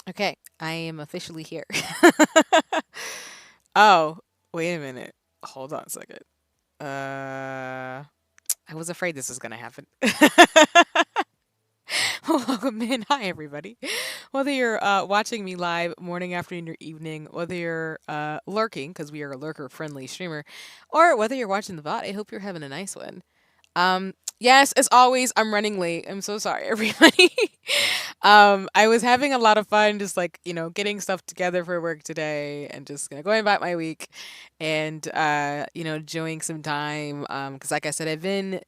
Okay, I am officially here. Oh, wait a minute. Hold on a second. I was afraid this was gonna happen. Welcome in. Hi, everybody. Whether you're watching me live morning, afternoon, or evening, whether you're lurking, because we are a lurker-friendly streamer, or whether you're watching the bot, I hope you're having a nice one. Yes, as always, I'm running late. I'm so sorry, everybody. I was having a lot of fun just like, getting stuff together for work today and just going about my week and enjoying some time. Because like I said, I've been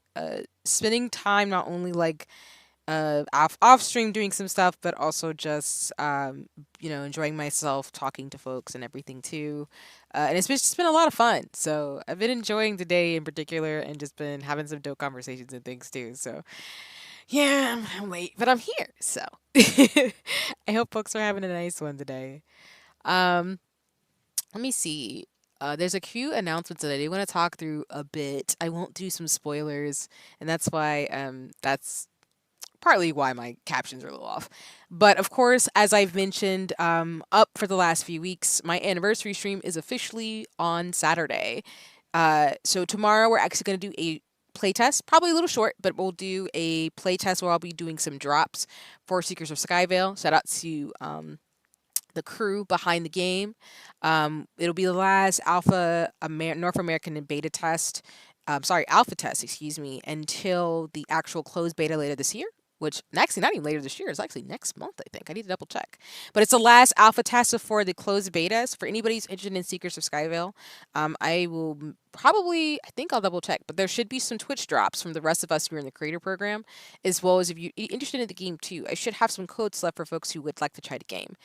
spending time not only like off stream doing some stuff, but also just enjoying myself, talking to folks and everything too. And just been a lot of fun. So I've been enjoying the day in particular, and just been having some dope conversations and things too. So yeah, I'm late, but I'm here. So I hope folks are having a nice one today. Um, Let me see. There's a few announcements that I do want to talk through a bit. I won't do some spoilers, and that's partly why my captions are a little off. But of course, as I've mentioned up for the last few weeks, my anniversary stream is officially on Saturday. So tomorrow we're actually going to do a playtest, probably a little short, but we'll do a playtest where I'll be doing some drops for Seekers of Skyvale. Shout out to the crew behind the game. It'll be the last North American and beta test. Sorry, alpha test, excuse me, until the actual closed beta later this year. Which actually not even later this year. It's actually next month, I think. I need to double check. But it's the last alpha test for the closed betas. For anybody who's interested in Seekers of Skyvale, I will probably, I think I'll double check, but there should be some Twitch drops from the rest of us who are in the creator program, as well as if you're interested in the game too. I should have some codes left for folks who would like to try the game.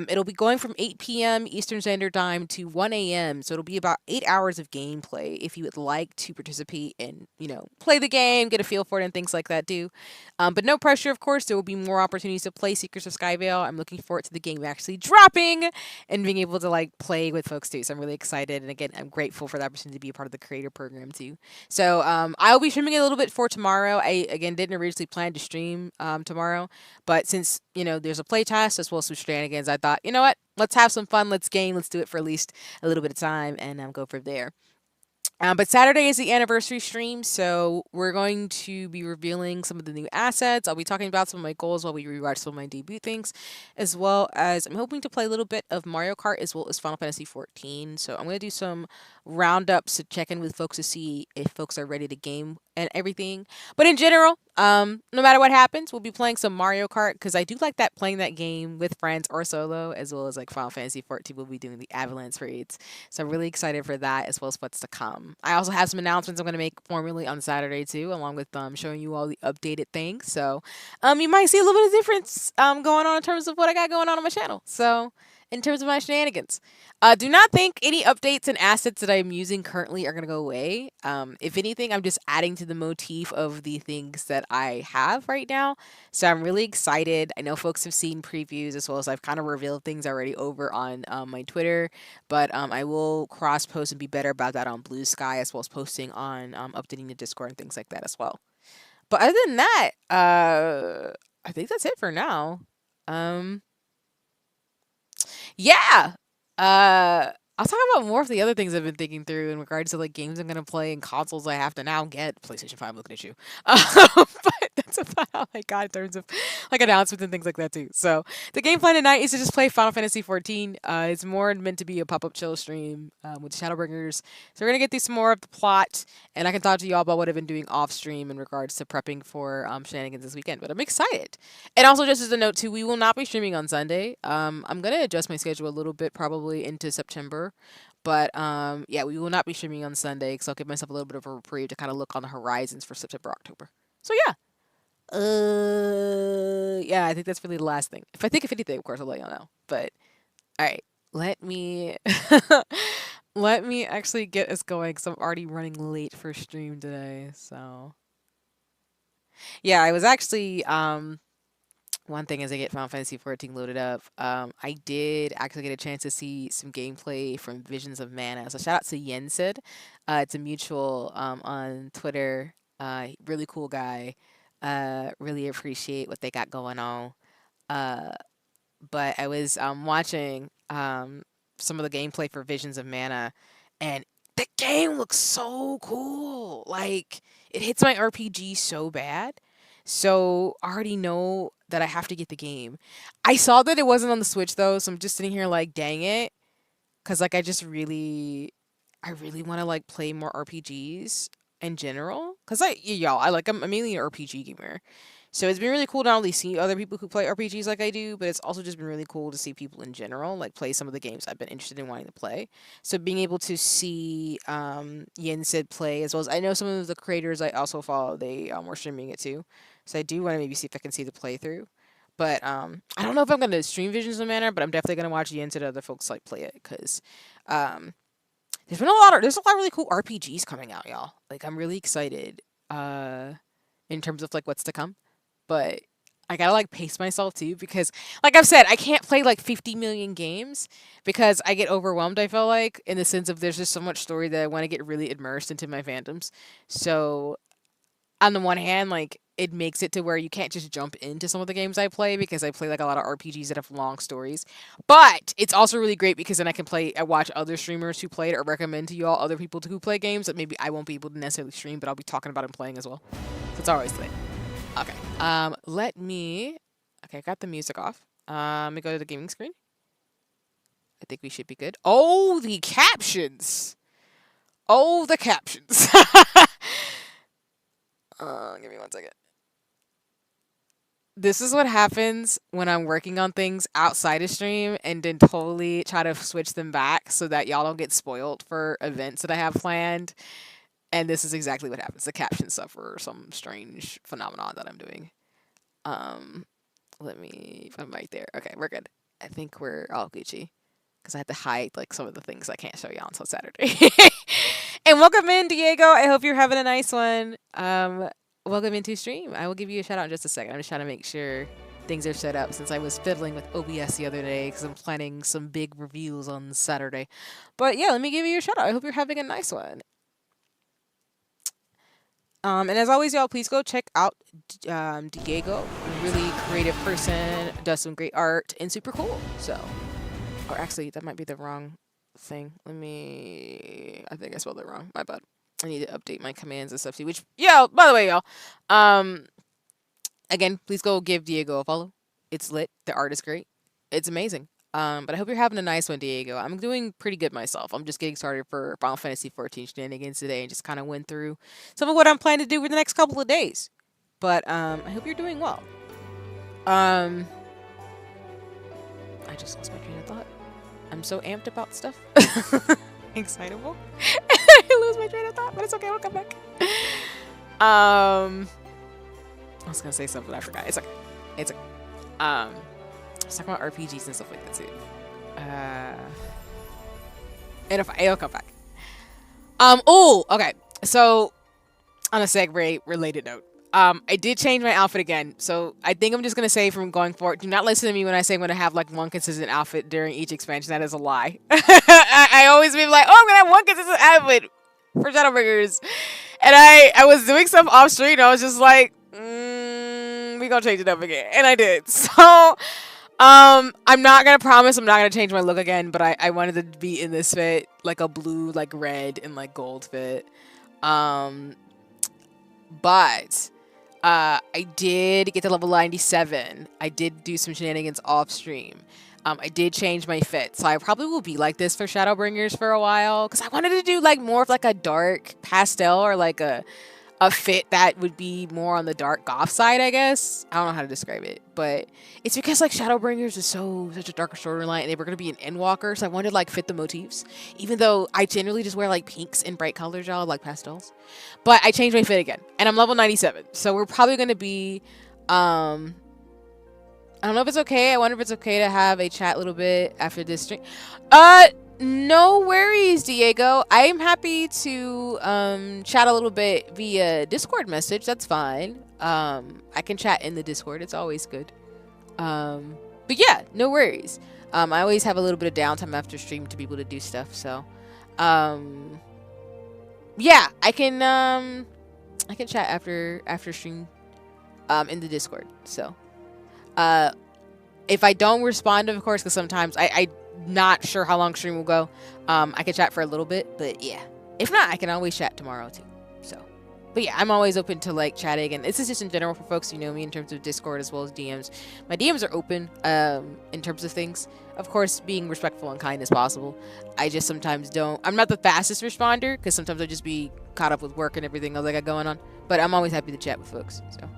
It'll be going from 8 p.m. Eastern Standard Time to 1 a.m. So it'll be about 8 hours of gameplay if you would like to participate and, play the game, get a feel for it, and things like that too. But no pressure, of course. There will be more opportunities to play Secrets of Skyvale. I'm looking forward to the game actually dropping and being able to like play with folks too. So I'm really excited. And again, I'm grateful for the opportunity to be a part of the creator program too. So I'll be streaming a little bit for tomorrow. I again didn't originally plan to stream tomorrow, but since there's a playtest as well as some shenanigans, I thought, you know what? Let's have some fun. Let's game. Let's do it for at least a little bit of time and go from there. But Saturday is the anniversary stream, so we're going to be revealing some of the new assets. I'll be talking about some of my goals while we rewatch some of my debut things, as well as I'm hoping to play a little bit of Mario Kart as well as Final Fantasy 14. So I'm going to do some roundups to check in with folks to see if folks are ready to game and everything. But in general, no matter what happens, we'll be playing some Mario Kart because I do like that playing that game with friends or solo, as well as like Final Fantasy 14. We'll be doing the Avalanche raids. So I'm really excited for that as well as what's to come. I also have some announcements I'm going to make formally on Saturday too, along with showing you all the updated things. So you might see a little bit of difference going on in terms of what I got going on my channel. So in terms of my shenanigans. Do not think any updates and assets that I'm using currently are going to go away. If anything, I'm just adding to the motif of the things that I have right now. So I'm really excited. I know folks have seen previews as well as I've kind of revealed things already over on my Twitter, but I will cross post and be better about that on Blue Sky as well as posting on updating the Discord and things like that as well. But other than that, I think that's it for now. Um, yeah. I'll talk about more of the other things I've been thinking through in regards to like games I'm gonna play and consoles I have to now get. PlayStation 5, looking at you. But that's about all I got in terms of like announcements and things like that too. So the game plan tonight is to just play Final Fantasy 14. It's more meant to be a pop-up chill stream with Shadowbringers. So we're gonna get through some more of the plot, and I can talk to you all about what I've been doing off stream in regards to prepping for shenanigans this weekend. But I'm excited. And also, just as a note too, we will not be streaming on Sunday. I'm gonna adjust my schedule a little bit, probably into September. But yeah, we will not be streaming on Sunday because I'll give myself a little bit of a reprieve to kind of look on the horizons for September, October. So yeah, yeah, I think that's really the last thing. If I think of anything, of course, I'll let y'all know. But all right, let me let me actually get us going because I'm already running late for stream today. So yeah, I was actually one thing as I get Final Fantasy 14 loaded up, I did actually get a chance to see some gameplay from Visions of Mana. So shout out to Yensid. It's a mutual on Twitter. Really cool guy. Really appreciate what they got going on. Uh, but I was watching some of the gameplay for Visions of Mana, and the game looks so cool. Like it hits my RPG so bad. So I already know that I have to get the game. I saw that it wasn't on the Switch though, so I'm just sitting here like, dang it, because like I really want to like play more RPGs in general. Cause y'all, I'm mainly an RPG gamer. So it's been really cool to not only see other people who play RPGs like I do, but it's also just been really cool to see people in general like play some of the games I've been interested in wanting to play. So being able to see Yin Sid play, as well as I know some of the creators I also follow, they were streaming it too. So I do want to maybe see if I can see the playthrough. But I don't know if I'm gonna stream Visions of Mana, but I'm definitely gonna watch Yin Sid and other folks like play it because um, there's a lot of really cool RPGs coming out, y'all. Like I'm really excited in terms of like what's to come. But I gotta like pace myself too because like I've said, I can't play like 50 million games because I get overwhelmed, I feel like, in the sense of there's just so much story that I want to get really immersed into my fandoms. So on the one hand, like it makes it to where you can't just jump into some of the games I play because I play like a lot of RPGs that have long stories. But it's also really great because then I watch other streamers who play it or recommend to you all other people who play games that maybe I won't be able to necessarily stream, but I'll be talking about and playing as well. So it's always lit. Okay. Let me. Okay, I got the music off. Let me go to the gaming screen. I think we should be good. Oh, the captions. Oh, the captions. Give me one second. This is what happens when I'm working on things outside of stream and then totally try to switch them back so that y'all don't get spoiled for events that I have planned. And this is exactly what happens. The captions suffer some strange phenomenon that I'm doing. Um, Let me. I'm right there. Okay, we're good. I think we're all Gucci because I had to hide like some of the things I can't show y'all until Saturday. And welcome in, Diego. I hope you're having a nice one. Welcome into stream. I will give you a shout out in just a second. I'm just trying to make sure things are set up since I was fiddling with OBS the other day because I'm planning some big reviews on Saturday. But yeah, let me give you a shout out. I hope you're having a nice one. And as always, y'all, please go check out Diego. Really creative person, does some great art, and super cool. So, or actually, that might be the wrong thing. I think I spelled it wrong. My bad. I need to update my commands and stuff too. Which, yeah, by the way, y'all, again, please go give Diego a follow. It's lit. The art is great. It's amazing. But I hope you're having a nice one, Diego. I'm doing pretty good myself. I'm just getting started for Final Fantasy 14 shenanigans today and just kind of went through some of what I'm planning to do for the next couple of days. But I hope you're doing well. I just lost my train of thought. I'm so amped about stuff. Excitable. I lose my train of thought, but it's okay. I'll come back. I was gonna say something I forgot. It's okay. It's okay. Let's talk about RPGs and stuff like that too. And if it'll come back. Oh, okay. So on a segue related note, I did change my outfit again. So I think I'm just gonna say from going forward, do not listen to me when I say I'm gonna have like one consistent outfit during each expansion. That is a lie. I always be like, oh, I'm gonna have one consistent outfit for Shadowbringers, and I was doing stuff off stream. I was just like, we gonna change it up again, and I did. So. I'm not gonna promise I'm not gonna change my look again, but I wanted to be in this fit, like a blue, like red, and like gold fit. But I did get to level 97. I did do some shenanigans off stream. I did change my fit, so I probably will be like this for Shadowbringers for a while, because I wanted to do like more of like a dark pastel or like a fit that would be more on the dark goth side, I guess. I don't know how to describe it, but it's because like Shadowbringers is such a darker storyline, and they were gonna be an Endwalker, so I wanted to like fit the motifs. Even though I generally just wear like pinks and bright colors, y'all, like pastels. But I changed my fit again, and I'm level 97, so we're probably gonna be. I don't know if it's okay. I wonder if it's okay to have a chat a little bit after this stream. No worries, Diego. I'm happy to chat a little bit via Discord message. That's fine. I can chat in the Discord. It's always good. But yeah, no worries. I always have a little bit of downtime after stream to be able to do stuff. So, yeah, I can chat after stream in the Discord. So, If I don't respond, of course, because sometimes I'm not sure how long stream will go. I can chat for a little bit, but yeah. If not, I can always chat tomorrow too. So, but yeah, I'm always open to like chatting, and this is just in general for folks who know me in terms of Discord as well as DMs. My DMs are open in terms of things. Of course, being respectful and kind as possible. I just sometimes don't. I'm not the fastest responder because sometimes I just be caught up with work and everything else I got going on. But I'm always happy to chat with folks. So,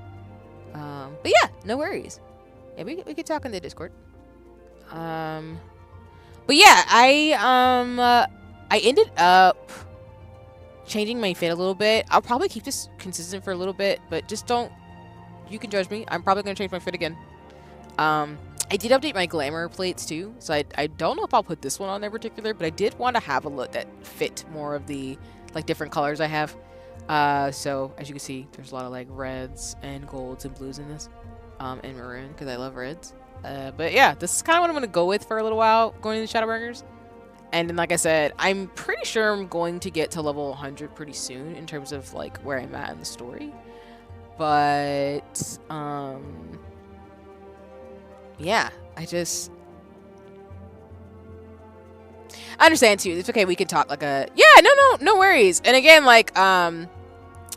but yeah, no worries. Yeah, we could talk in the Discord. But yeah, I ended up changing my fit a little bit. I'll probably keep this consistent for a little bit, but just don't. You can judge me. I'm probably gonna change my fit again. I did update my glamour plates too, so I don't know if I'll put this one on there in particular, but I did want to have a look that fit more of the like different colors I have. So as you can see, there's a lot of like reds and golds and blues in this, and maroon because I love reds. But yeah, this is kind of what I'm gonna go with for a little while going into Shadowbringers. And then, like I said, I'm pretty sure I'm going to get to level 100 pretty soon in terms of like where I'm at in the story. But yeah, I understand too. It's okay. We can talk like a no worries. And again, like I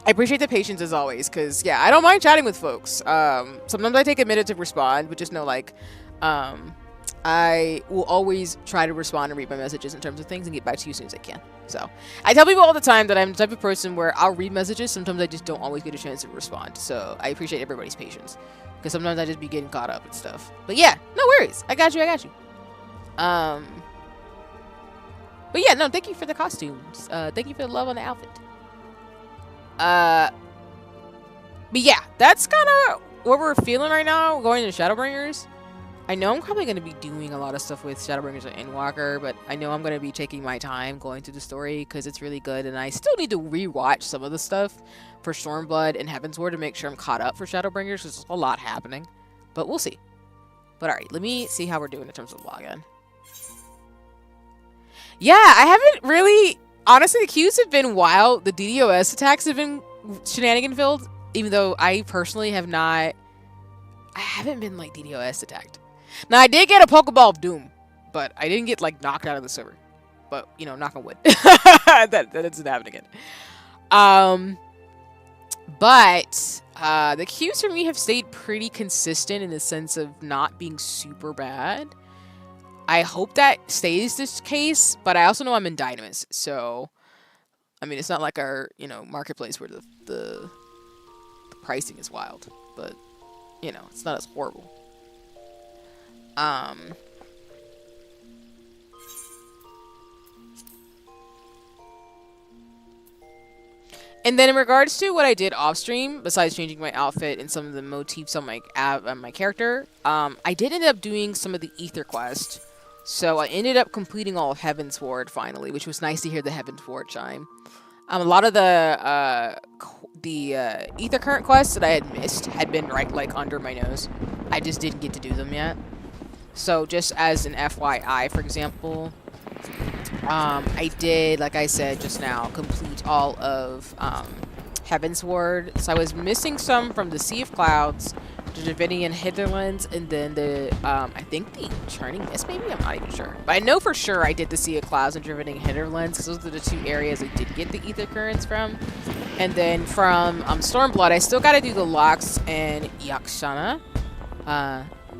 appreciate the patience as always, because yeah, I don't mind chatting with folks. Sometimes I take a minute to respond, but just know like I will always try to respond and read my messages in terms of things and get back to you as soon as I can. So I tell people all the time that I'm the type of person where I'll read messages. Sometimes I just don't always get a chance to respond. So I appreciate everybody's patience, because sometimes I just be getting caught up and stuff. But yeah, no worries. I got you. But yeah, no, thank you for the costumes. Thank you for the love on the outfit. But yeah, that's kind of what we're feeling right now going to Shadowbringers. I know I'm probably going to be doing a lot of stuff with Shadowbringers and Endwalker, but I know I'm going to be taking my time going through the story because it's really good, and I still need to rewatch some of the stuff for Stormblood and Heavensward to make sure I'm caught up for Shadowbringers, because there's a lot happening. But we'll see. But alright, let me see how we're doing in terms of login. Yeah, I haven't really... Honestly, the queues have been wild. The DDoS attacks have been shenanigan-filled, even though I personally have not... I haven't been, like, DDoS attacked. Now, I did get a Pokeball of Doom, but I didn't get, like, knocked out of the server. But, you know, knock on wood. that doesn't happen again. But the queues for me have stayed pretty consistent in the sense of not being super bad. I hope that stays this case, but I also know I'm in Dynamis, so... I mean, it's not like our, you know, marketplace where the pricing is wild, but... You know, it's not as horrible. And then in regards to what I did off stream, besides changing my outfit and some of the motifs on my character, I did end up doing some of the Ether quest. So I ended up completing all of Heavensward finally, which was nice to hear the Heavensward chime. A lot of the Ether current quests that I had missed had been right like under my nose. I just didn't get to do them yet. So just as an FYI, for example, I did, like I said just now, complete all of Heavensward. So I was missing some from the Sea of Clouds, the Dravidian Hinterlands, and then the, I think the Churning Mist, maybe? I'm not even sure. But I know for sure I did the Sea of Clouds and Dravidian Hinterlands, because those are the two areas I did get the Ether Currents from. And then from Stormblood, I still gotta do the Locks and Yakshana.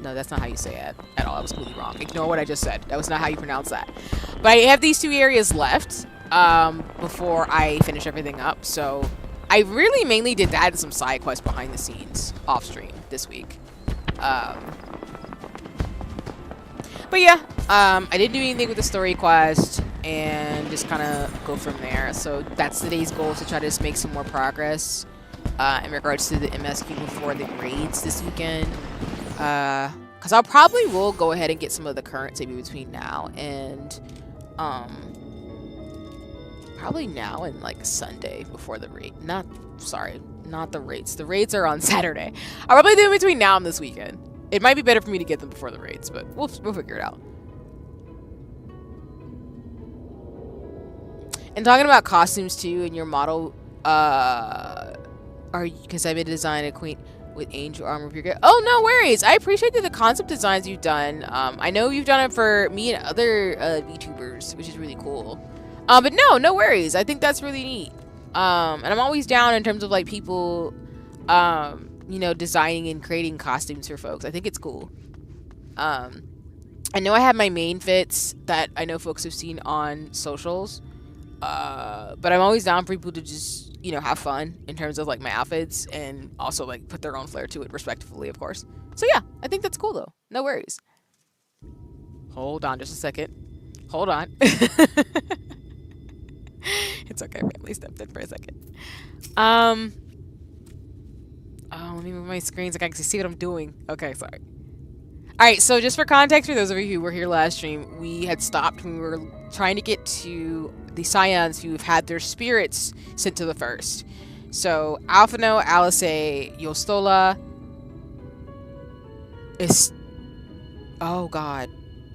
No, that's not how you say it at all. I was completely wrong. Ignore what I just said. That was not how you pronounce that. But I have these two areas left before I finish everything up. So I really mainly did that and some side quests behind the scenes off stream this week. But yeah, I didn't do anything with the story quest and just kind of go from there. So that's today's goal, to try to just make some more progress in regards to the MSQ before the raids this weekend. Because I'll probably will go ahead and get some of the currency between now and probably now and like Sunday before the raid. Not the raids. The raids are on Saturday. I'll probably do it between now and this weekend. It might be better for me to get them before the raids, but we'll figure it out. And talking about costumes too, and your model, because I've been designing a queen. with angel armor. If you're good. Oh, no worries. I appreciate the concept designs you've done. I know you've done it for me and other VTubers, which is really cool. But no worries. I think that's really neat. And I'm always down in terms of like people, you know, designing and creating costumes for folks. I think it's cool. I know I have my main fits that I know folks have seen on socials. But I'm always down for people to just, you know, have fun in terms of like my outfits and also like put their own flair to it respectively, of course. So yeah, I think that's cool though. No worries. Hold on just a second. Hold on. It's okay, family stepped in for a second. Oh, let me move my screen so I can see what I'm doing. Okay, sorry. Alright, so just for context, for those of you who were here last stream, we had stopped when we were trying to get to the Scions who've had their spirits sent to the first. So, Alphino, Alice, Yostola, is... Oh, God.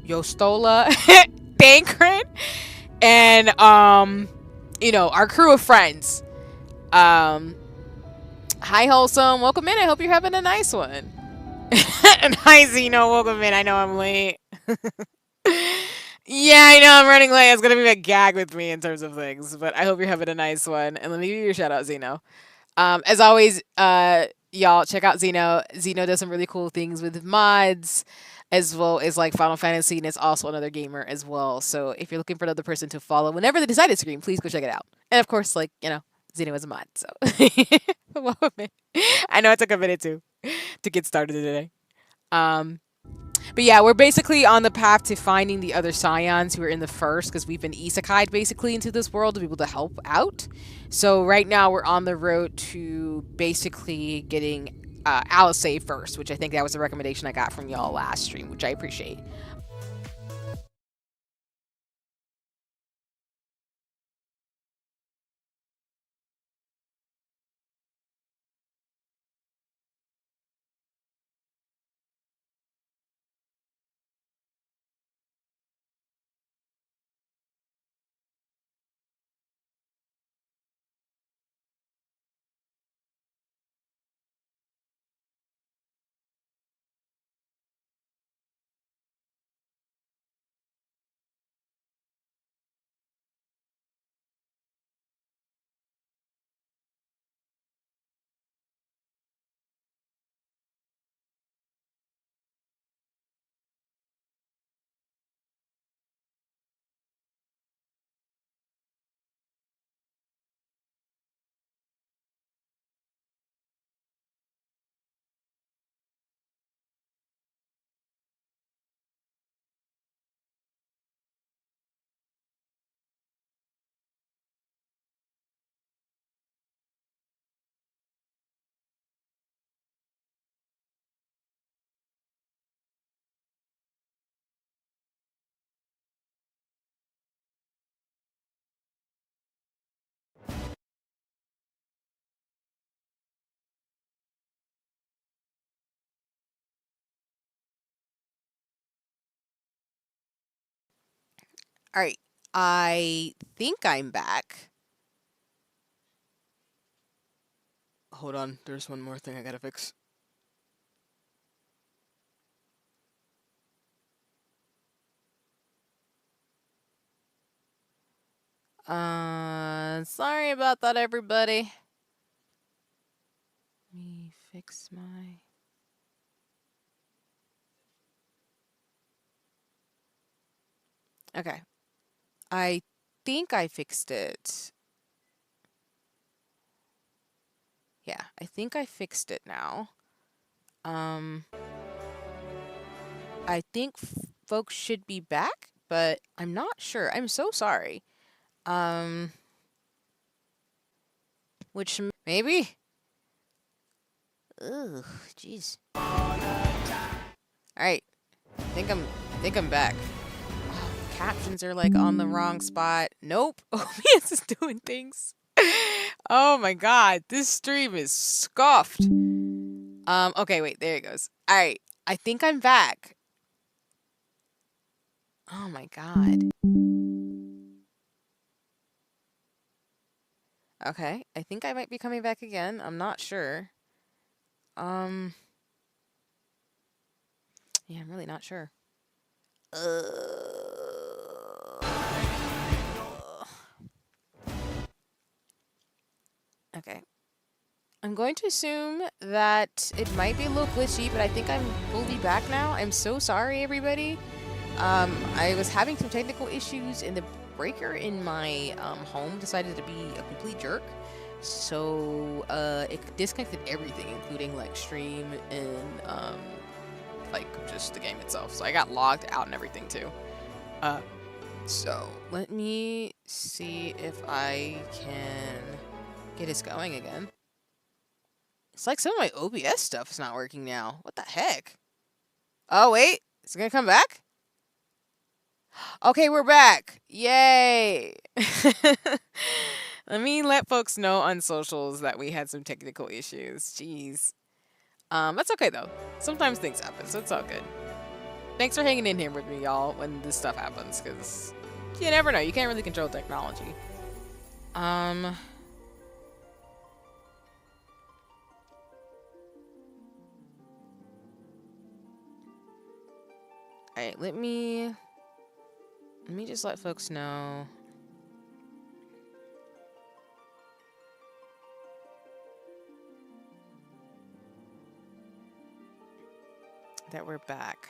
Yostola, Bankrin, and, you know, our crew of friends. Hi, Wholesome. Welcome in. I hope you're having a nice one. And hi, Zeno. Welcome in. I know I'm late. Yeah, I know I'm running late. It's going to be a gag with me in terms of things, but I hope you're having a nice one. And let me give you a shout out, Zeno. As always, y'all check out Zeno. Zeno does some really cool things with mods, as well as like Final Fantasy, and it's also another gamer as well. So if you're looking for another person to follow whenever they decide to stream, please go check it out. And of course, like, you know, Zeno is a mod, so welcome in. I know it took a minute to get started today. But yeah, we're basically on the path to finding the other Scions who are in the first, because we've been isekai'd basically into this world to be able to help out. So right now we're on the road to basically getting Alice first, which I think that was a recommendation I got from y'all last stream, which I appreciate. All right, I think I'm back. Hold on, there's one more thing I gotta fix. Sorry about that, everybody. Let me fix my... Okay. I think I fixed it. Yeah, I think I fixed it now. I think folks should be back, but I'm not sure. I'm so sorry. Which maybe? Ugh, jeez. Alright. think I'm back. Oh, captions are like on the wrong spot. Nope. OBS is doing things. Oh my god, this stream is scuffed. Okay, wait, there it goes. Alright, I think I'm back. Oh my god. Okay, I think I might be coming back again. I'm not sure. Yeah, I'm really not sure. Okay. I'm going to assume that it might be a little glitchy, but I think I'm fully back now. I'm so sorry, everybody. I was having some technical issues, and the breaker in my home decided to be a complete jerk. So it disconnected everything, including like stream and like just the game itself. So I got logged out and everything too. So let me see if I can get us going again. It's like some of my OBS stuff is not working now. What the heck? Oh, wait. Is it going to come back? Okay, we're back. Yay. Let me let folks know on socials that we had some technical issues. Jeez. That's okay, though. Sometimes things happen, so it's all good. Thanks for hanging in here with me, y'all, when this stuff happens, because you never know. You can't really control technology. Alright, let me just let folks know. That we're back.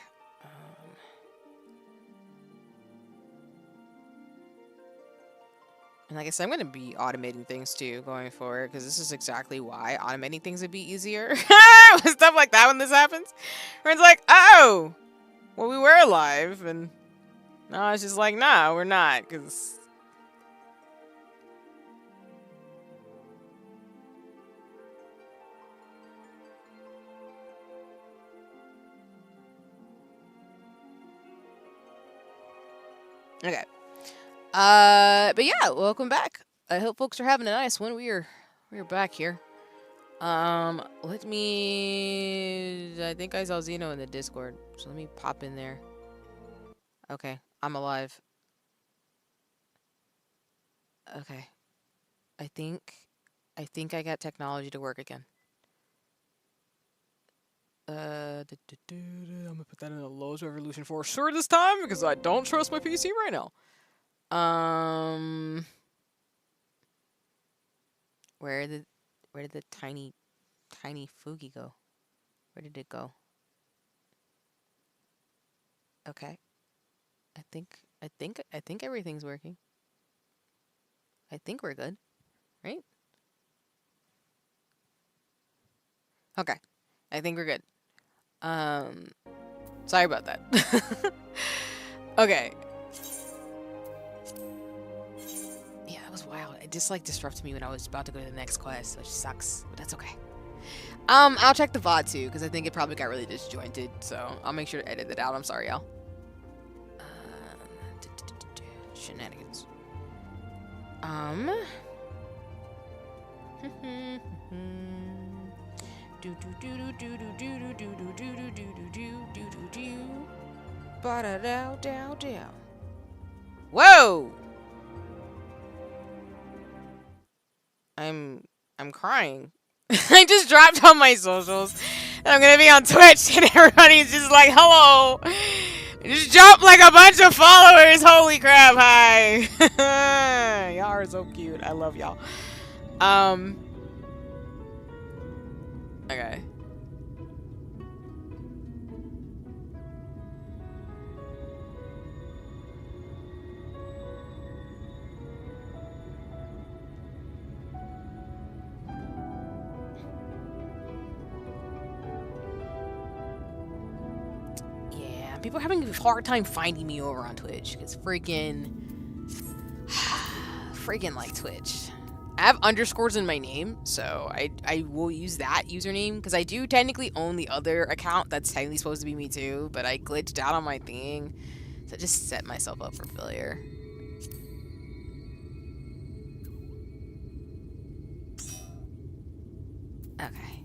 And like I said, I'm going to be automating things too going forward, because this is exactly why automating things would be easier. Stuff like that when this happens. Where it's like, oh! Well, we were alive, and no, it's just like, nah, we're not, because... Okay. But yeah, welcome back. I hope folks are having a nice one. We're back here. Let me... I think I saw Zeno in the Discord, so let me pop in there. Okay, I'm alive. Okay. I think I got technology to work again. I'm gonna put that in a lowest resolution for sure this time, because I don't trust my PC right now. Where did the tiny Fugi go? Where did it go? Okay. I think everything's working. I think we're good, right? Okay. I think we're good. Sorry about that. Okay. Yeah, that was wild. It just like disrupted me when I was about to go to the next quest, which sucks, but that's okay. I'll check the VOD too, because I think it probably got really disjointed, so I'll make sure to edit it out. I'm sorry, y'all. Shenanigans. Whoa! I'm crying. I just dropped on my socials. And I'm gonna be on Twitch, and everybody's just like, hello! Just jumped like a bunch of followers. Holy crap, hi. Y'all are so cute. I love y'all. Okay. People are having a hard time finding me over on Twitch, because freaking like Twitch. I have underscores in my name, so I will use that username, because I do technically own the other account that's technically supposed to be me too, but I glitched out on my thing, so I just set myself up for failure. Okay.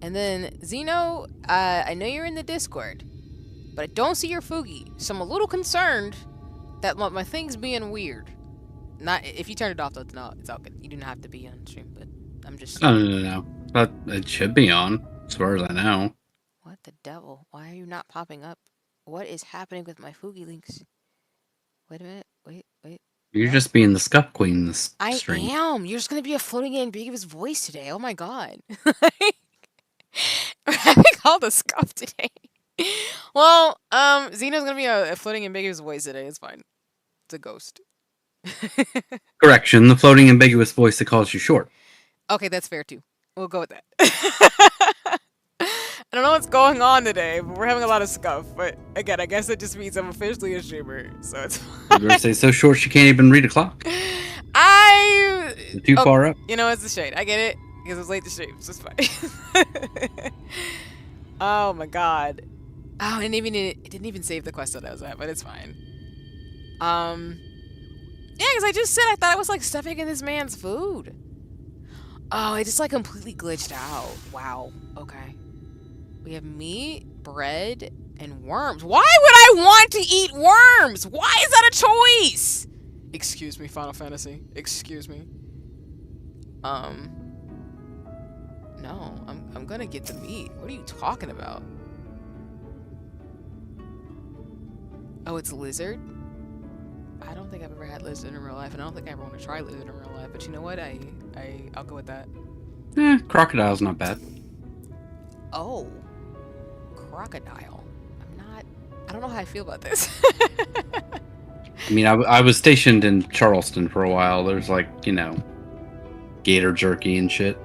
And then, Zeno, I know you're in the Discord, but I don't see your Fugi, so I'm a little concerned that my thing's being weird. Not if you turn it off, though, no, it's all good. You do not have to be on stream, but I'm just... No. But it should be on, as far as I know. What the devil? Why are you not popping up? What is happening with my Fugi links? Wait a minute. Wait. You're What? just being the scuff queen this I stream. am. You're just gonna be a floating ambiguous voice today. Oh my god. We're having all the scuff today. Well, Xeno's gonna be a floating ambiguous voice today. It's fine. It's a ghost. Correction, the floating ambiguous voice that calls you short. Okay, that's fair too. We'll go with that. I don't know what's going on today, but we're having a lot of scuff. But again, I guess it just means I'm officially a streamer, so it's You're gonna say so short she can't even read a clock. You're too far up. You know, it's the shade. I get it because it was late to stream, so it's fine. Oh my god. Oh, it didn't even save the quest that I was at, but it's fine. Yeah, because I just said I thought I was like stuffing in this man's food. Oh, it just like completely glitched out. Wow. Okay. We have meat, bread, and worms. Why would I want to eat worms? Why is that a choice? Excuse me, Final Fantasy. Excuse me. No, I'm gonna get the meat. What are you talking about? Oh, it's lizard? I don't think I've ever had lizard in real life, and I don't think I ever want to try lizard in real life. But you know what? I'll go with that. Crocodile's not bad. Oh, crocodile. I don't know how I feel about this. I mean, I was stationed in Charleston for a while. There's like, gator jerky and shit.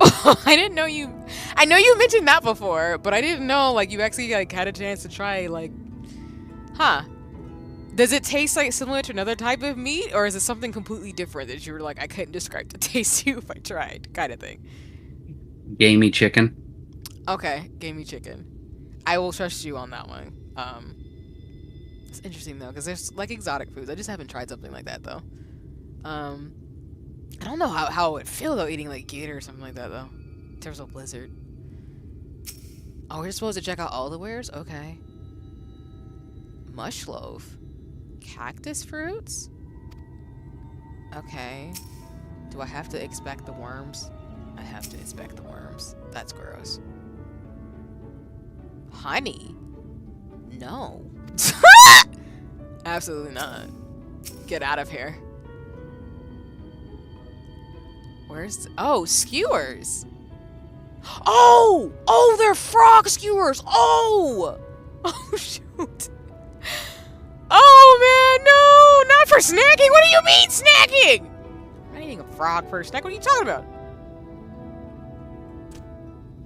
I didn't know you. I know you mentioned that before, but I didn't know like you actually like had a chance to try like. Huh. Does it taste like similar to another type of meat, or is it something completely different that you were like, I couldn't describe the taste to you if I tried, kind of thing? Gamey chicken. Okay, gamey chicken. I will trust you on that one. It's interesting though, because there's like exotic foods. I just haven't tried something like that though. I don't know how it would feel though eating like gator or something like that though. In terms of blizzard. Oh, we're supposed to check out all the wares? Okay. Mush loaf. Cactus fruits? Okay. Do I have to expect the worms? I have to expect the worms. That's gross. Honey? No. Absolutely not. Get out of here. Oh, skewers. Oh, they're frog skewers. Oh, shoot. Oh man, no, not for snacking. What do you mean snacking? I'm not eating a frog for a snack. What are you talking about?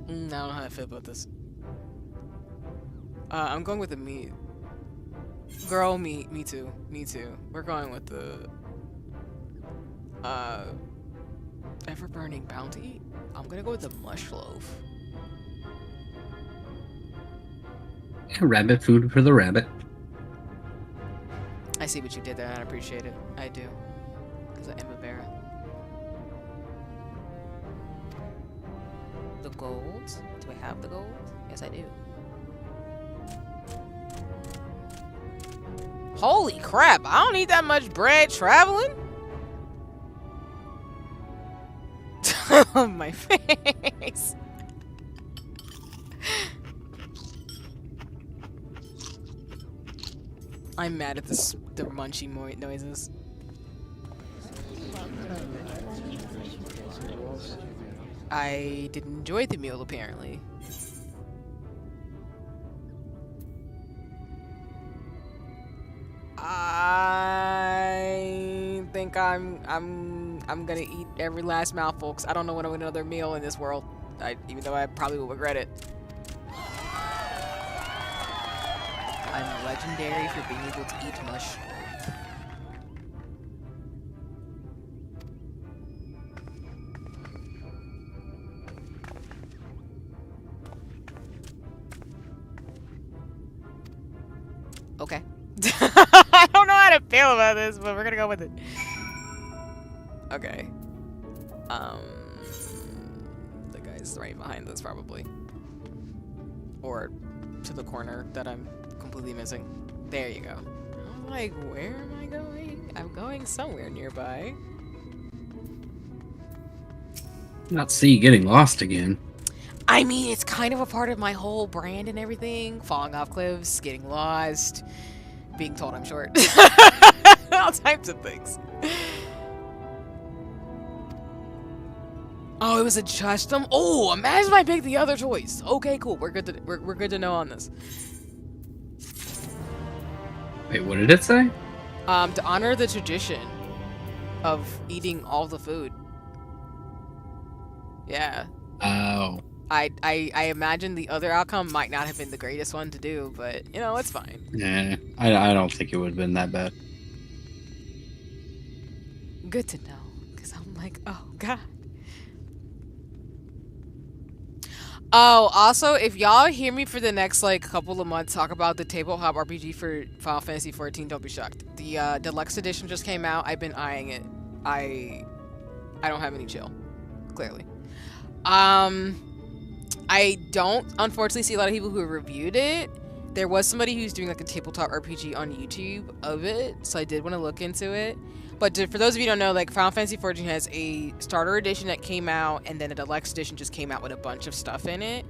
I don't know how I feel about this. I'm going with the meat. Girl, me too. Me too. We're going with the ever-burning bounty. I'm gonna go with the mush loaf. Rabbit food for the rabbit. I see what you did there, and I appreciate it. I do. Because I am a bear. The gold? Do I have the gold? Yes, I do. Holy crap! I don't need that much bread traveling. Oh, my face. I'm mad at the munchy noises. I didn't enjoy the meal apparently. I think I'm gonna eat every last mouthful because I don't know when I want another meal in this world. Even though I probably will regret it. I'm legendary for being able to eat mush. Okay. I don't know how to feel about this, but we're gonna go with it. Okay. The guy's right behind us probably. Or to the corner that I'm completely missing. There you go. I'm like, where am I going? I'm going somewhere nearby. Not see you getting lost again. I mean, it's kind of a part of my whole brand and everything. Falling off cliffs, getting lost, being told I'm short. All types of things. Oh, it was a custom. Oh, imagine if I picked the other choice. Okay, cool. We're good to we're good to know on this. Wait, what did it say? To honor the tradition of eating all the food. Yeah. Oh. I imagine the other outcome might not have been the greatest one to do, but you know, it's fine. Yeah, I don't think it would have been that bad. Good to know, because I'm like, oh god. Oh, also, if y'all hear me for the next like couple of months talk about the tabletop RPG for Final Fantasy XIV, don't be shocked. The deluxe edition just came out. I've been eyeing it. I don't have any chill, clearly. I don't unfortunately see a lot of people who have reviewed it. There was somebody who's doing like a tabletop RPG on YouTube of it, so I did want to look into it. But for those of you who don't know, like Final Fantasy XIV has a starter edition that came out, and then a deluxe edition just came out with a bunch of stuff in it.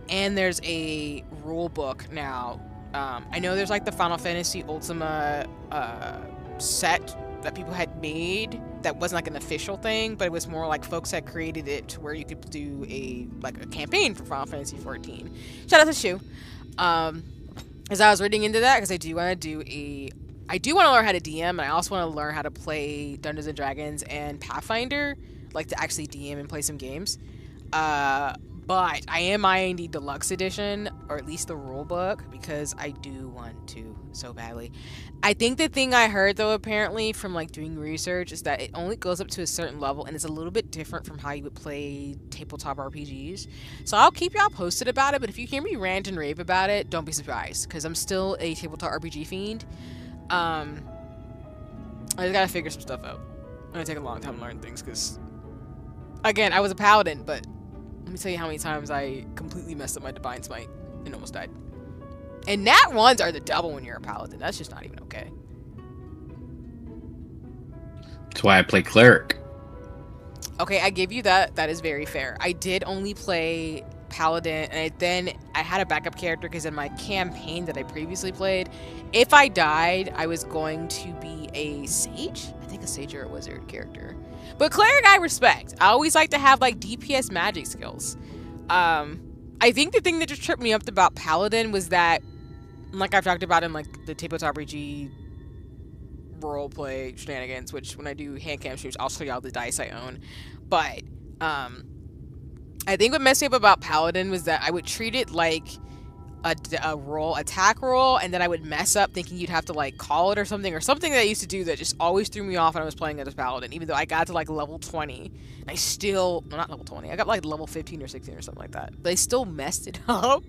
And there's a rule book now. I know there's like the Final Fantasy Ultima set that people had made that wasn't like an official thing, but it was more like folks had created it to where you could do a campaign for Final Fantasy XIV. Shout out to Shu. As I was reading into that, because I do want to learn how to DM, and I also want to learn how to play Dungeons and Dragons and Pathfinder, like to actually DM and play some games. But I am eyeing the deluxe edition, or at least the rule book, because I do want to so badly. I think the thing I heard, though, apparently from like doing research, is that it only goes up to a certain level, and it's a little bit different from how you would play tabletop RPGs. So I'll keep y'all posted about it, but if you hear me rant and rave about it, don't be surprised, because I'm still a tabletop RPG fiend. I just gotta figure some stuff out. It's gonna take a long time to learn things, because again, I was a paladin, but let me tell you how many times I completely messed up my Divine Smite and almost died. And nat ones are the devil when you're a paladin. That's just not even okay. That's why I play cleric. Okay, I give you that. That is very fair. I did only play paladin, and then I had a backup character because in my campaign that I previously played, if I died, I was going to be a sage. I think a sage or a wizard character. But cleric I respect. I always like to have like DPS magic skills. I think the thing that just tripped me up about paladin was that, like I've talked about in like the tabletop RPG roleplay shenanigans, which when I do hand cam streams, I'll show y'all the dice I own. But I think what messed me up about paladin was that I would treat it like a roll, attack roll, and then I would mess up thinking you'd have to like call it or something that I used to do that just always threw me off when I was playing as paladin, even though I got to like level 20. And I still, well, not level 20, I got like level 15 or 16 or something like that, but I still messed it up.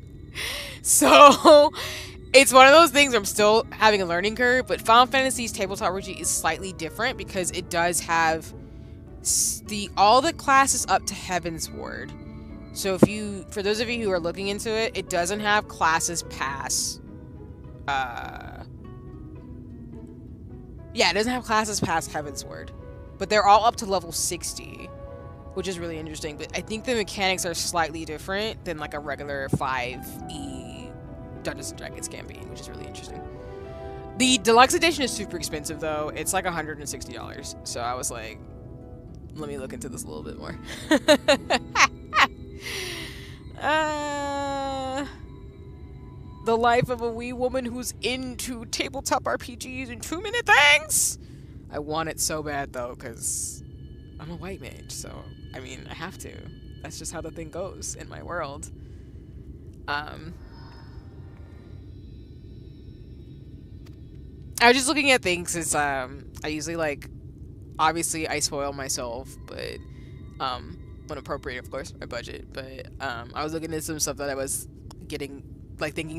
So it's one of those things where I'm still having a learning curve, but Final Fantasy's tabletop RPG is slightly different because it does have all the classes up to Heaven's Ward. So for those of you who are looking into it, it doesn't have classes past, it doesn't have classes past Heaven's Ward, but they're all up to level 60, which is really interesting. But I think the mechanics are slightly different than like a regular 5e Dungeons and Dragons campaign, which is really interesting. The deluxe edition is super expensive though. It's like $160. So I was like, let me look into this a little bit more. The life of a wee woman who's into tabletop RPGs and 2-minute things. I want it so bad though, because I'm a white mage, so I mean I have to. That's just how the thing goes in my world. I was just looking at things since I usually like, obviously I spoil myself, but when appropriate, of course, my budget. But I was looking at some stuff that I was thinking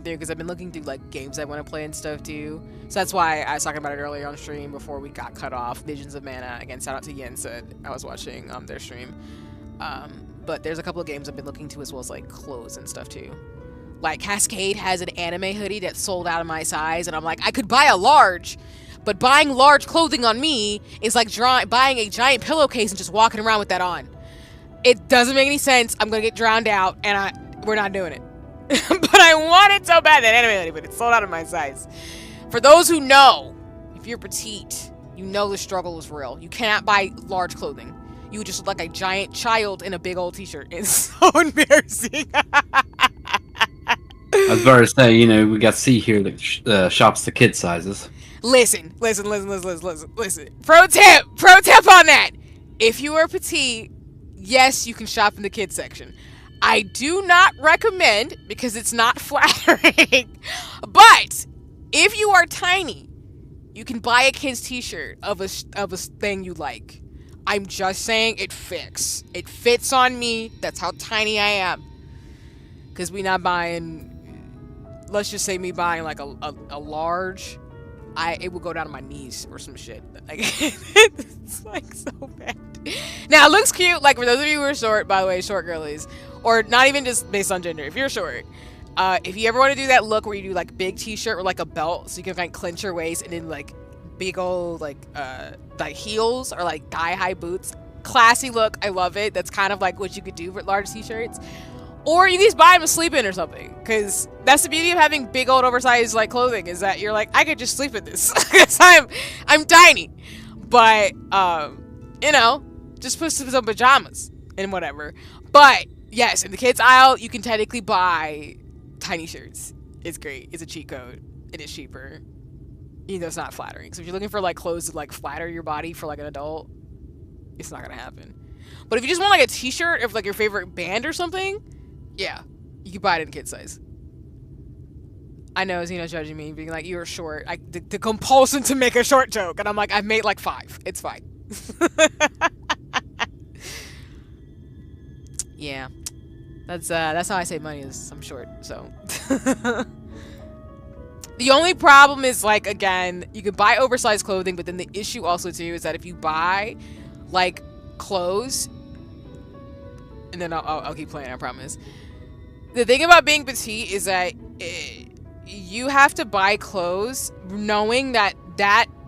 through, because I've been looking through like games I want to play and stuff too. So that's why I was talking about it earlier on stream before we got cut off. Visions of Mana. Again, shout out to Yen said I was watching their stream. But there's a couple of games I've been looking to, as well as like clothes and stuff too. Like Cascade has an anime hoodie that's sold out of my size, and I'm like, I could buy a large, but buying large clothing on me is like buying a giant pillowcase and just walking around with that on. It doesn't make any sense. I'm gonna get drowned out, and we're not doing it. But I want it so bad that anime, but it's sold out of my size. For those who know, if you're petite, you know the struggle is real. You cannot buy large clothing. You just look like a giant child in a big old t-shirt. It's so embarrassing. I was about to say, you know, we got C here that shops the kid sizes. Listen. Pro tip on that. If you are petite, yes, you can shop in the kids section. I do not recommend because it's not flattering. But if you are tiny, you can buy a kid's t-shirt of a thing you like. I'm just saying it fits. It fits on me. That's how tiny I am. Because we not buying, let's just say me buying like a large, it would go down to my knees or some shit. Like, it's like so bad. Now it looks cute. Like for those of you who are short, by the way, short girlies, or not even just based on gender. If you're short, if you ever want to do that look where you do like big t-shirt with like a belt, so you can like clench your waist and then like big old like heels or like thigh-high boots. Classy look. I love it. That's kind of like what you could do with large t-shirts. Or you can just buy them to sleep in or something. Because that's the beauty of having big old oversized like clothing, is that you're like, I could just sleep in this. Because I'm tiny. But you know, just put some pajamas and whatever. But yes, in the kids aisle, you can technically buy tiny shirts. It's great. It's a cheat code. It is cheaper. You know, it's not flattering. So if you're looking for like clothes to like flatter your body for like an adult, it's not gonna happen. But if you just want like a t-shirt of like your favorite band or something, yeah, you can buy it in kid size. I know Zeno's judging me, being like, you're short. The compulsion to make a short joke, and I'm like, I've made like 5. It's fine. Yeah, that's how I save money, is I'm short. So the only problem is, like, again, you can buy oversized clothing, but then the issue also too is that if you buy like clothes, and then I'll keep playing, I promise. The thing about being petite is that you have to buy clothes knowing that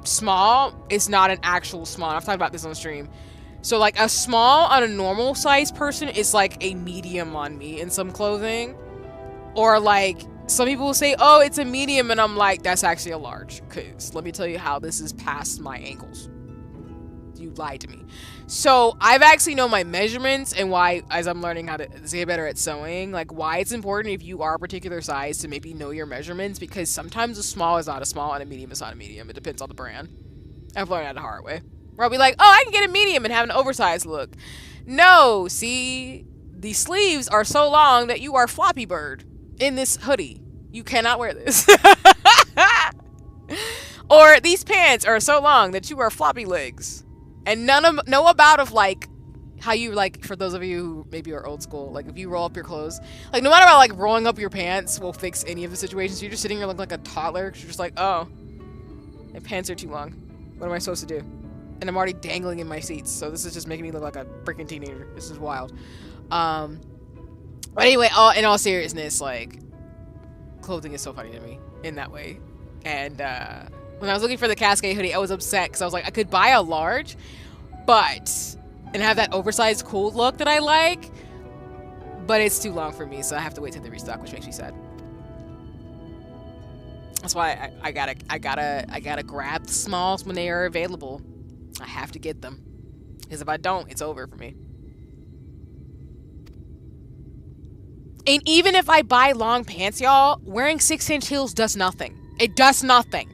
small is not an actual small. I've talked about this on stream. So like a small on a normal size person is like a medium on me in some clothing. Or like some people will say, oh, it's a medium, and I'm like, that's actually a large. Because let me tell you how this is past my ankles. You lied to me. So I've actually known my measurements, and why, as I'm learning how to get better at sewing, like why it's important if you are a particular size to maybe know your measurements, because sometimes a small is not a small and a medium is not a medium. It depends on the brand. I've learned that the hard way. Where I'll be like, oh, I can get a medium and have an oversized look. No, see, the sleeves are so long that you are Floppy Bird in this hoodie. You cannot wear this. Or these pants are so long that you are floppy legs. And no about of like how you, like, for those of you who maybe are old school, like if you roll up your clothes, like no matter about like rolling up your pants will fix any of the situations. You're just sitting here looking like a toddler because you're just like, oh, my pants are too long. What am I supposed to do? And I'm already dangling in my seats, so this is just making me look like a freaking teenager. This is wild. But anyway, in all seriousness, like, clothing is so funny to me in that way. And when I was looking for the Cascade hoodie, I was upset because I was like, I could buy a large, and have that oversized cool look that I like, but it's too long for me, so I have to wait till they restock, which makes me sad. That's why I gotta grab the smalls when they are available. I have to get them, because if I don't, it's over for me. And even if I buy long pants, y'all, wearing 6-inch heels does nothing. It does nothing.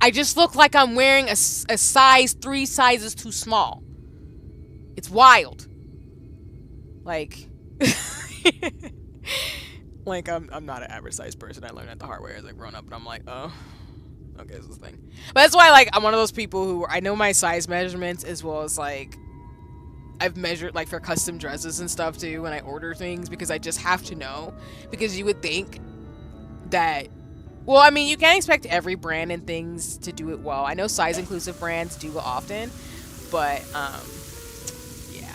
I just look like I'm wearing a size 3 sizes too small. It's wild. Like, like I'm not an average size person. I learned that the hard way as I grown up, and I'm like, oh, okay, this is the thing. But that's why, like, I'm one of those people who I know my size measurements, as well as like I've measured like for custom dresses and stuff too when I order things, because I just have to know. Because you would think that, well, I mean, you can't expect every brand and things to do it well. I know size inclusive brands do it often, but yeah,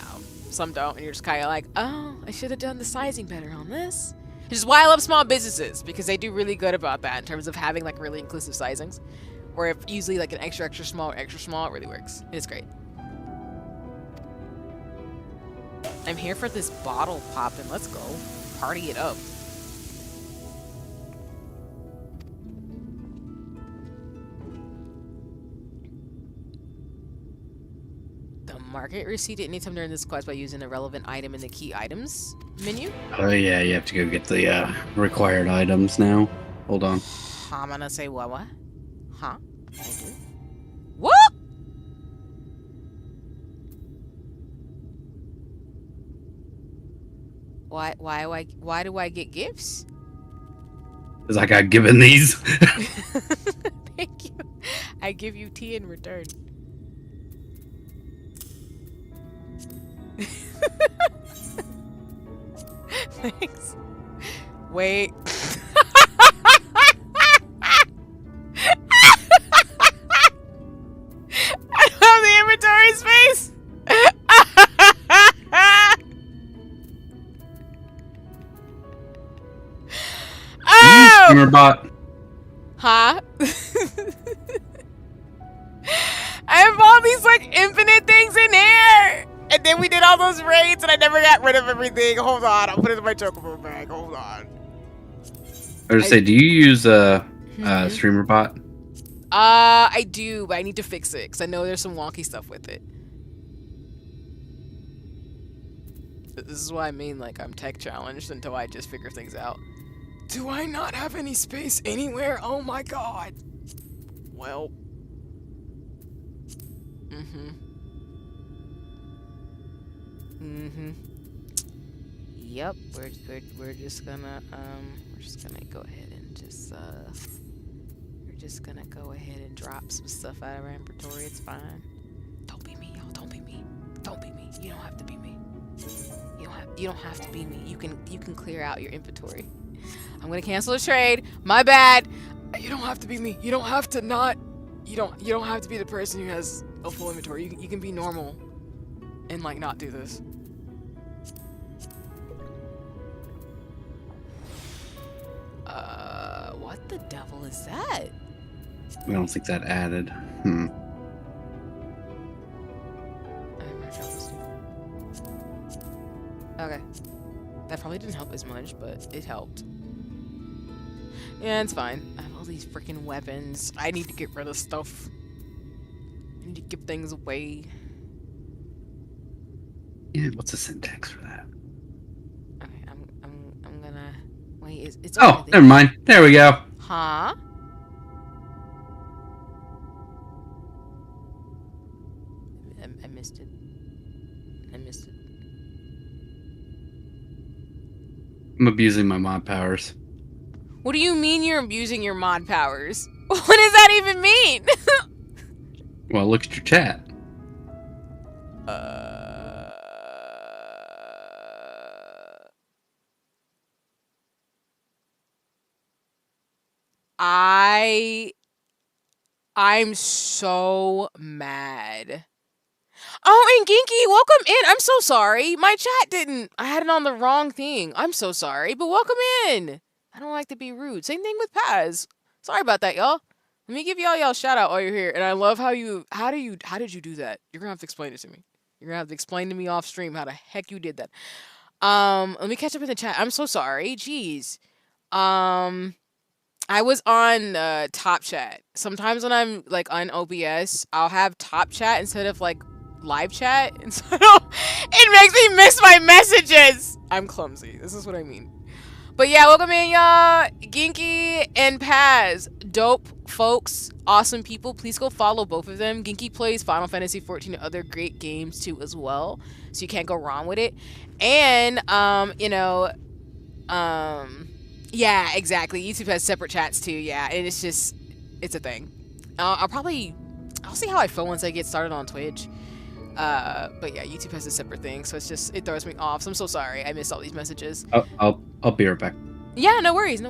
some don't, and you're just kind of like, oh, I should have done the sizing better on this. Which is why I love small businesses, because they do really good about that in terms of having like really inclusive sizings. Or if usually like an extra small, it really works. And it's great. I'm here for this bottle popping. Let's go. Party it up. The market receipt anytime during this quest by using a relevant item in the key items menu. Oh yeah, you have to go get the required items now. Hold on. I'm gonna say what? Huh? I do. What? Why do I get gifts? Because I got given these. Thank you. I give you tea in return. Thanks. Wait. I don't have the inventory space. Oh! Streamerbot. Huh? I have all these like infinite things in here. And then we did all those raids and I never got rid of everything. Hold on, I'll put it in my chocobo bag. Hold on. I was say, do you use Streamerbot? I do, but I need to fix it because I know there's some wonky stuff with it. This is why I mean, like, I'm tech challenged until I just figure things out. Do I not have any space anywhere? Oh my god. Well. Yep, we're just gonna go ahead and we're just gonna go ahead and drop some stuff out of our inventory. It's fine. Don't be me, y'all. Don't be me. Don't be me. You don't have to be me. You don't have to be me. You can clear out your inventory. I'm gonna cancel the trade. My bad. You don't have to be me. You don't have to not. You don't have to be the person who has a full inventory. You can be normal and like not do this. What the devil is that? I don't think that added. Okay. That probably didn't help as much, but it helped. Yeah, it's fine. I have all these freaking weapons. I need to get rid of stuff. I need to give things away. Yeah, what's the syntax for that? Okay, I'm gonna wait. It's oh, never mind. There we go. Huh? I missed it. I missed it. I'm abusing my mod powers. What do you mean you're abusing your mod powers? What does that even mean? Well, look at your chat. I'm so mad. Oh, and Ginky, welcome in. I'm so sorry. My chat didn't. I had it on the wrong thing. I'm so sorry, but welcome in. I don't like to be rude. Same thing with Paz. Sorry about that, y'all. Let me give y'all a shout out while you're here. And I love how did you do that? You're gonna have to explain it to me. You're gonna have to explain to me off stream how the heck you did that. Let me catch up in the chat. I'm so sorry. Jeez. I was on top chat. Sometimes when I'm like on OBS, I'll have top chat instead of like live chat, and so it makes me miss my messages. I'm clumsy. This is what I mean. But yeah, welcome in, y'all. Ginky and Paz, dope folks, awesome people. Please go follow both of them. Ginky plays Final Fantasy 14 and other great games too as well, so you can't go wrong with it. And yeah, exactly. YouTube has separate chats too. Yeah, and it's a thing. I'll see how I feel once I get started on Twitch. But yeah, YouTube has a separate thing, so it throws me off. So I'm so sorry. I missed all these messages. I'll be right back. Yeah, no worries.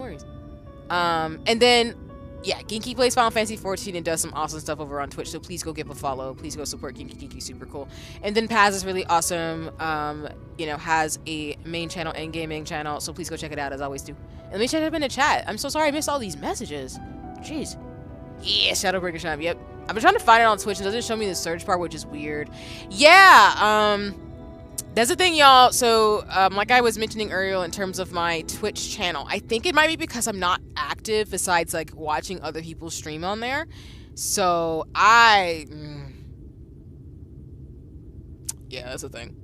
And then yeah, Ginky plays Final Fantasy 14 and does some awesome stuff over on Twitch. So please go give a follow. Please go support Ginky. Ginky's super cool. And then Paz is really awesome. Has a main channel and gaming channel. So please go check it out as always do. And let me check it up in the chat. I'm so sorry I missed all these messages. Jeez. Yeah, Shadowbringers channel. Yep. I've been trying to find it on Twitch. It doesn't show me the search bar, which is weird. Yeah. That's the thing, y'all. So, like I was mentioning earlier in terms of my Twitch channel, I think it might be because I'm not active besides like watching other people stream on there. So yeah, that's the thing.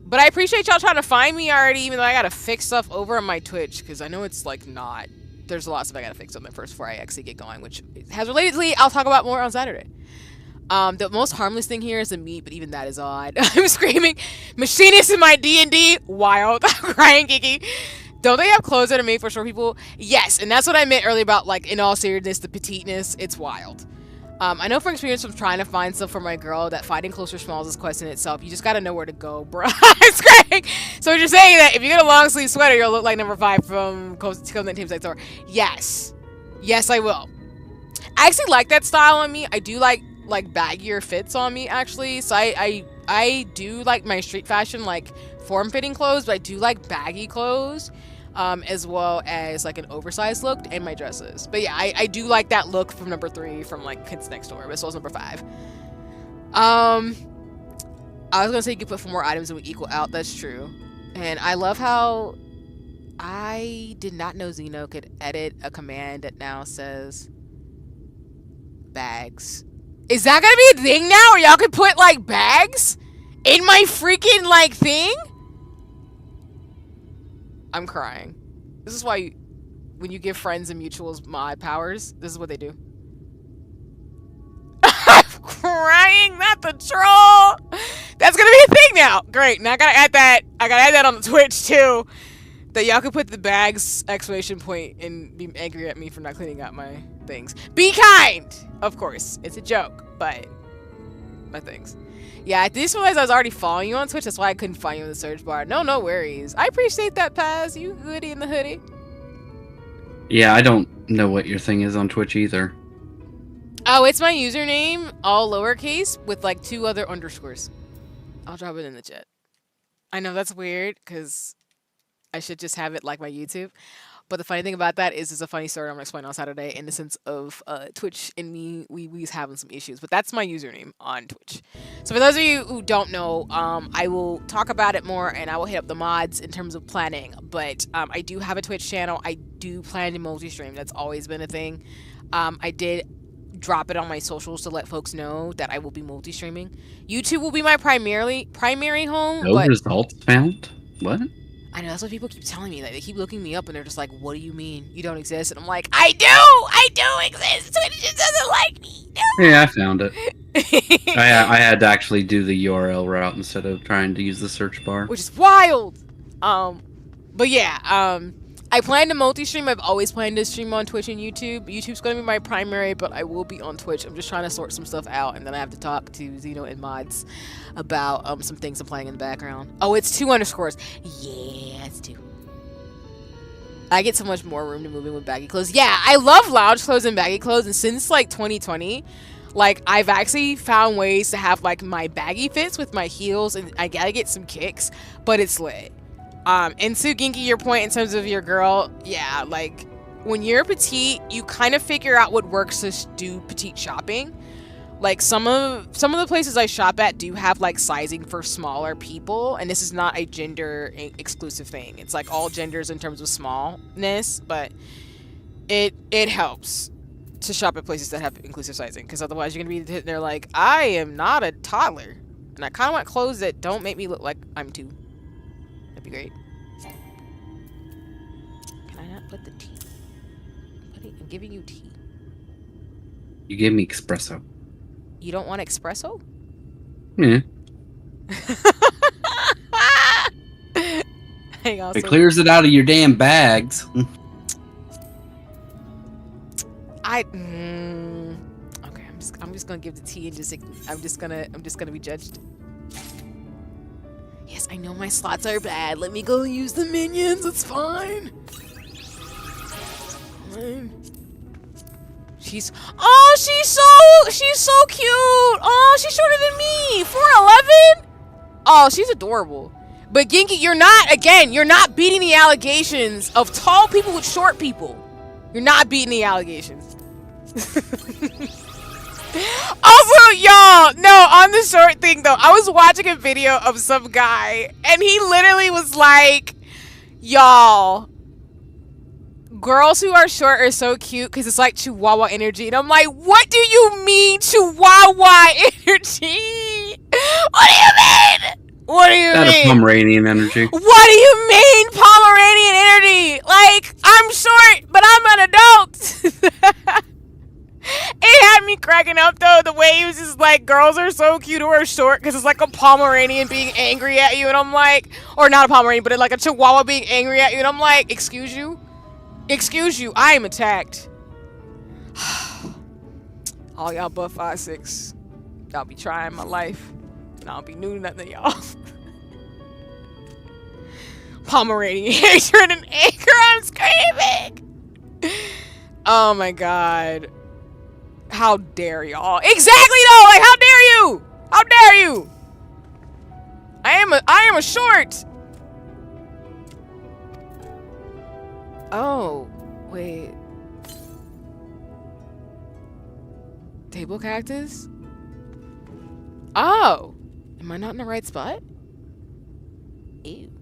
But I appreciate y'all trying to find me already, even though I gotta fix stuff over on my Twitch, because I know it's like not. There's a lot of stuff I gotta fix on there first before I actually get going, which has relatedly, I'll talk about more on Saturday. The most harmless thing here is the meat, but even that is odd. I'm screaming, machinist in my D&D, wild. I'm crying, Kiki. Don't they have clothes that are made for short people? Yes, and that's what I meant earlier about, like, in all seriousness, the petiteness. It's wild. I know from experience from trying to find stuff for my girl that fighting close or small is a quest in itself. You just gotta know where to go, bro. It's great. So you're saying that if you get a long sleeve sweater, you'll look like number 5 from Covenant Team Site Thor. Yes. Yes, I will. I actually like that style on me. I do like baggier fits on me, actually. So I do like my street fashion, like form-fitting clothes, but I do like baggy clothes, as well as like an oversized look and my dresses. But yeah, I do like that look from number 3 from like Kids Next Door, as well as number 5. I was gonna say you could put 4 more items and we equal out. That's true. And I love how I did not know Xeno could edit a command that now says bags. Is that gonna be a thing now where y'all can put like bags in my freaking like thing? I'm crying. This is why when you give friends and mutuals mod powers, this is what they do. I'm crying, not the troll. That's gonna be a thing now. Great. Now I gotta add that. I gotta add that on the Twitch too. That y'all can put the bags exclamation point and be angry at me for not cleaning out my things. Be kind! Of course. It's a joke, but my things. Yeah, I just realized I was already following you on Twitch. That's why I couldn't find you in the search bar. No worries. I appreciate that, Paz. You goodie in the hoodie. Yeah, I don't know what your thing is on Twitch either. Oh, it's my username, all lowercase, with like 2 other underscores. I'll drop it in the chat. I know that's weird, because I should just have it like my YouTube. But the funny thing about that is, it's a funny story I'm going to explain on Saturday in the sense of Twitch and me, we's having some issues. But that's my username on Twitch. So for those of you who don't know, I will talk about it more and I will hit up the mods in terms of planning. But I do have a Twitch channel. I do plan to multi-stream. That's always been a thing. I did drop it on my socials to let folks know that I will be multi-streaming. YouTube will be my primary home. No results found? What? I know, that's what people keep telling me. Like, they keep looking me up and they're just like, what do you mean? You don't exist? And I'm like, I do exist. Twitch just doesn't like me. No. Yeah, I found it. I had to actually do the URL route instead of trying to use the search bar. Which is wild. But yeah, I plan to multi-stream. I've always planned to stream on Twitch and YouTube. YouTube's going to be my primary, but I will be on Twitch. I'm just trying to sort some stuff out, and then I have to talk to Xeno and mods about some things I'm playing in the background. Oh, it's 2 underscores. Yeah, it's 2. I get so much more room to move in with baggy clothes. Yeah, I love lounge clothes and baggy clothes, and since like 2020, like I've actually found ways to have like my baggy fits with my heels, and I gotta get some kicks, but it's lit. And to Ginky, your point in terms of your girl, yeah, like when you're petite, you kind of figure out what works to do petite shopping. Like some of the places I shop at do have like sizing for smaller people, and this is not a gender exclusive thing. It's like all genders in terms of smallness, but it helps to shop at places that have inclusive sizing, because otherwise you're gonna be hitting there like, I am not a toddler, and I kind of want clothes that don't make me look like I'm 2. That'd be great. Can I not put the tea? I'm giving you tea. You gave me espresso. You don't want espresso? Yeah. It clears it out of your damn bags. Okay, I'm just gonna give the tea and I'm just gonna be judged. Yes, I know my slots are bad. Let me go use the minions. It's fine. She's so cute. Oh, she's shorter than me. 4'11". Oh, she's adorable. But Ginky, you're not beating the allegations of tall people with short people. You're not beating the allegations. Also, y'all, no, on the short thing though, I was watching a video of some guy, and he literally was like, y'all, girls who are short are so cute because it's like Chihuahua energy. And I'm like, what do you mean Chihuahua energy? What do you mean? What do you That mean? is Pomeranian energy. What do you mean Pomeranian energy? Like, I'm short, but I'm an adult. It had me cracking up though, the way he was just like, girls are so cute who are short because it's like a Pomeranian being angry at you. And I'm like, or not a Pomeranian, but like a Chihuahua being angry at you. And I'm like, excuse you? Excuse you, I am attacked. All y'all buff 5'6", y'all be trying my life, and I'll be new to nothing, y'all. Pomeranian hatred and anger, I'm screaming. Oh my god. How dare y'all? Exactly though, like how dare you? How dare you? I am a short. Oh, wait. Table cactus? Oh! Am I not in the right spot? Ew.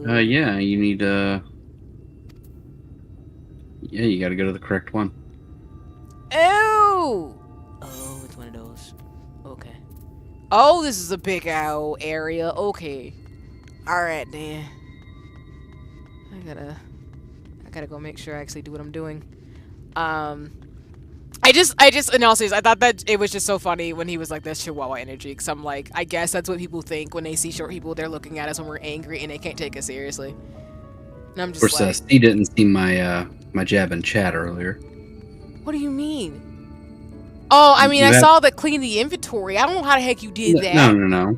Yeah, you need, yeah, you gotta go to the correct one. Ew! Oh, it's one of those. Okay. Oh, this is a big owl area. Okay. Alright, then. I gotta go make sure I actually do what I'm doing. I just, in all seriousness, I thought that it was just so funny when he was like, that's Chihuahua energy, because I'm like, I guess that's what people think when they see short people, they're looking at us when we're angry and they can't take us seriously. And I'm just Of course, like, Steve didn't see my, my jab in chat earlier. what do you mean? Oh, I mean, I saw the clean the inventory. I don't know how the heck you did that. No,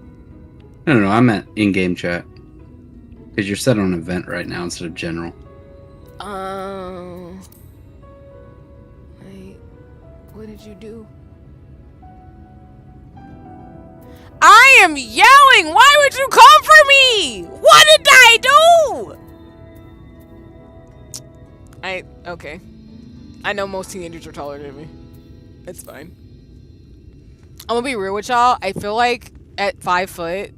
I meant in-game chat. Because you're set on an event right now instead of general. Wait, what did you do? I am yelling! Why would you come for me? What did I do? Okay. I know most teenagers are taller than me. It's fine. I'm gonna be real with y'all. I feel like at 5 foot,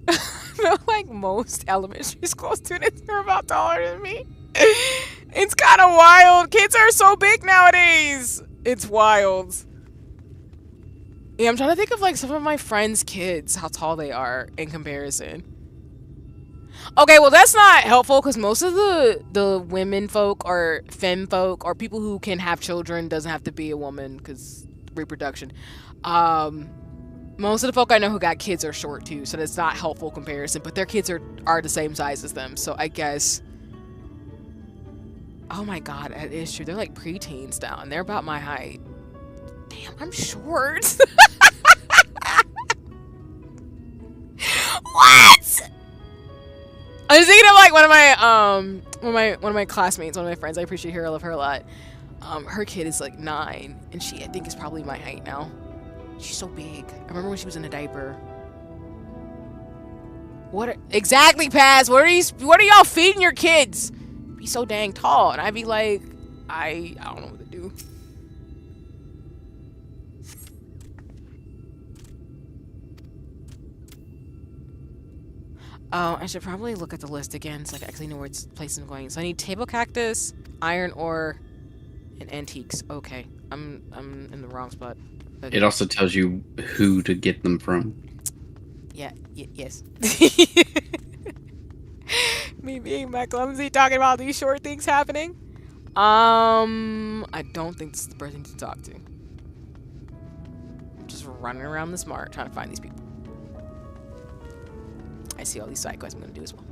I feel like most elementary school students are about taller than me. It's kind of wild. Kids are so big nowadays. It's wild. Yeah, I'm trying to think of like some of my friends' kids, how tall they are in comparison. Okay, well that's not helpful because most of the women folk or femme folk or people who can have children, doesn't have to be a woman because reproduction. Most of the folk I know who got kids are short too, so that's not helpful comparison, but their kids are the same size as them, so I guess. Oh my god, that is true. They're like preteens now, and they're about my height. Damn, I'm short. What? I was thinking of like one of my classmates, one of my friends. I appreciate her. I love her a lot. Her kid is like 9, and she I think is probably my height now. She's so big. I remember when she was in a diaper. Exactly, Paz? What are y'all feeding your kids? Be so dang tall, and I'd be like, I don't know what to do. Oh, I should probably look at the list again so I actually know where it's place I'm going. So I need table cactus, iron ore, and antiques. Okay, I'm in the wrong spot. Okay. It also tells you who to get them from. Yeah, yes. Me being my clumsy talking about these short things happening. I don't think this is the person to talk to. I'm just running around the smart trying to find these people. I see all these side quests I'm gonna do as well.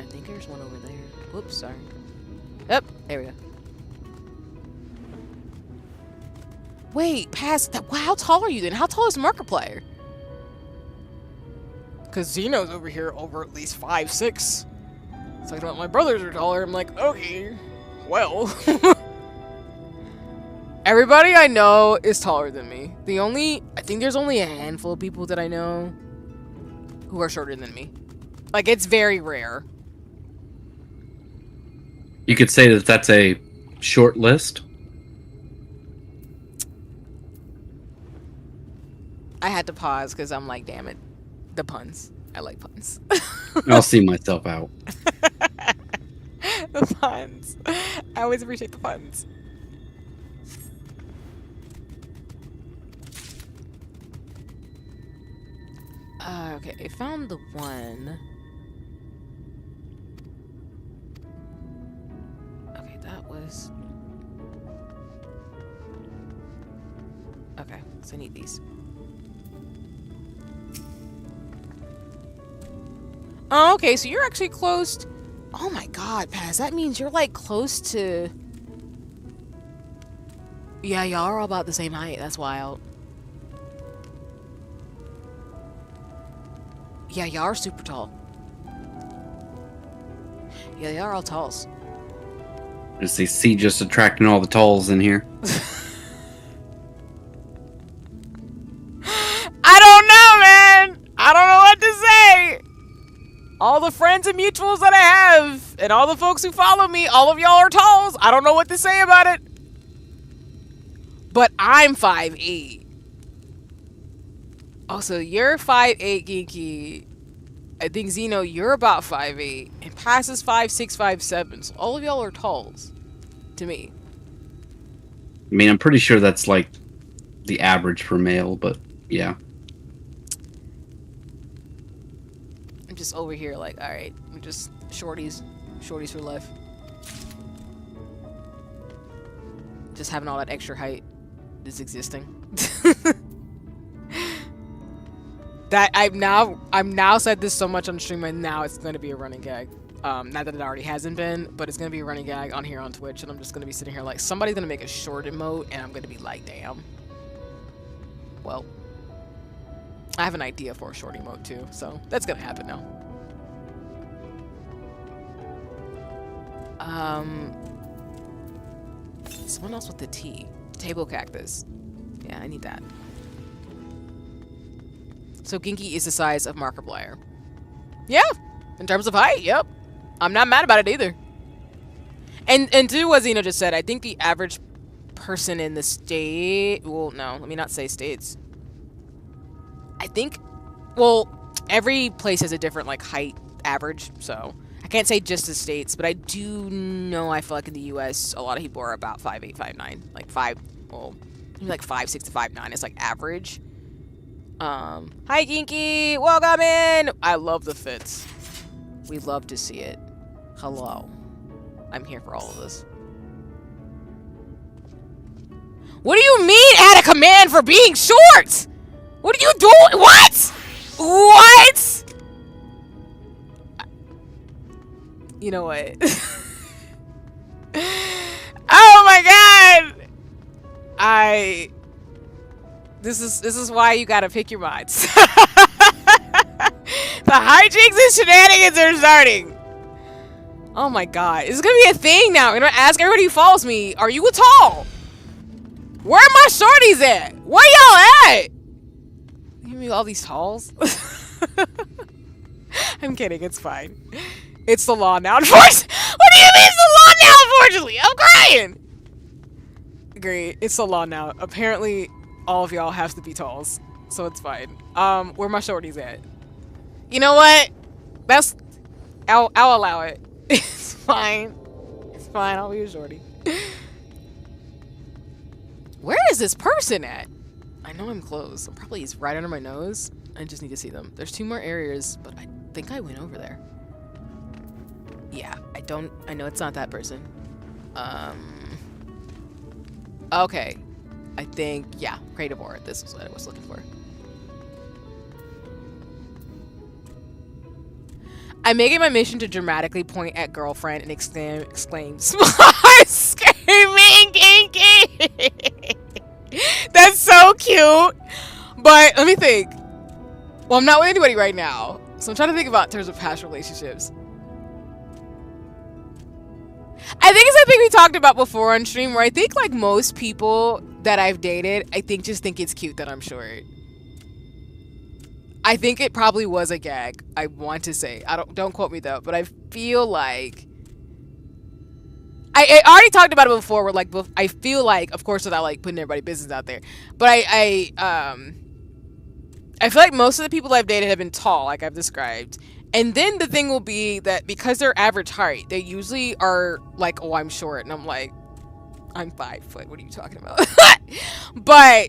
I think there's one over there. Whoops, sorry. Yep, there we go. Wait, past that. Wow, how tall are you then? How tall is Markiplier? Because Zeno's over here over at least 5'6". It's like, my brothers are taller. I'm like, okay, well. Everybody I know is taller than me. I think there's only a handful of people that I know who are shorter than me. Like, it's very rare. You could say that that's a short list. I had to pause because I'm like, damn it. The puns. I like puns. I'll see myself out. The puns. I always appreciate the puns. Okay, I found the one. Okay, that was... Okay, so I need these. Oh, okay, so you're actually close. Oh my god, Paz, that means you're like close to... Yeah, y'all are all about the same height. That's wild. Yeah, y'all are super tall. Yeah, they are all talls. Is the sea just attracting all the talls in here? I don't know, man! I don't know what to say! All the friends and mutuals that I have, and all the folks who follow me, all of y'all are talls. I don't know what to say about it. But I'm 5'8". Also, you're 5'8", Geeky. I think, Zeno, you're about 5'8". And Pass is 5'6", 5'7". So all of y'all are talls. To me. I mean, I'm pretty sure that's like the average for male, but yeah. I'm just over here like, alright, we're just shorties. Shorties for life. Just having all that extra height is existing. That I've now said this so much on stream, and now it's going to be a running gag. Not that it already hasn't been, but it's going to be a running gag on here on Twitch, and I'm just going to be sitting here like, somebody's going to make a short emote, and I'm going to be like, damn. Well, I have an idea for a short emote too, so that's going to happen now. Someone else with the T. Table cactus. Yeah, I need that. So Ginky is the size of Markiplier. Yeah, in terms of height, yep. I'm not mad about it either. And to what Zeno just said, I think the average person in the state... Well, no, let me not say states. I think... Well, every place has a different, like, height average, so... I can't say just the states, but I do know I feel like in the US, a lot of people are about 5'8", 5'9". Like, well, maybe like 5'6" to 5'9" is, like, average. Hi Ginky, welcome in. I love the fits. We love to see it. Hello. I'm here for all of this. What do you mean add a command for being short? What are you doing? What? What? You know what? Oh my god. This is why you gotta pick your mods. The hijinks and shenanigans are starting. Oh my god. It's gonna be a thing now. I'm gonna ask everybody who follows me, are you a tall? Where are my shorties at? Where y'all at? Give me all these talls. I'm kidding, it's fine. It's the law now, unfortunately. What do you mean it's the law now, unfortunately? I'm crying. Great, it's the law now. Apparently, all of y'all have to be talls, so it's fine. Where my shorties at? You know what? I'll allow it. It's fine. It's fine. I'll be a shorty. Where is this person at? I know I'm close. So probably he's right under my nose. I just need to see them. There's 2 more areas, but I think I went over there. Yeah, I know it's not that person. Okay. I think, yeah, Creative Aura. This is what I was looking for. I make it my mission to dramatically point at girlfriend and exclaim, smart screaming kinky. That's so cute. But let me think. Well, I'm not with anybody right now, so I'm trying to think about in terms of past relationships. I think it's something we talked about before on stream, where I think like most people that I've dated, I think just think it's cute that I'm short. I think it probably was a gag. I want to say. Don't quote me though, but I feel like I already talked about it before. Where like I feel like, of course, without like putting everybody's business out there, but I feel like most of the people I've dated have been tall, like I've described. And then the thing will be that because they're average height, they usually are like, oh, I'm short, and I'm like, I'm 5 foot. What are you talking about? But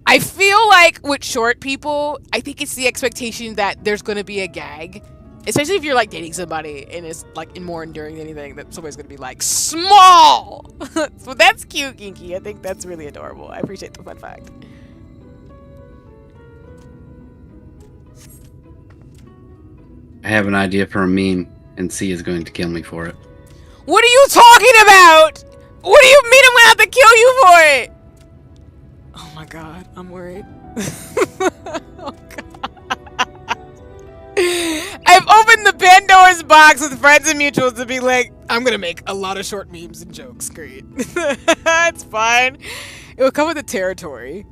I feel like with short people, I think it's the expectation that there's going to be a gag. Especially if you're like dating somebody and it's like more enduring than anything, that somebody's going to be like, small! So that's cute, Ginky. I think that's really adorable. I appreciate the fun fact. I have an idea for a meme, and C is going to kill me for it. What are you talking about? What do you mean I'm going to have to kill you for it? Oh my god, I'm worried. Oh god. I've opened the Pandora's box with friends and mutuals to be like, I'm gonna make a lot of short memes and jokes. Great. It's fine. It will come with the territory.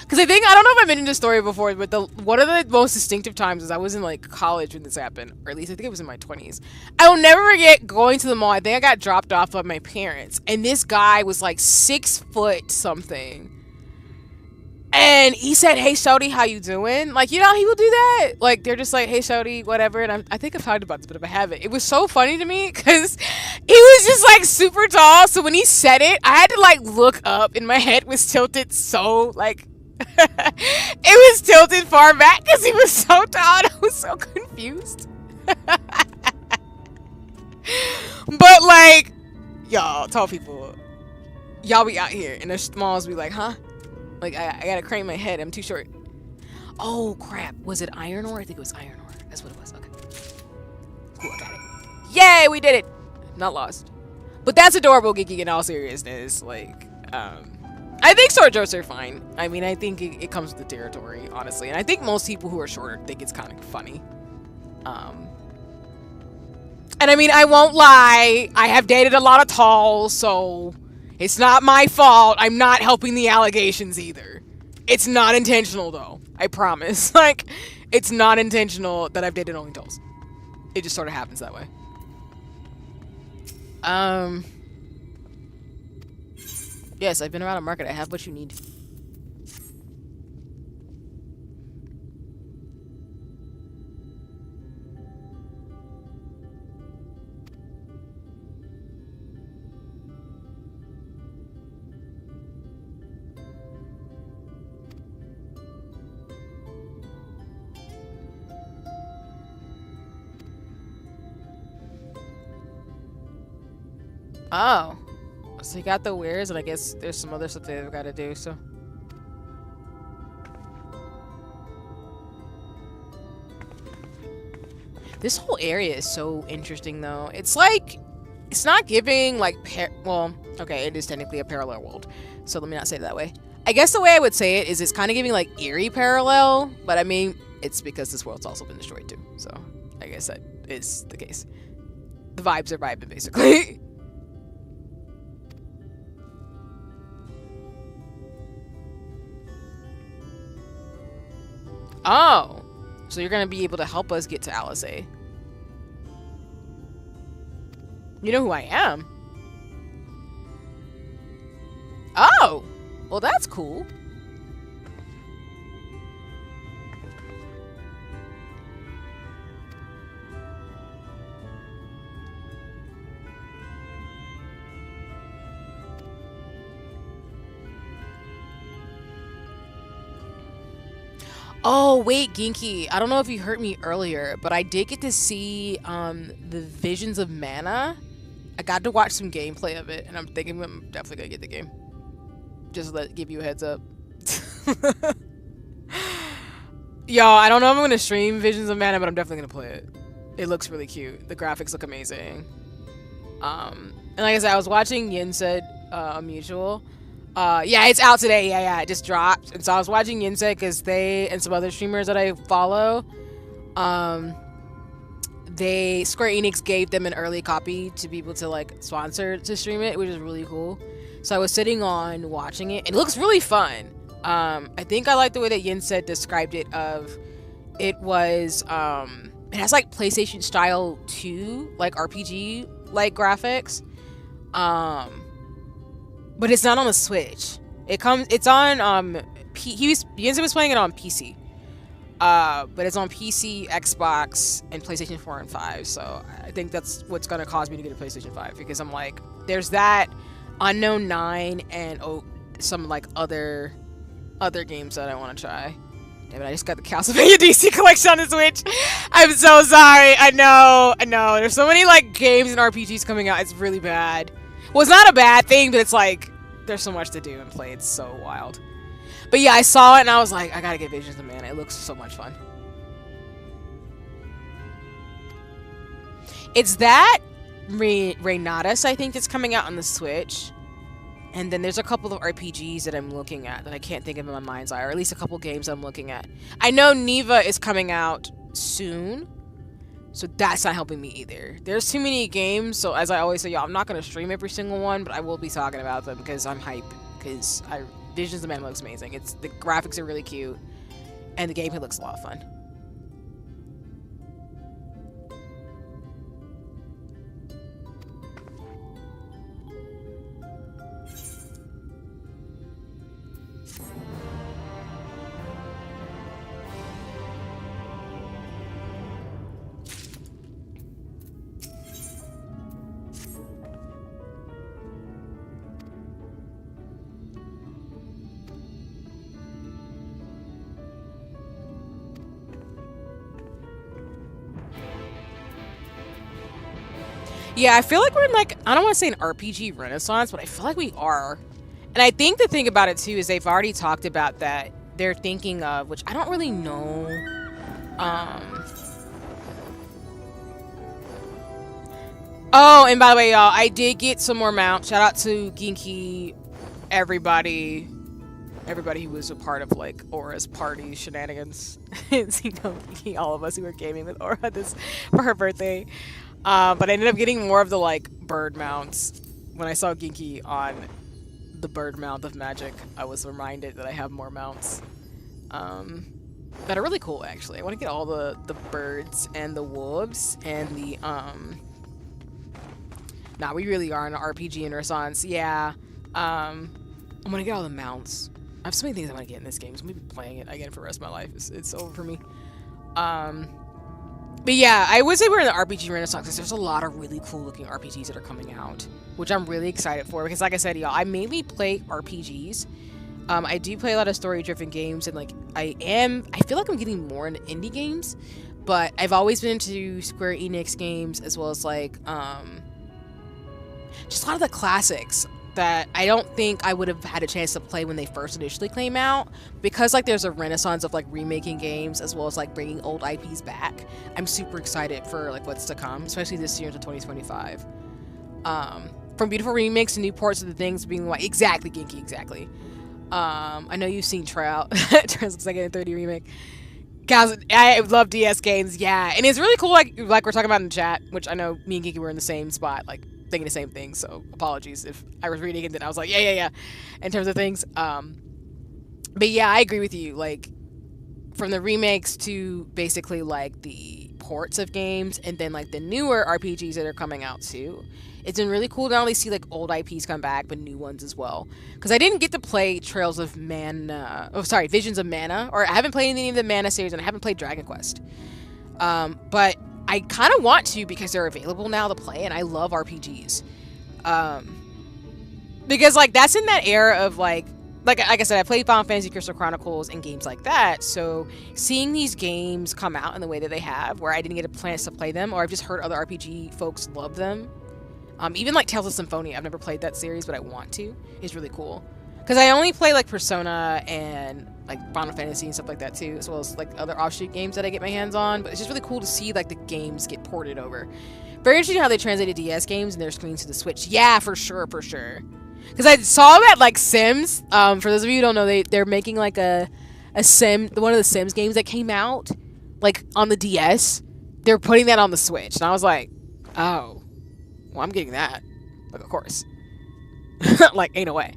Because I don't know if I've been in this story before, but one of the most distinctive times is I was in like college when this happened, or at least I think it was in my 20s. I will never forget going to the mall. I think I got dropped off by my parents, and this guy was like 6 foot something. And he said, hey, Shody, how you doing? Like, you know, he will do that. Like, they're just like, hey, Shody, whatever. And I think I've talked about this, but if I haven't, it was so funny to me because he was just like super tall. So when he said it, I had to like look up, and my head was tilted so like, it was tilted far back because he was so tall and I was so confused. But like, y'all, tall people, y'all be out here and the smalls be like, huh? Like, I gotta crane my head. I'm too short. Oh, crap. Was it iron ore? I think it was iron ore. That's what it was. Okay. Cool, I got it. Yay, we did it. Not lost. But that's adorable, Geeky, in all seriousness. Like, I think short jokes are fine. I mean, I think it comes with the territory, honestly. And I think most people who are shorter think it's kind of funny. And I mean, I won't lie. I have dated a lot of tall, so it's not my fault. I'm not helping the allegations either. It's not intentional, though. I promise. Like, it's not intentional that I've dated only talls. It just sort of happens that way. Yes, I've been around a market. I have what you need. Oh. So you got the wares, and I guess there's some other stuff they've got to do, so. This whole area is so interesting, though. It's like, it's not giving, like, well, okay, it is technically a parallel world, so let me not say it that way. I guess the way I would say it is it's kind of giving, like, eerie parallel, but I mean, it's because this world's also been destroyed, too, so I guess that is the case. The vibes are vibing, basically. Oh, so you're gonna be able to help us get to Alizé. You know who I am? Oh, well that's cool. Oh, wait, Ginky. I don't know if you heard me earlier, but I did get to see the Visions of Mana. I got to watch some gameplay of it, and I'm thinking I'm definitely going to get the game. Just give you a heads up. Y'all, I don't know if I'm going to stream Visions of Mana, but I'm definitely going to play it. It looks really cute. The graphics look amazing. And like I said, I was watching Yin said Mutual. Yeah, it's out today. Yeah, it just dropped. And so I was watching Yinse because they and some other streamers that I follow, Square Enix gave them an early copy to be able to like sponsor to stream it, which is really cool. So I was sitting on watching it, and it looks really fun. I think I like the way that Yin said described it. It was it has like PlayStation style 2 like RPG like graphics, but it's not on the Switch. It's on Yin was playing it on PC. But it's on PC, Xbox, and PlayStation 4 and 5. So I think that's what's gonna cause me to get a PlayStation 5, because I'm like, there's that Unknown 9 and some like other games that I want to try. Damn it, I just got the Castlevania DC collection on the Switch. I'm so sorry. I know. There's so many like games and RPGs coming out. It's really bad. Well, it's not a bad thing, but it's like there's so much to do and play. It's so wild. But yeah, I saw it and I was like, I gotta get Visions of Mana. It looks so much fun. It's that Reinatus, I think, that's coming out on the Switch. And then there's a couple of RPGs that I'm looking at that I can't think of in my mind's eye, or at least a couple games I'm looking at. I know Neva is coming out soon, so that's not helping me either. There's too many games, so as I always say, y'all, I'm not going to stream every single one, but I will be talking about them because I'm hype. Because Visions of Mana looks amazing. The graphics are really cute, and the gameplay looks a lot of fun. Yeah, I feel like we're in like, I don't want to say an RPG renaissance, but I feel like we are. And I think the thing about it too is they've already talked about that they're thinking of, which I don't really know. Oh, and by the way, y'all, I did get some more mounts. Shout out to Ginky, everybody who was a part of like Aura's party shenanigans. All of us who were gaming with Aura for her birthday. But I ended up getting more of the like bird mounts. When I saw Ginky on the bird mount of Magic, I was reminded that I have more mounts that are really cool. Actually, I want to get all the birds and the wolves and the Nah, we really are in an RPG renaissance. Yeah, I'm gonna get all the mounts. I have so many things I want to get in this game, so I'm gonna be playing it again for the rest of my life. It's over for me. But yeah, I would say we're in the RPG renaissance because there's a lot of really cool looking RPGs that are coming out, which I'm really excited for because like I said, y'all, I mainly play RPGs. I do play a lot of story-driven games, and like I feel like I'm getting more into indie games, but I've always been into Square Enix games as well as like just a lot of the classics that I don't think I would have had a chance to play when they first initially came out, because like there's a renaissance of like remaking games as well as like bringing old IPs back. I'm super excited for like what's to come, especially this year into 2025. From beautiful remakes to new ports of the things being like exactly Ginky, exactly. I know you've seen Trout. Trout looks like a 30 remake. Guys, I love DS games, yeah, and it's really cool. Like we're talking about in the chat, which I know me and Ginky were in the same spot, like thinking the same thing, so apologies if I was reading it and then I was like yeah in terms of things. But yeah, I agree with you, like from the remakes to basically like the ports of games and then like the newer RPGs that are coming out too. It's been really cool to not only see like old IPs come back but new ones as well, because I didn't get to play Visions of Mana, or I haven't played any of the Mana series, and I haven't played Dragon Quest, but I kind of want to because they're available now to play, and I love RPGs. Because like that's in that era of like I said, I played Final Fantasy Crystal Chronicles and games like that. So seeing these games come out in the way that they have, where I didn't get a chance to play them, or I've just heard other RPG folks love them. Even like Tales of Symphonia, I've never played that series, but I want to. It's really cool. Because I only play like Persona and like Final Fantasy and stuff like that too, as well as like other offshoot games that I get my hands on. But it's just really cool to see like the games get ported over. Very interesting how they translated DS games and their screens to the Switch. Yeah, for sure. Because I saw that like Sims. For those of you who don't know, they're making like a Sim, one of the Sims games that came out like on the DS. They're putting that on the Switch, and I was like, oh, well, I'm getting that. Like, of course. Like, ain't no way.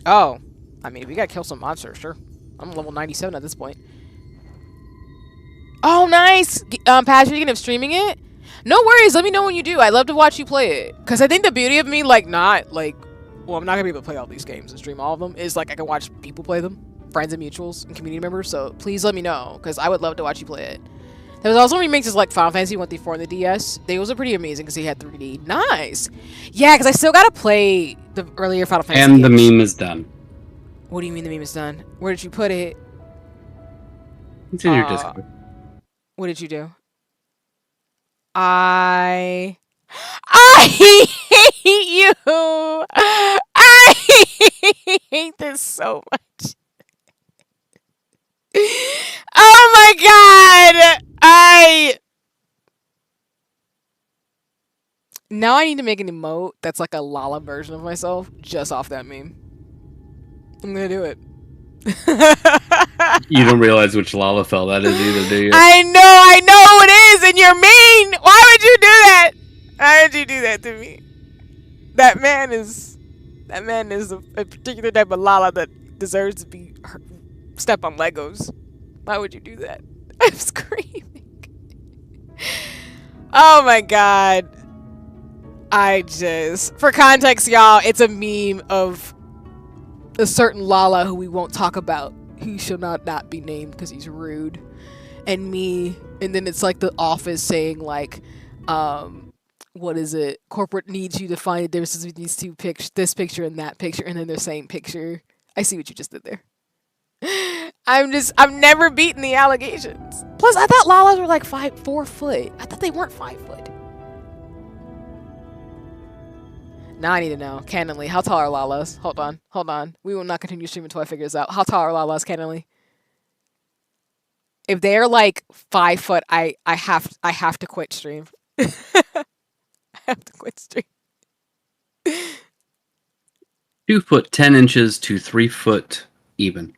Oh, I mean, we gotta kill some monsters, sure. I'm level 97 at this point. Oh, nice! Patrick, you gonna be streaming it? No worries, let me know when you do. I'd love to watch you play it. Because I think the beauty of me, like, not, like... Well, I'm not gonna be able to play all these games and stream all of them. Is, like, I can watch people play them. Friends and mutuals and community members. So, please let me know. Because I would love to watch you play it. There was also remixes like Final Fantasy 1 through 4 on the DS. Those are pretty amazing because he had 3D. Nice! Yeah, because I still gotta play the earlier Final Fantasy And the games. meme is done. What do you mean the meme is done? Where did you put it? It's in your Discord. What did you do? I hate you. I hate this so much. Oh my god! Now I need to make an emote that's like a Lala version of myself just off that meme. I'm gonna do it. You don't realize which Lalafell that is either, do you? I know who it is, and you're mean! Why would you do that? Why would you do that to me? That man is a particular type of Lala that deserves to be step on Legos. Why would you do that? I'm screaming. Oh my god. For context, y'all, it's a meme of a certain Lala who we won't talk about. He shall not be named because he's rude. And me, and then it's like the office saying like, what is it? Corporate needs you to find the differences between these two pictures, this picture and that picture, and then the same picture. I see what you just did there. I've never beaten the allegations. Plus, I thought Lalas were like 4 foot. I thought they weren't 5 foot. Now I need to know, canonly, how tall are Lalas? Hold on. We will not continue streaming until I figure this out. How tall are Lalas, canonly? If they're like 5 foot, I have to quit stream. I have to quit stream. 2 foot 10 inches to 3 foot even.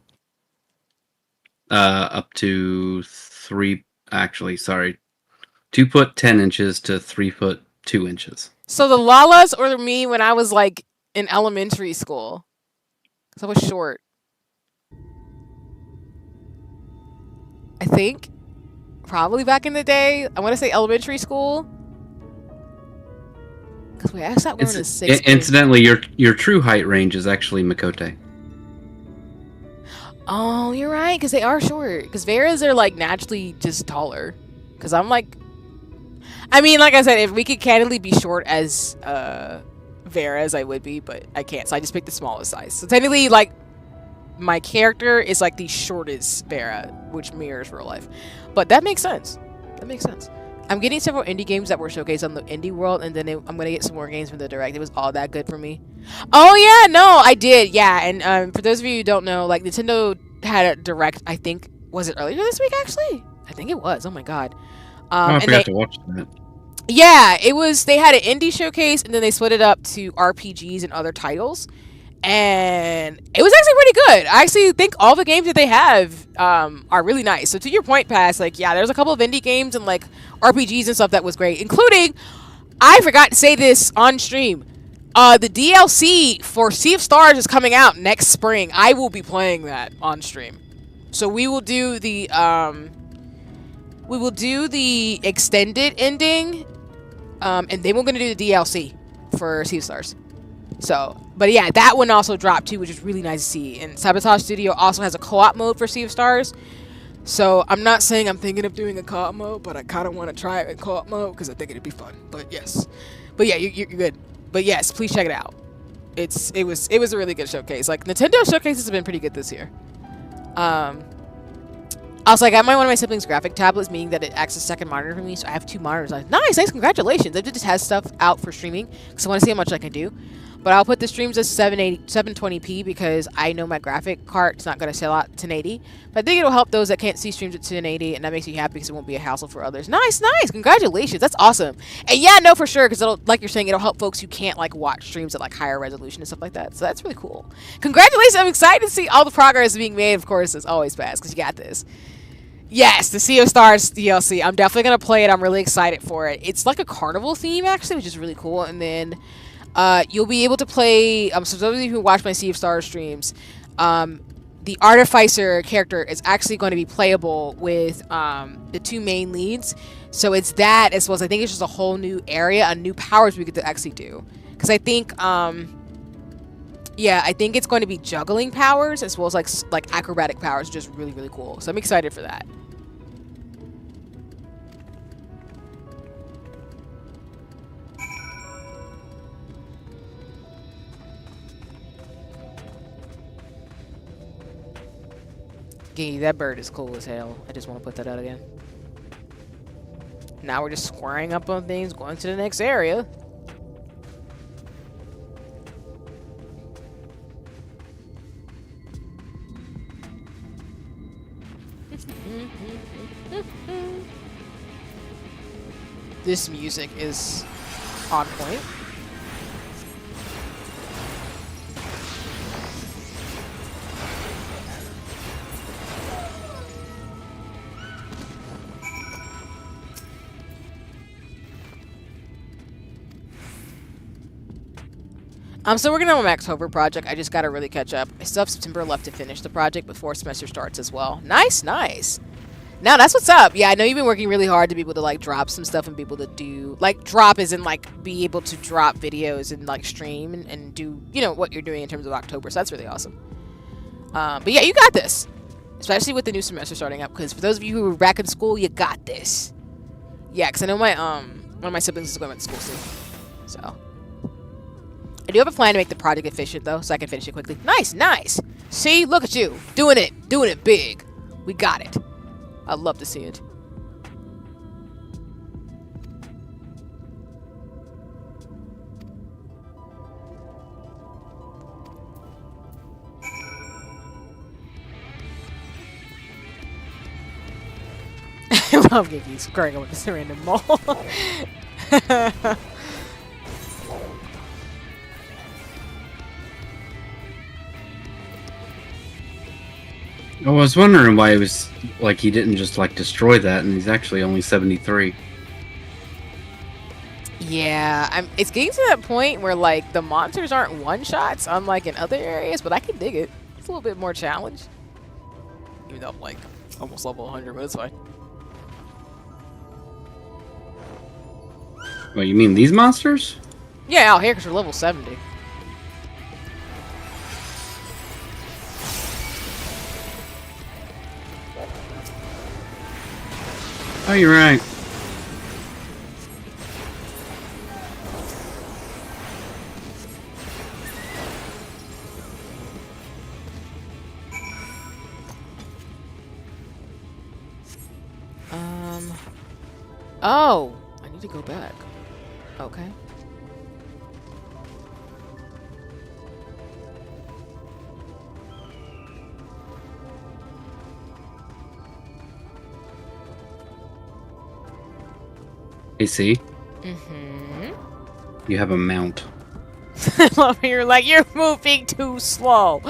Up to 3. Actually, sorry, 2 foot 10 inches to 3 foot 2 inches. So the Lalas or me when I was like in elementary school, because I was short. I think probably back in the day. I want to say elementary school. Because I stopped going to 6th grade. Incidentally, your true height range is actually Makote. Oh, you're right, because they are short. Because Vera's are like naturally just taller. Because I'm like, I mean, like I said, if we could candidly be short as Vera's, I would be, but I can't. So I just picked the smallest size. So technically, like, my character is like the shortest Vera, which mirrors real life. But that makes sense. That makes sense. I'm getting several indie games that were showcased on the indie world, and then I'm going to get some more games from the direct. It was all that good for me. Oh, yeah, no, I did. Yeah, and for those of you who don't know, like, Nintendo had a direct, I think, was it earlier this week, actually? I think it was. Oh, my God. I forgot to watch that. Yeah, it was, they had an indie showcase, and then they split it up to RPGs and other titles. And it was actually pretty good. I actually think all the games that they have are really nice. So to your point, Pass, like, yeah, there's a couple of indie games and like RPGs and stuff that was great, including, I forgot to say this on stream, the DLC for Sea of Stars is coming out next spring. I will be playing that on stream. So we will do the extended ending, and then we're gonna do the DLC for Sea of Stars. So, but yeah, that one also dropped too, which is really nice to see. And Sabotage Studio also has a co-op mode for Sea of Stars. So, I'm not saying I'm thinking of doing a co-op mode, but I kind of want to try it in co-op mode because I think it'd be fun. But yes. But yeah, you're good. But yes, please check it out. It was a really good showcase. Like, Nintendo showcases have been pretty good this year. Also, I got one of my siblings' graphic tablets, meaning that it acts as a second monitor for me, so I have 2 monitors. Nice, congratulations. It just has stuff out for streaming, because I want to see how much I can do. But I'll put the streams as 720p because I know my graphic card's not going to sell out 1080. But I think it'll help those that can't see streams at 1080, and that makes me happy because it won't be a hassle for others. Nice, congratulations. That's awesome. And yeah, no, for sure, because like you're saying, it'll help folks who can't like watch streams at like higher resolution and stuff like that. So that's really cool. Congratulations. I'm excited to see all the progress being made, of course, as always, Pass, because you got this. Yes, the Sea of Stars DLC. I'm definitely going to play it. I'm really excited for it. It's like a carnival theme, actually, which is really cool. And then You'll be able to play. So those of you who watch my Sea of Stars streams, the Artificer character is actually going to be playable with the 2 main leads. So it's that, as well as I think it's just a whole new area, a new powers we get to actually do. Because I think, yeah, I think it's going to be juggling powers as well as like acrobatic powers, which is really, really cool. So I'm excited for that. Gee, that bird is cool as hell. I just want to put that out again. Now we're just squaring up on things, going to the next area. This music is on point. I'm still working on my October project. I just gotta really catch up. I still have September left to finish the project before semester starts as well. Nice, nice. Now that's what's up. Yeah, I know you've been working really hard to be able to like drop some stuff and be able to do like drop as in like be able to drop videos and like stream and do, you know, what you're doing in terms of October. So that's really awesome. But yeah, you got this. Especially with the new semester starting up, because for those of you who are back in school, you got this. Yeah, because I know my one of my siblings is going back to school soon. So I do have a plan to make the project efficient though, so I can finish it quickly. Nice, nice. See, look at you doing it big. We got it. I'd love to see it. I love Giggy squaring up with this random mole. I was wondering why it was like he didn't just like destroy that, and he's actually only 73. Yeah, it's getting to that point where like the monsters aren't one-shots, unlike in other areas, but I can dig it. It's a little bit more challenge. Even though I'm like almost level 100, but it's fine. What, you mean these monsters? Yeah, out here because we're level 70. Oh, you're right. Oh, I need to go back. Okay. Hey, see? Mm-hmm. You have a mount. I love how you're like, you're moving too slow.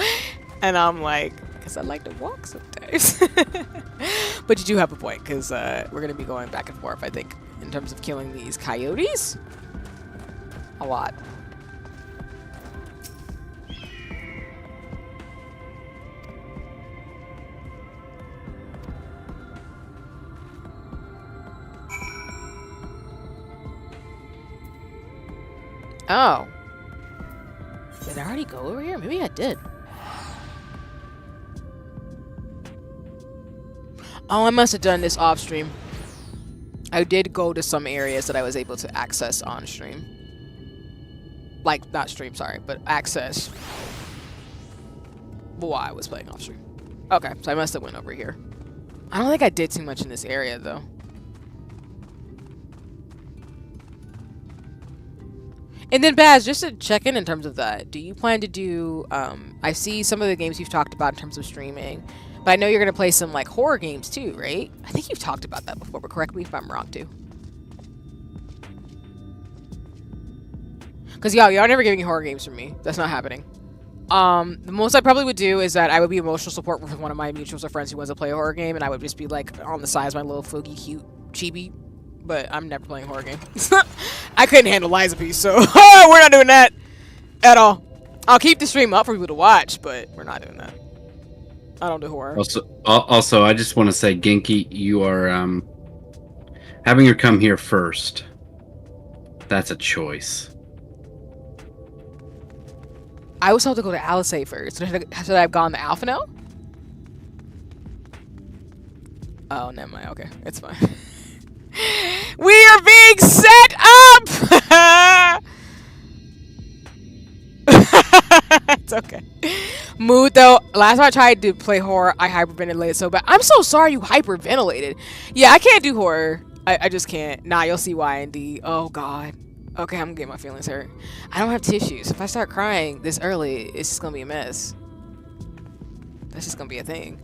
And I'm like, because I like to walk sometimes. But you do have a point, because we're going to be going back and forth, I think, in terms of killing these coyotes. A lot. Oh. Did I already go over here? Maybe I did. Oh, I must have done this off stream. I did go to some areas that I was able to access on stream. Like, not stream, sorry, but access while I was playing off stream. Okay, so I must have went over here. I don't think I did too much in this area, though. And then, Baz, just to check in terms of that, do you plan to do, I see some of the games you've talked about in terms of streaming, but I know you're going to play some, like, horror games, too, right? I think you've talked about that before, but correct me if I'm wrong, too. Because, y'all never giving me horror games from me. That's not happening. The most I probably would do is that I would be emotional support with one of my mutuals or friends who wants to play a horror game, and I would just be, like, on the side of my little foggy, cute chibi but I'm never playing horror games. I couldn't handle Liza P, so we're not doing that at all. I'll keep the stream up for people to watch, but we're not doing that. I don't do horror. Also, I just want to say, Genki, you are having her come here first. That's a choice. I was told to go to Alisay first. Should I have gone to Alpha now? Oh, never mind. Okay, it's fine. We are being set up! It's okay. Mood though. Last time I tried to play horror, I hyperventilated so bad. I'm so sorry you hyperventilated. Yeah, I can't do horror. I just can't. Nah, you'll see why indeed. Oh god. Okay, I'm getting my feelings hurt. I don't have tissues. If I start crying this early, it's just gonna be a mess. That's just gonna be a thing.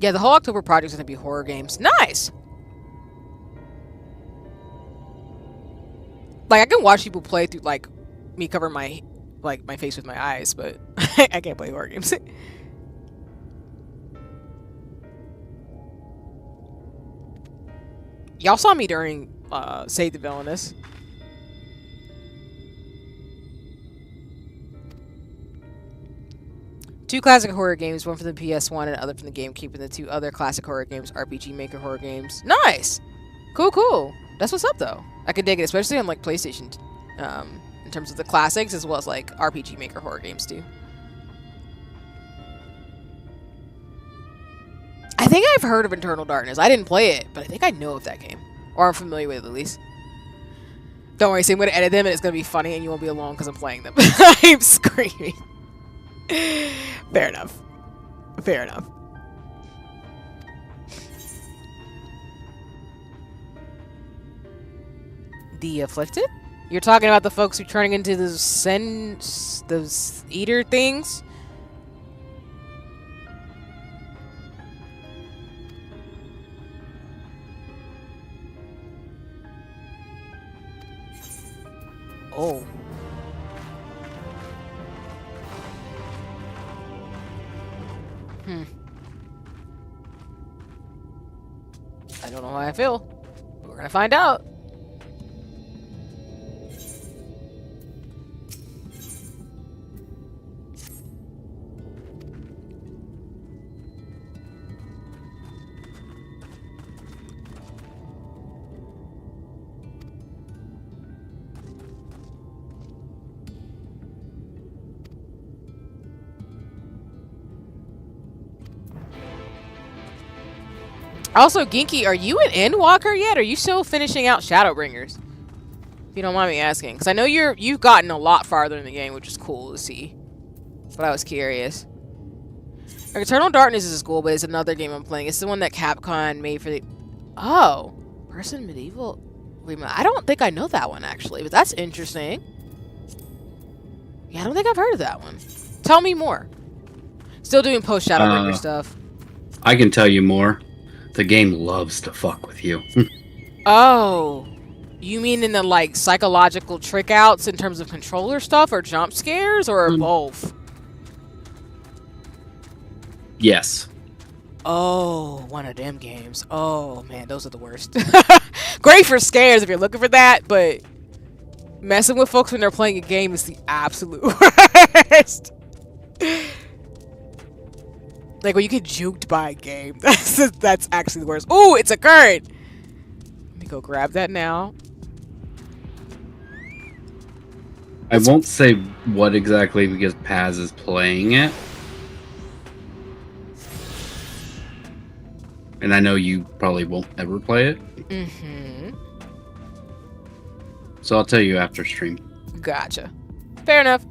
Yeah, the whole October project is gonna be horror games. Nice. Like I can watch people play through like me cover my face with my eyes, but I can't play horror games. Y'all saw me during Save the Villainous. Two classic horror games, one from the PS1 and other from the GameCube, and the two other classic horror games, RPG Maker horror games. Nice! Cool, cool. That's what's up, though. I can dig it, especially on, like, PlayStation, in terms of the classics, as well as, like, RPG Maker horror games, too. I think I've heard of Eternal Darkness. I didn't play it, but I think I know of that game. Or I'm familiar with it, at least. Don't worry, see, I'm going to edit them, and it's going to be funny, and you won't be alone because I'm playing them. I'm screaming. Fair enough. Fair enough. The Afflicted? You're talking about the folks who are turning into those eater things? Oh. I don't know how I feel. We're gonna find out. Also, Ginky, are you an Endwalker yet? Or are you still finishing out Shadowbringers? If you don't mind me asking. Because I know you've gotten a lot farther in the game, which is cool to see. But I was curious. Eternal Darkness is cool, but it's another game I'm playing. It's the one that Capcom made for the... Oh. Person Medieval... I don't think I know that one, actually. But that's interesting. Yeah, I don't think I've heard of that one. Tell me more. Still doing post-Shadowbringer stuff. I can tell you more. The game loves to fuck with you. Oh. You mean in the, like, psychological trick outs in terms of controller stuff, or jump scares, or both? Yes. Oh, one of them games. Oh, man, those are the worst. Great for scares if you're looking for that, but messing with folks when they're playing a game is the absolute worst. Like, when you get juked by a game, that's actually the worst. Ooh, it's a current! Let me go grab that now. I won't say what exactly because Paz is playing it. And I know you probably won't ever play it. Mm-hmm. So I'll tell you after stream. Gotcha. Fair enough.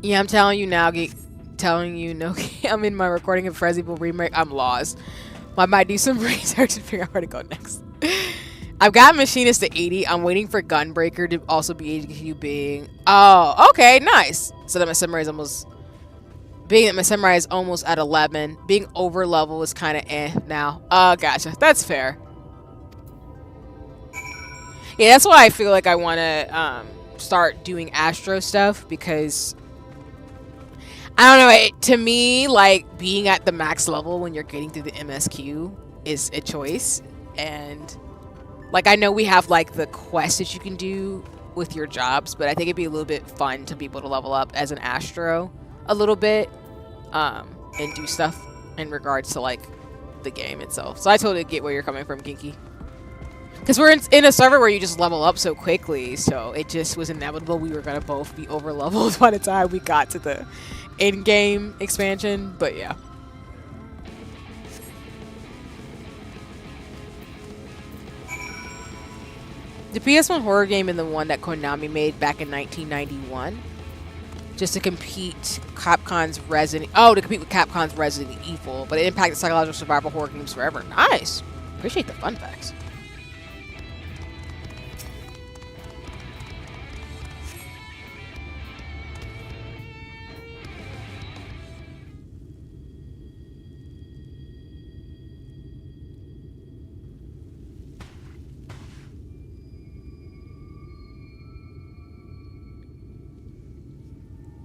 Yeah, I'm telling you now, telling you no. I'm in my recording of Resident Evil remake. I'm lost. I might do some research and figure out where to go next. I've got Machinist to 80. I'm waiting for Gunbreaker to also be HQ being... Oh, okay, nice. So that my samurai is almost... Being that my samurai is almost at 11. Being over level is kind of now. Oh, gotcha. That's fair. Yeah, that's why I feel like I want to start doing Astro stuff, because... I don't know, to me, like, being at the max level when you're getting through the MSQ is a choice. And, like, I know we have, like, the quests that you can do with your jobs, but I think it'd be a little bit fun to be able to level up as an Astro a little bit, and do stuff in regards to, like, the game itself. So I totally get where you're coming from, Ginky. Because we're in a server where you just level up so quickly, so it just was inevitable we were going to both be over leveled by the time we got to the in-game expansion, but yeah. The PS1 horror game and the one that Konami made back in 1991, just to compete Capcom's Resident... Oh, to compete with Capcom's Resident Evil, but it impacted psychological survival horror games forever. Nice! Appreciate the fun facts.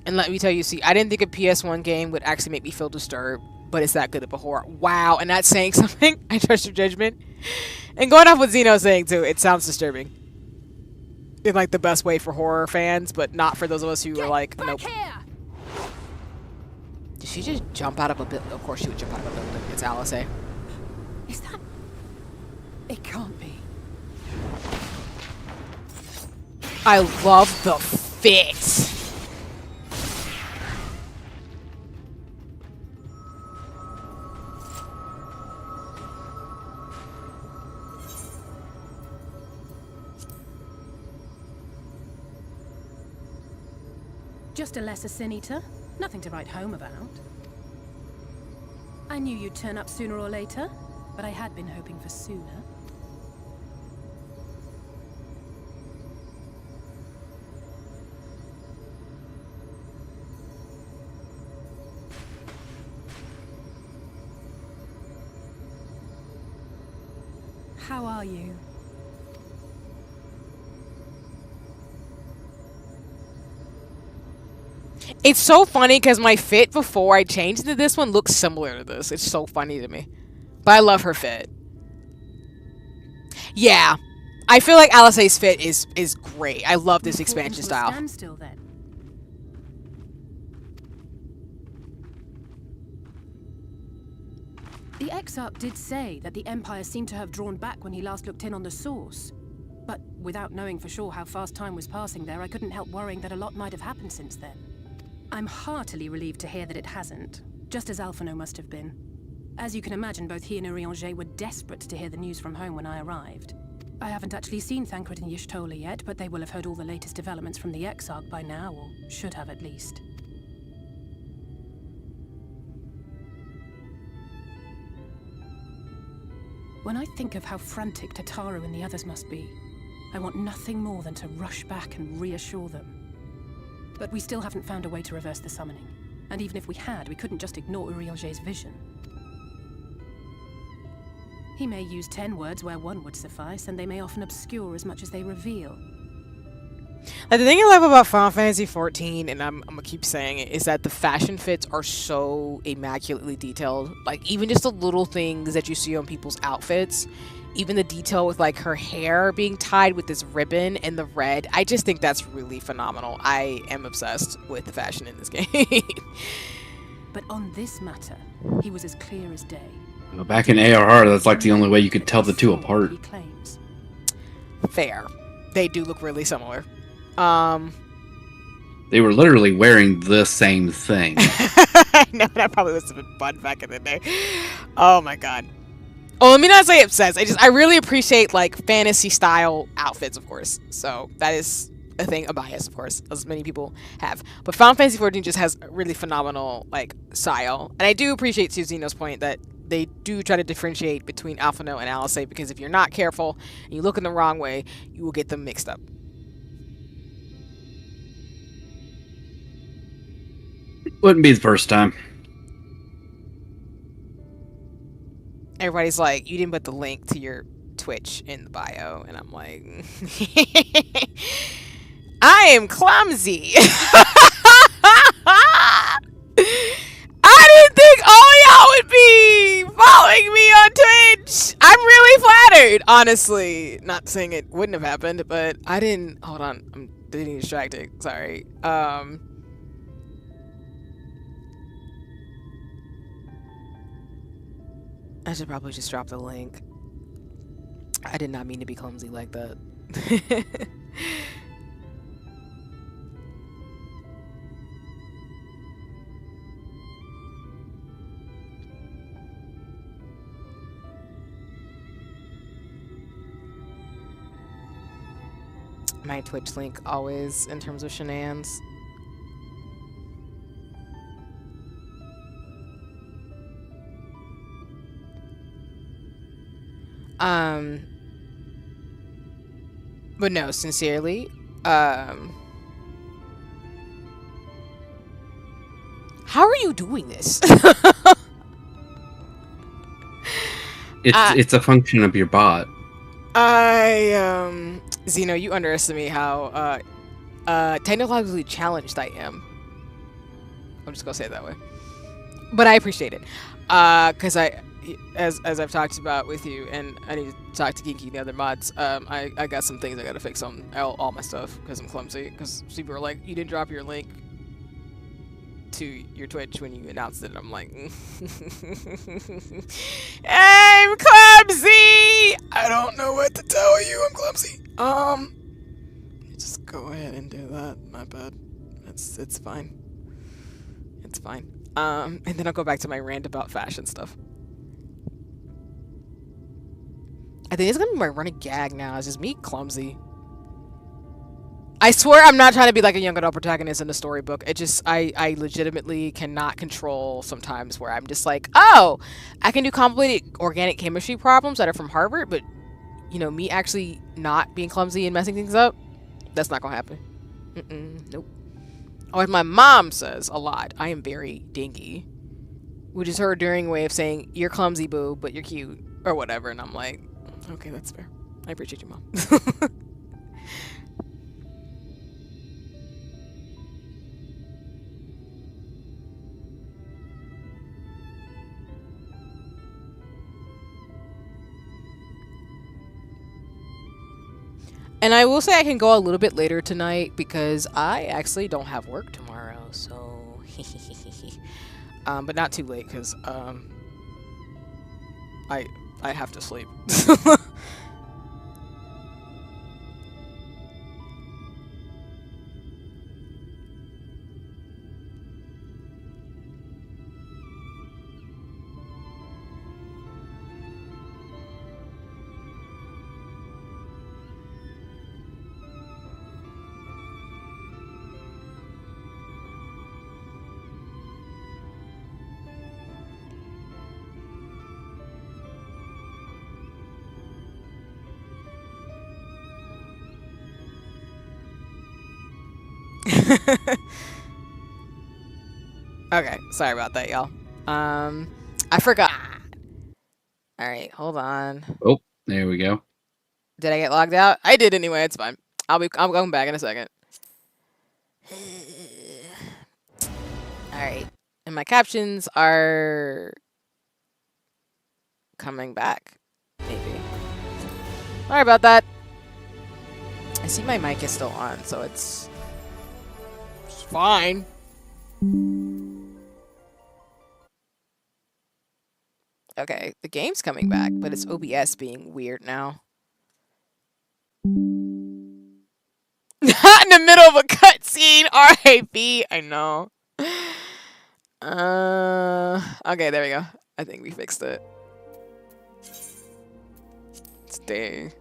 And let me tell you, see, I didn't think a PS1 game would actually make me feel disturbed, but it's that good of a horror. Wow, and that's saying something. I trust your judgment. And going off what Zeno's saying, too, it sounds disturbing. In, like, the best way for horror fans, but not for those of us who are like, nope. Here. Did she just jump out of a building? Of course she would jump out of a building. It's Alice, eh? Is that... It can't be. I love the fit. Just a lesser sin eater. Nothing to write home about. I knew you'd turn up sooner or later, but I had been hoping for sooner. How are you? It's so funny because my fit before I changed to this one looks similar to this. It's so funny to me. But I love her fit. Yeah. I feel like Alice's fit is great. I love this expansion style. Standstill, then. The Exarch did say that the Empire seemed to have drawn back when he last looked in on the source. But without knowing for sure how fast time was passing there, I couldn't help worrying that a lot might have happened since then. I'm heartily relieved to hear that it hasn't, just as Alphino must have been. As you can imagine, both he and Urianger were desperate to hear the news from home when I arrived. I haven't actually seen Thancred and Y'shtola yet, but they will have heard all the latest developments from the Exarch by now, or should have at least. When I think of how frantic Tataru and the others must be, I want nothing more than to rush back and reassure them. But we still haven't found a way to reverse the summoning. And even if we had, we couldn't just ignore Urianger's vision. He may use 10 words where one would suffice, and they may often obscure as much as they reveal. Like, the thing I love about Final Fantasy XIV, and I'm gonna keep saying it, is that the fashion fits are so immaculately detailed. Like, even just the little things that you see on people's outfits, even the detail with, like, her hair being tied with this ribbon and the red, I just think that's really phenomenal. I am obsessed with the fashion in this game. But on this matter, he was as clear as day. Well, back in ARR, that's like the only way you could tell the two apart. He claims. Fair. They do look really similar. They were literally wearing the same thing. I know, that probably was a fun back in the day. Oh my god. Oh, let me not say obsessed. I really appreciate, like, fantasy style outfits, of course. So that is a thing, a bias, of course, as many people have. But Final Fantasy XIV just has a really phenomenal, like, style. And I do appreciate Susino's point that they do try to differentiate between Alphano and Alice, because if you're not careful and you look in the wrong way, you will get them mixed up. Wouldn't be the first time. Everybody's like, you didn't put the link to your Twitch in the bio, and I'm like, I am clumsy. I didn't think all y'all would be following me on Twitch. I'm really flattered, honestly. Not saying it wouldn't have happened, but I didn't. Hold on, I'm getting distracted. Sorry. I should probably just drop the link. I did not mean to be clumsy like that. My Twitch link always in terms of shenanigans. But no, sincerely, how are you doing this? It's a function of your bot. Zeno, you underestimate how technologically challenged I am. I'm just gonna say it that way, but I appreciate it, because as I've talked about with you, and I need to talk to Geeky and the other mods. I got some things I gotta fix on all my stuff because I'm clumsy. Because people are like, you didn't drop your link to your Twitch when you announced it. And I'm like, I'm clumsy. I don't know what to tell you. I'm clumsy. Just go ahead and do that. My bad. It's fine. It's fine. And then I'll go back to my rant about fashion stuff. I think it's gonna be my running gag now. It's just me clumsy. I swear I'm not trying to be like a young adult protagonist in a storybook. It just, I legitimately cannot control sometimes where I'm just like, oh, I can do complicated organic chemistry problems that are from Harvard, but, you know, me actually not being clumsy and messing things up, that's not gonna happen. Nope. Or as my mom says a lot, I am very dingy. Which is her endearing way of saying, you're clumsy, boo, but you're cute. Or whatever, and I'm like, okay, that's fair. I appreciate you, Mom. And I will say I can go a little bit later tonight because I actually don't have work tomorrow, so but not too late because I have to sleep. Okay, sorry about that, y'all. I forgot. All right, hold on. Oh, there we go. Did I get logged out? I did anyway. It's fine. I'm going back in a second. All right, and my captions are coming back. Maybe. Sorry about that. I see my mic is still on, so it's fine. Okay, the game's coming back, but it's OBS being weird now. Not in the middle of a cutscene. R.I.P. I know. Okay, there we go. I think we fixed it. Stay.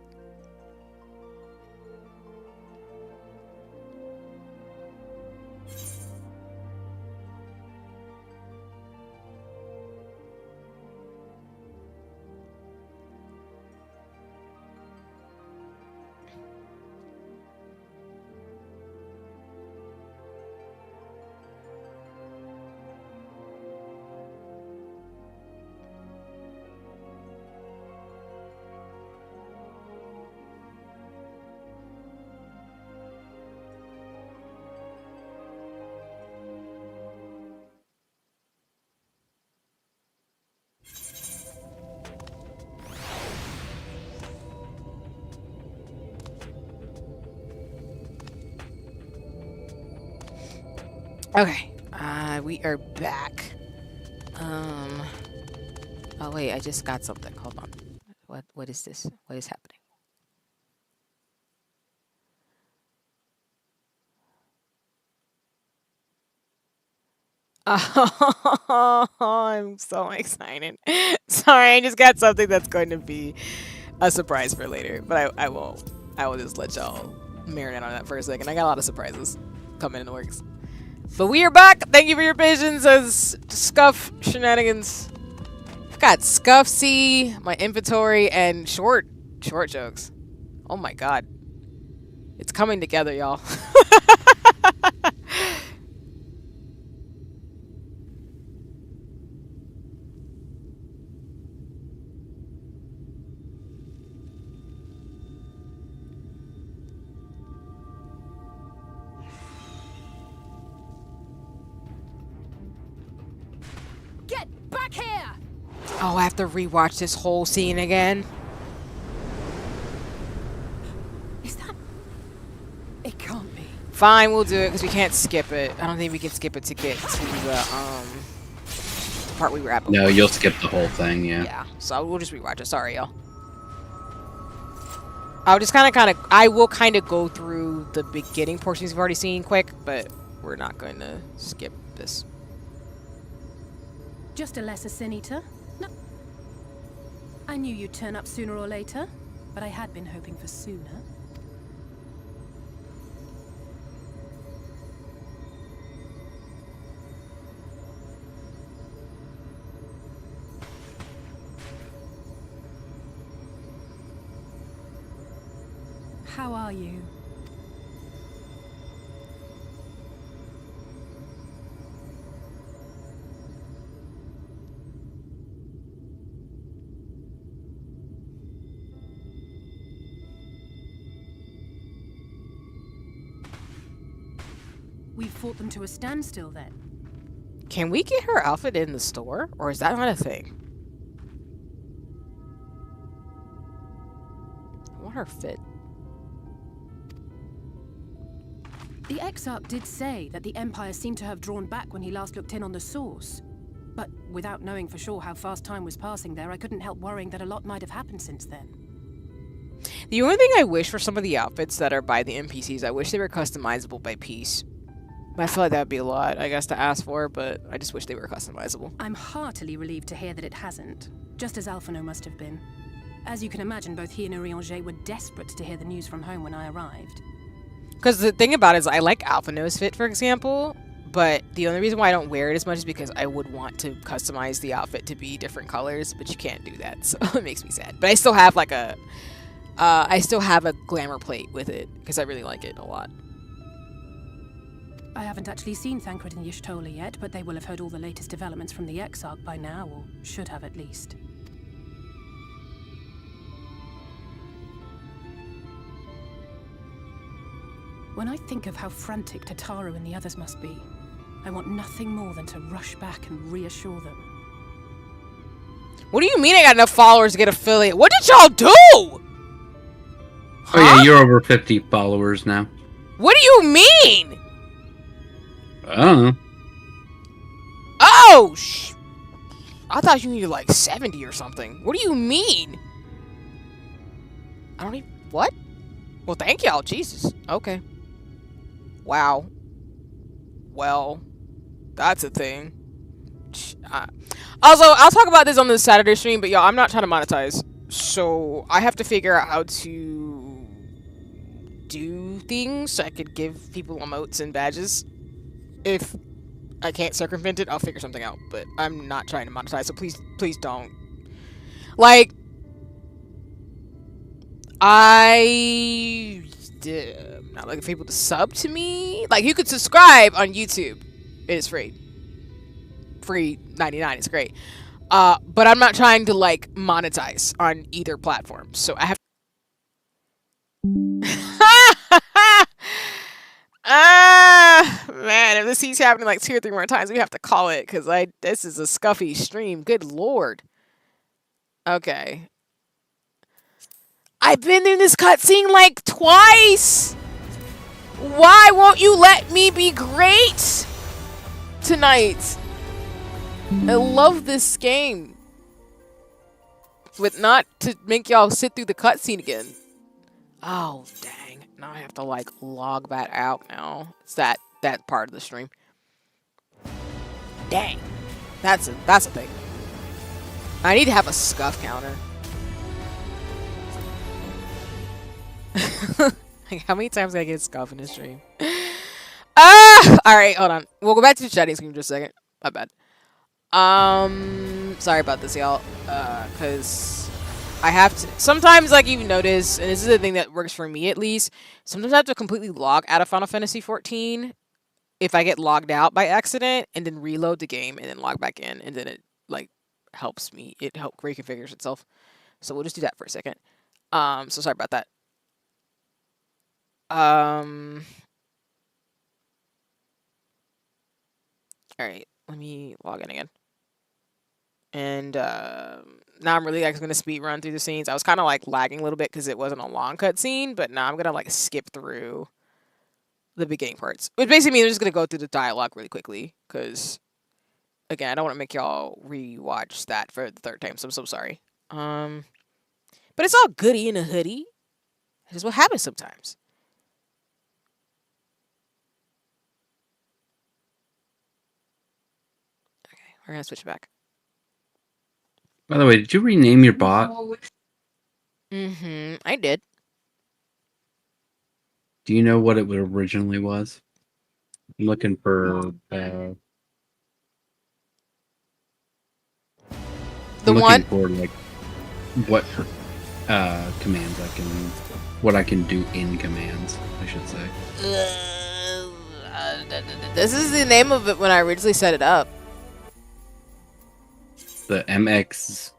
Okay. We are back. Oh wait, I just got something. Hold on. What is this? What is happening? Oh, I'm so excited. Sorry, I just got something that's going to be a surprise for later. But I will just let y'all marinate on that for a second. I got a lot of surprises coming in the works. But we are back. Thank you for your patience as Scuff shenanigans. I've got Scuffsy, my inventory, and short jokes. Oh my god. It's coming together, y'all. Get back here! Oh, I have to rewatch this whole scene again. Is that... It can't be. Fine, we'll do it because we can't skip it. I don't think we can skip it to get to the part we were at before. No, you'll skip the whole thing, yeah. Yeah, so we'll just rewatch it. Sorry, y'all. I'll just I will kind of go through the beginning portions we've already seen quick, but we're not going to skip this. Just a lesser sin eater? No. I knew you'd turn up sooner or later, but I had been hoping for sooner. How are you? We've fought them to a standstill then. Can we get her outfit in the store, or is that not a thing? I want her fit. The Exarch did say that the Empire seemed to have drawn back when he last looked in on the source. But without knowing for sure how fast time was passing there, I couldn't help worrying that a lot might have happened since then. The only thing I wish for some of the outfits that are by the NPCs, I wish they were customizable by piece. I feel like that would be a lot, I guess, to ask for, but I just wish they were customizable. I'm heartily relieved to hear that it hasn't, just as Alphino must have been. As you can imagine, both he and Urianger were desperate to hear the news from home when I arrived. Because the thing about it is, I like Alphino's fit, for example, but the only reason why I don't wear it as much is because I would want to customize the outfit to be different colors, but you can't do that, so it makes me sad. But I still have like a glamour plate with it, because I really like it a lot. I haven't actually seen Thancred and Y'shtola yet, but they will have heard all the latest developments from the Exarch by now, or should have at least. When I think of how frantic Tataru and the others must be, I want nothing more than to rush back and reassure them. What do you mean I got enough followers to get affiliate? What did y'all do? Oh yeah, you're over 50 followers now. What do you mean? I don't know. Oh, I thought you needed like 70 or something. What do you mean? I don't even... What? Well, thank y'all. Jesus. Okay. Wow. Well, that's a thing. Also, I'll talk about this on the Saturday stream, but y'all, I'm not trying to monetize. So, I have to figure out how to do things so I could give people emotes and badges. If I can't circumvent it, I'll figure something out. But I'm not trying to monetize, so please don't. Like, I'm not looking for people to sub to me. Like, you could subscribe on YouTube. It is free. Free 99. It's great. But I'm not trying to, like, monetize on either platform. So I have... Man, if this keeps happening like 2 or 3 more times, we have to call it, because this is a scuffy stream. Good lord. Okay. I've been in this cutscene like twice! Why won't you let me be great? tonight. I love this game. But not to make y'all sit through the cutscene again. Oh, dang. Now I have to, like, log that out now. It's that part of the stream. Dang. That's a thing. I need to have a scuff counter. Like, how many times did I get scuff in this stream? Alright, hold on. We'll go back to the chatting screen for just a second. My bad. Sorry about this, y'all. Cause I have to sometimes, like, you notice, and this is the thing that works for me at least, sometimes I have to completely log out of Final Fantasy 14 if I get logged out by accident and then reload the game and then log back in, and then it, like, helps me. It reconfigures itself. So we'll just do that for a second. So sorry about that. Alright, let me log in again. And now I'm really, like, going to speed run through the scenes. I was kind of, like, lagging a little bit because it wasn't a long cutscene, but now I'm going to, like, skip through the beginning parts. Which basically means I'm just going to go through the dialogue really quickly because, again, I don't want to make y'all rewatch that for the third time, so I'm so sorry. But it's all goody in a hoodie. This is what happens sometimes. Okay, we're going to switch back. By the way, did you rename your bot? I did. Do you know what it originally was? I'm looking for The I'm one. looking for, like, what commands what I can do in commands, I should say. This is the name of it when I originally set it up. The MXOCLUN.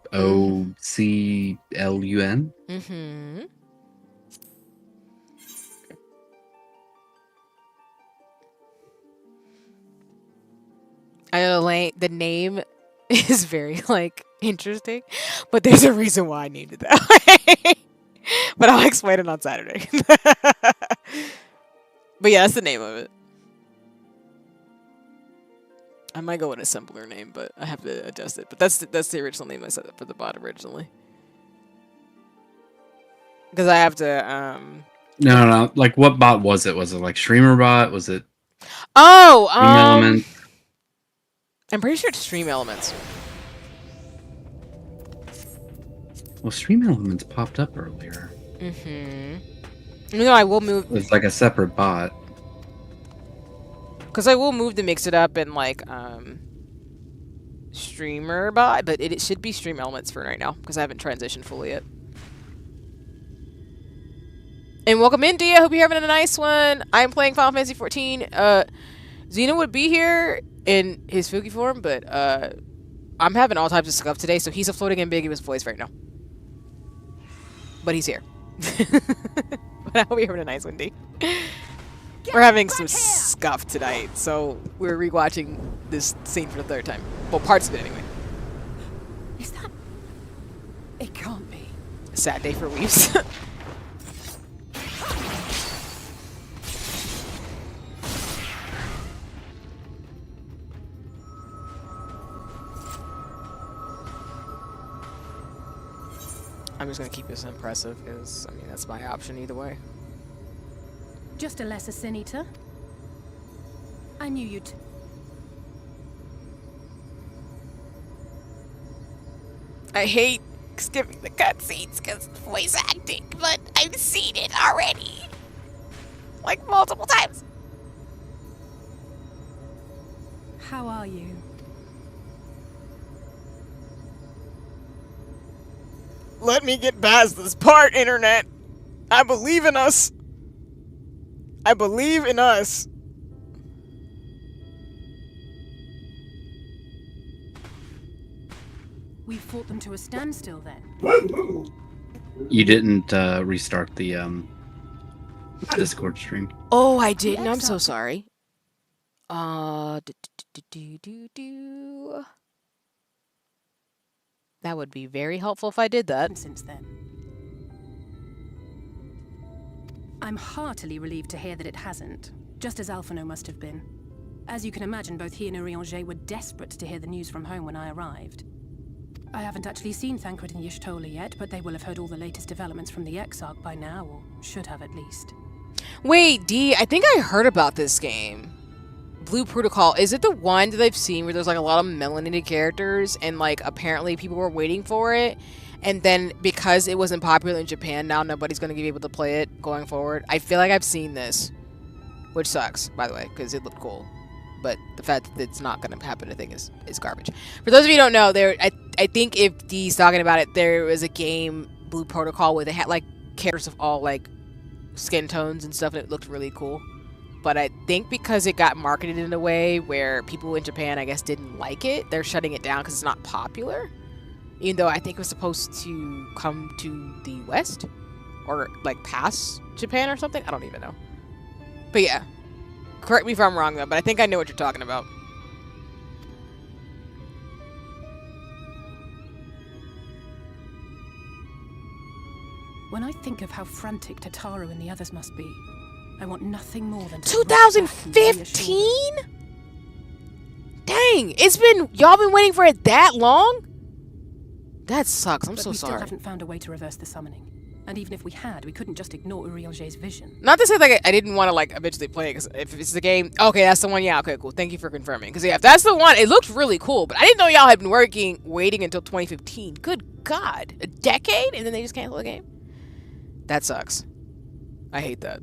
I know the name is very, like, interesting, but there's a reason why I named it that way. But I'll explain it on Saturday. But yeah, that's the name of it. I might go with a simpler name, but I have to adjust it. But that's the original name I set up for the bot originally. Because I have to No. Like, what bot was it? Was it like Streamer Bot? Was it Stream Element? I'm pretty sure it's Stream Elements. Well, Stream Elements popped up earlier. No, I will move. It's like a separate bot. Because I will move to mix it up in, like, Streamer Bot, but it should be Stream Elements for right now, because I haven't transitioned fully yet. And welcome in, Dia. Hope you're having a nice one. I'm playing Final Fantasy 14. Xeno would be here in his spooky form, but I'm having all types of stuff today, so he's a floating ambiguous voice right now. But he's here. But I hope you're having a nice one, D. We're having some scuff tonight, so we're rewatching this scene for the third time. Well, parts of it anyway. Is that... It can't be. Sad day for Weaves. I'm just gonna keep this impressive because, I mean, that's my option either way. Just a lesser sin eater. I knew you'd... I hate skipping the cutscenes because of voice acting, but I've seen it already. Like, multiple times. How are you? Let me get past this part, Internet. I believe in us. I believe in us. We fought them to a standstill then. You didn't restart the Discord stream. Oh, I didn't. I'm so Next up. sorry. That would be very helpful if I did that. Since then. I'm heartily relieved to hear that it hasn't, just as Alphino must have been. As you can imagine, both he and Urianger were desperate to hear the news from home when I arrived. I haven't actually seen Thancred and Y'shtola yet, but they will have heard all the latest developments from the Exarch by now, or should have at least. Wait, D, I think I heard about this game. Blue Protocol. Is it the one that I've seen where there's like a lot of melanated characters and like apparently people were waiting for it? And then because it wasn't popular in Japan, now nobody's going to be able to play it going forward? I feel like I've seen this. Which sucks, by the way, because it looked cool. But the fact that it's not going to happen, I think, is garbage. For those of you who don't know, I think if D's talking about it, there was a game, Blue Protocol, where they had like characters of all like skin tones and stuff, and it looked really cool. But I think because it got marketed in a way where people in Japan, I guess, didn't like it, they're shutting it down because it's not popular. Even though I think it was supposed to come to the West or like pass Japan or something. I don't even know. But yeah. Correct me if I'm wrong, though, but I think I know what you're talking about. When I think of how frantic Tataru and the others must be, I want nothing more than to 2015? Dang, y'all been waiting for it that long? That sucks. I'm so we sorry. Still haven't found a way to reverse the summoning. And even if we had, we couldn't just ignore Urianger's vision. Not to say like I didn't want to like eventually play it, because if it's the game, okay, that's the one. Yeah, okay, cool. Thank you for confirming. Because yeah, if that's the one, it looked really cool. But I didn't know y'all had been waiting until 2015. Good God, a decade, and then they just cancel the game. That sucks. I hate that.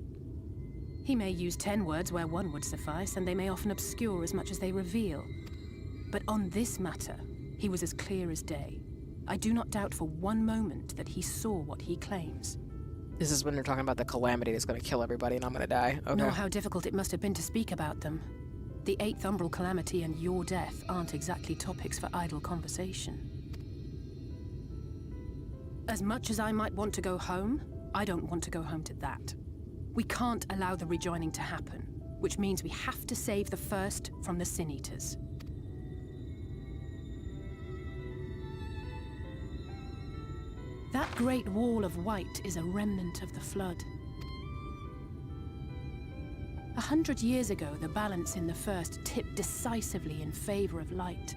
He may use 10 words where one would suffice, and they may often obscure as much as they reveal. But on this matter, he was as clear as day. I do not doubt for one moment that he saw what he claims. This is when they're talking about the calamity that's going to kill everybody and I'm going to die. Okay. Nor how difficult it must have been to speak about them. The 8th Umbral Calamity and your death aren't exactly topics for idle conversation. As much as I might want to go home, I don't want to go home to that. We can't allow the rejoining to happen, which means we have to save the first from the Sin Eaters. That great wall of white is a remnant of the flood. 100 years ago, the balance in the first tipped decisively in favor of light.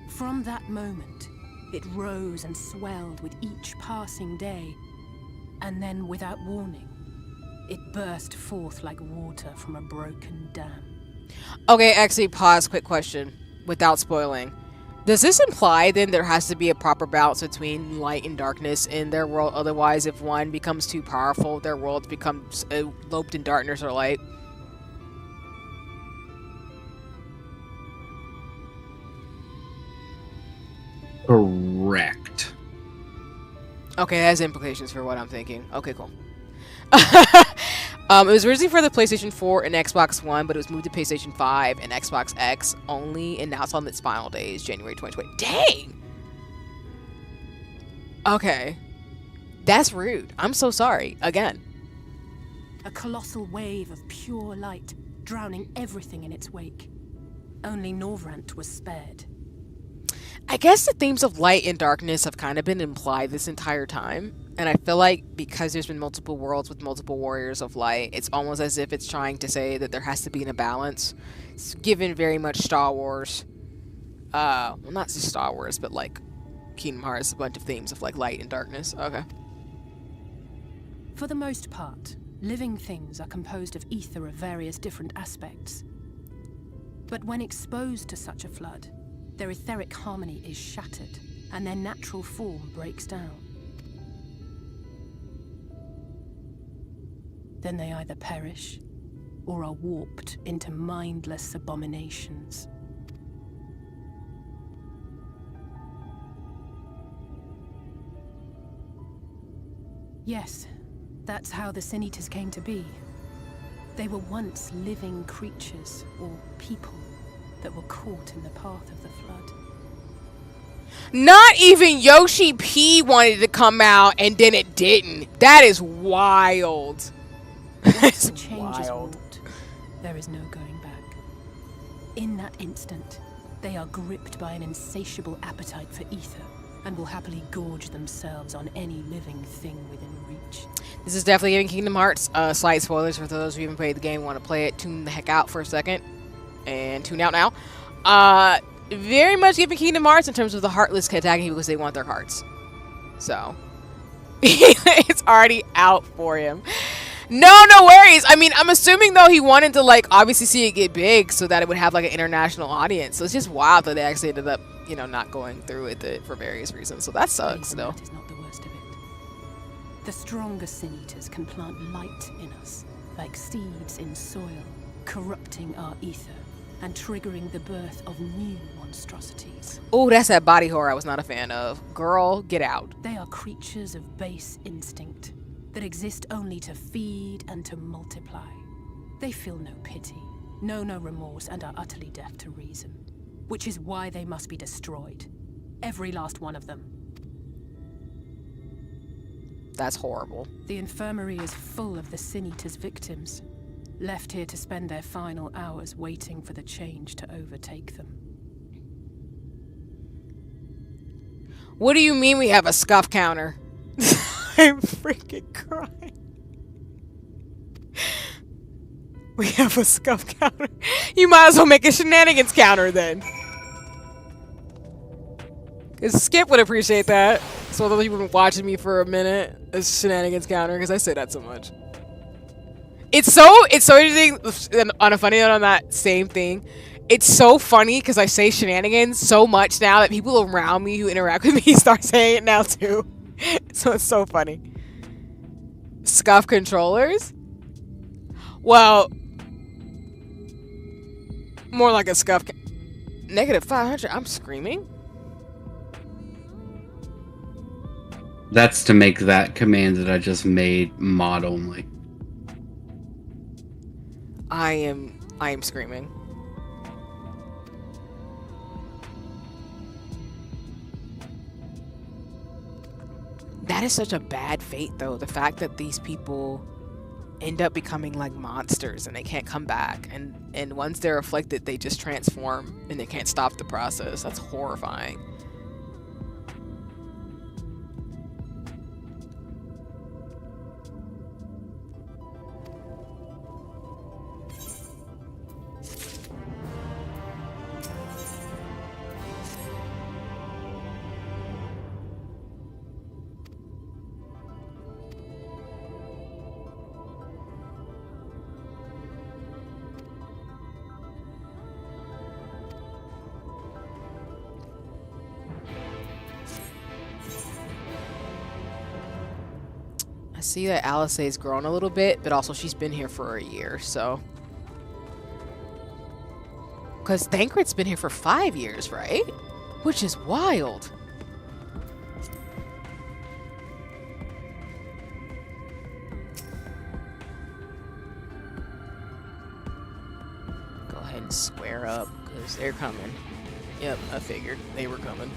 From that moment, it rose and swelled with each passing day, and then, without warning, it burst forth like water from a broken dam. Okay, actually, pause. Quick question, without spoiling. Does this imply, then, there has to be a proper balance between light and darkness in their world? Otherwise, if one becomes too powerful, their world becomes enveloped in darkness or light? Correct. Okay, that has implications for what I'm thinking. Okay, cool. It was originally for the PlayStation 4 and Xbox One, but it was moved to PlayStation 5 and Xbox X only, and now it's on its final days, January 2020. Dang! Okay. That's rude. I'm so sorry. Again. A colossal wave of pure light, drowning everything in its wake. Only Norvrant was spared. I guess the themes of light and darkness have kind of been implied this entire time. And I feel like because there's been multiple worlds with multiple warriors of light, it's almost as if it's trying to say that there has to be a balance. It's given very much Star Wars. Well, not just Star Wars, but like Kingdom Hearts, a bunch of themes of like light and darkness. Okay. For the most part, living things are composed of ether of various different aspects. But when exposed to such a flood, their etheric harmony is shattered, and their natural form breaks down. Then they either perish, or are warped into mindless abominations. Yes, that's how the Sin Eaters came to be. They were once living creatures, or people, that were caught in the path of the flood. Not even Yoshi P wanted to come out, and then it didn't. That is wild. That's Change is wrought. There is no going back. In that instant, they are gripped by an insatiable appetite for ether, and will happily gorge themselves on any living thing within reach. This is definitely giving Kingdom Hearts. Slight spoilers for those who haven't played the game and want to play it. Tune the heck out for a second. and tune out now. Very much giving Kingdom Hearts in terms of the heartless attacking people because they want their hearts. So it's already out for him. No worries. I mean, I'm assuming though he wanted to like obviously see it get big so that it would have like an international audience. So it's just wild that they actually ended up, you know, not going through with it for various reasons. So that sucks though. That is not the worst of it. The stronger Sin Eaters can plant light in us, like seeds in soil, corrupting our ether and triggering the birth of new monstrosities. Oh, that's that body horror I was not a fan of. Girl, get out. They are creatures of base instinct that exist only to feed and to multiply. They feel no pity, know no remorse, and are utterly deaf to reason, which is why they must be destroyed. Every last one of them. That's horrible. The infirmary is full of the Sin Eaters' victims, left here to spend their final hours waiting for the change to overtake them. What do you mean we have a scuff counter? I'm freaking crying. We have a scuff counter. You might as well make a shenanigans counter then. Because Skip would appreciate that. So those people have been watching me for a minute. A shenanigans counter, because I say that so much. It's so interesting. On a funny note on that same thing, it's so funny because I say shenanigans so much now that people around me who interact with me start saying it now too. So it's so funny. Scuff controllers? Well, more like a scuff. Negative 500. I'm screaming. That's to make that command that I just made mod only. I am screaming. That is such a bad fate, though. The fact that these people end up becoming like monsters and they can't come back. And once they're afflicted, they just transform and they can't stop the process. That's horrifying. I see that Alisaie's grown a little bit, but also she's been here for a year, so. Because Thancred's been here for 5 years, right? Which is wild. Go ahead and square up, because they're coming. Yep, I figured they were coming.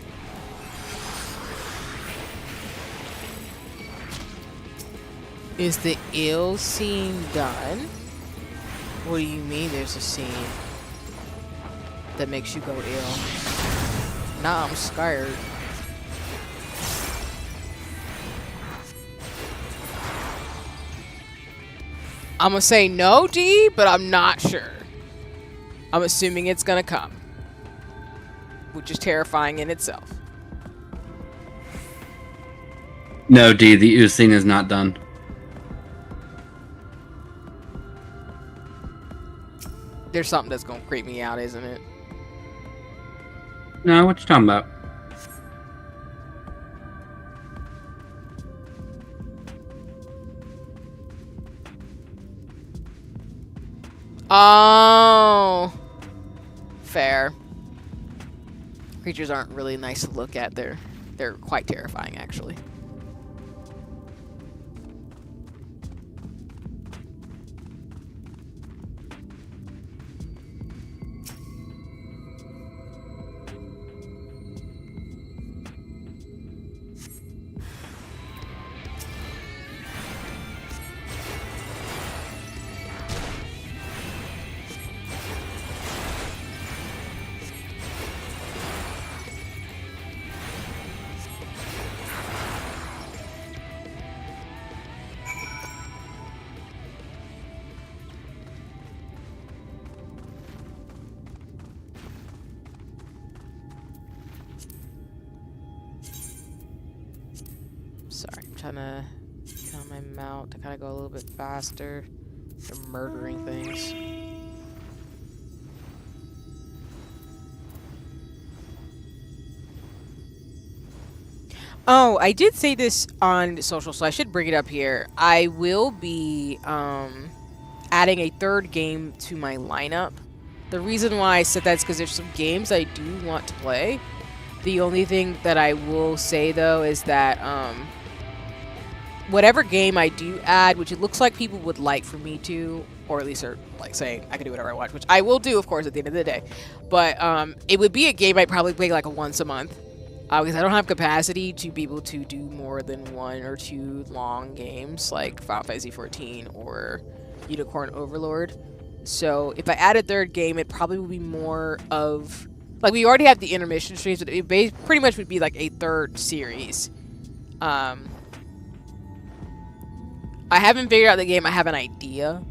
Is the ill scene done? What do you mean there's a scene that makes you go ill? Nah, I'm scared. I'm gonna say no, D, but I'm not sure. I'm assuming it's gonna come, which is terrifying in itself. No, D, the ill scene is not done. There's something that's gonna creep me out, isn't it? No, what you talking about? Oh, fair. Creatures aren't really nice to look at. They're quite terrifying, actually. trying to get on my mount to kind of go a little bit faster. They're murdering things. Oh, I did say this on social, so I should bring it up here. I will be adding a third game to my lineup. The reason why I said that is because there's some games I do want to play. The only thing that I will say, though, is that whatever game I do add, which it looks like people would like for me to, or at least are like saying I can do whatever I want, which I will do, of course, at the end of the day. But it would be a game I'd probably play like once a month. Because I don't have capacity to be able to do more than 1 or 2 long games like Final Fantasy XIV or Unicorn Overlord. So if I add a third game, it probably would be more of... Like, we already have the intermission streams, but it pretty much would be like a third series. I haven't figured out the game. I have an idea.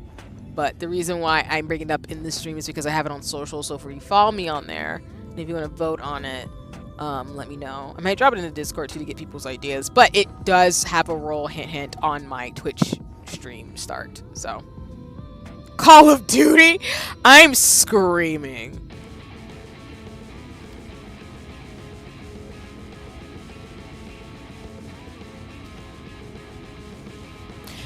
But the reason why I'm bringing it up in this stream is because I have it on social. So if you follow me on there, and if you want to vote on it, let me know. I might drop it in the Discord too to get people's ideas, but it does have a role, hint, on my Twitch stream start. So, Call of Duty, I'm screaming.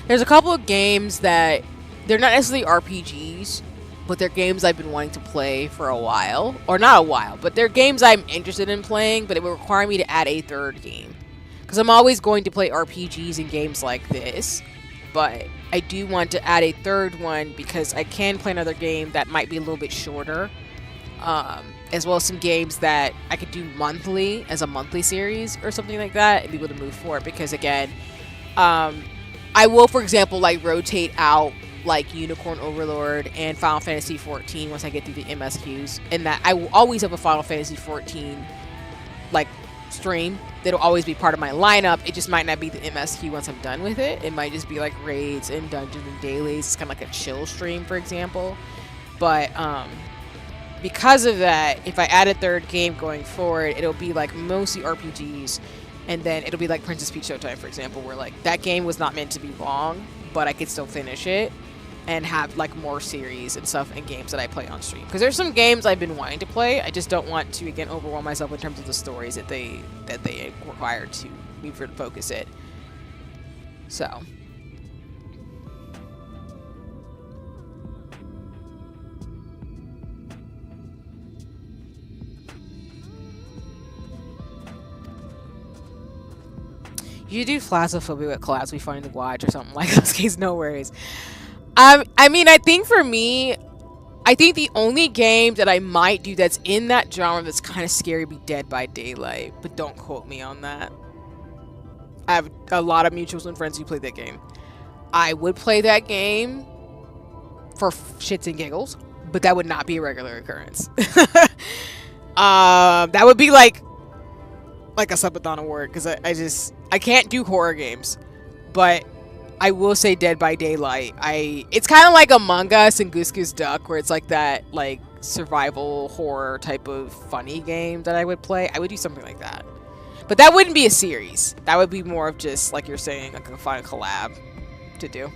There's a couple of games that they're not necessarily RPGs, but they're games I've been wanting to play for a while. Or not a while, but they're games I'm interested in playing, but it would require me to add a third game. Because I'm always going to play RPGs and games like this, but I do want to add a third one because I can play another game that might be a little bit shorter. As well as some games that I could do monthly, as a monthly series or something like that, and be able to move forward. Because again, I will, for example, like rotate out like Unicorn Overlord and Final Fantasy XIV once I get through the MSQs, and that I will always have a Final Fantasy XIV like stream that'll always be part of my lineup. It just might not be the MSQ once I'm done with it. It might just be like raids and dungeons and dailies. It's kind of like a chill stream, for example. But because of that, if I add a third game going forward, it'll be like mostly RPGs, and then it'll be like Princess Peach Showtime, for example, where like that game was not meant to be long, but I could still finish it and have like more series and stuff and games that I play on stream. Because there's some games I've been wanting to play. I just don't want to, again, overwhelm myself in terms of the stories that they require to me for to focus it. So. You do Thalassophobia with collabs we find to watch or something like those games, no worries. I mean, I think for me, I think the only game that I might do that's in that genre that's kind of scary would be Dead by Daylight, but don't quote me on that. I have a lot of mutuals and friends who play that game. I would play that game for shits and giggles, but that would not be a regular occurrence. That would be like a subathon award, because I can't do horror games, but I will say Dead by Daylight. It's kind of like Among Us and Goose Goose Duck, where it's like that like survival horror type of funny game that I would play. I would do something like that, but that wouldn't be a series. That would be more of just like you're saying, like a fun collab to do.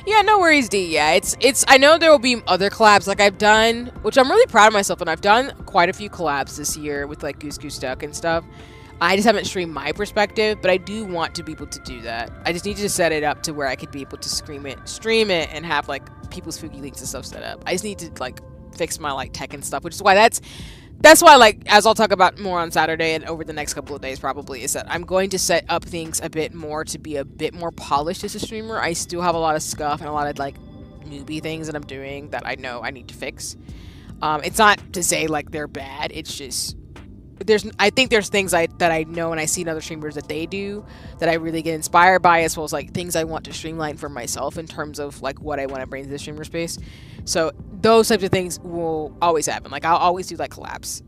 Yeah, no worries, D. Yeah, it's. I know there will be other collabs like I've done, which I'm really proud of myself, and I've done quite a few collabs this year with like Goose Goose Duck and stuff. I just haven't streamed my perspective, but I do want to be able to do that. I just need to set it up to where I could be able to stream it, and have like people's spooky links and stuff set up. I just need to like fix my like tech and stuff, which is why that's why, like, as I'll talk about more on Saturday and over the next couple of days probably, is that I'm going to set up things a bit more to be a bit more polished as a streamer. I still have a lot of scuff and a lot of, like, newbie things that I'm doing that I know I need to fix. It's not to say, like, they're bad. It's just... I think there's things that I know and I see in other streamers that they do that I really get inspired by, as well as, like, things I want to streamline for myself in terms of, like, what I want to bring to the streamer space. So those types of things will always happen. Like, I'll always do, like, collabs.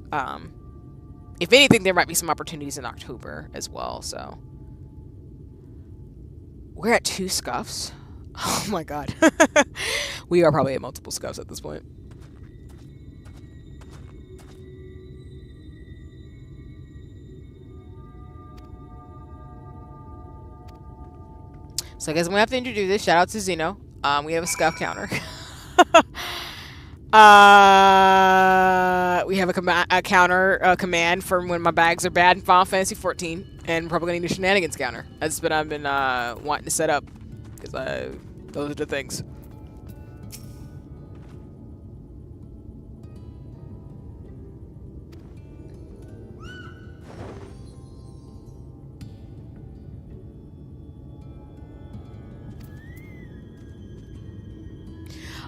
If anything, there might be some opportunities in October as well, so. We're at 2 scuffs. Oh my god. We are probably at multiple scuffs at this point. So I guess I'm gonna have to introduce this. Shout out to Zeno. We have a scuff counter. We have a counter command for when my bags are bad in Final Fantasy 14, and probably gonna need a shenanigans counter. That's what I've been wanting to set up, because those are the things.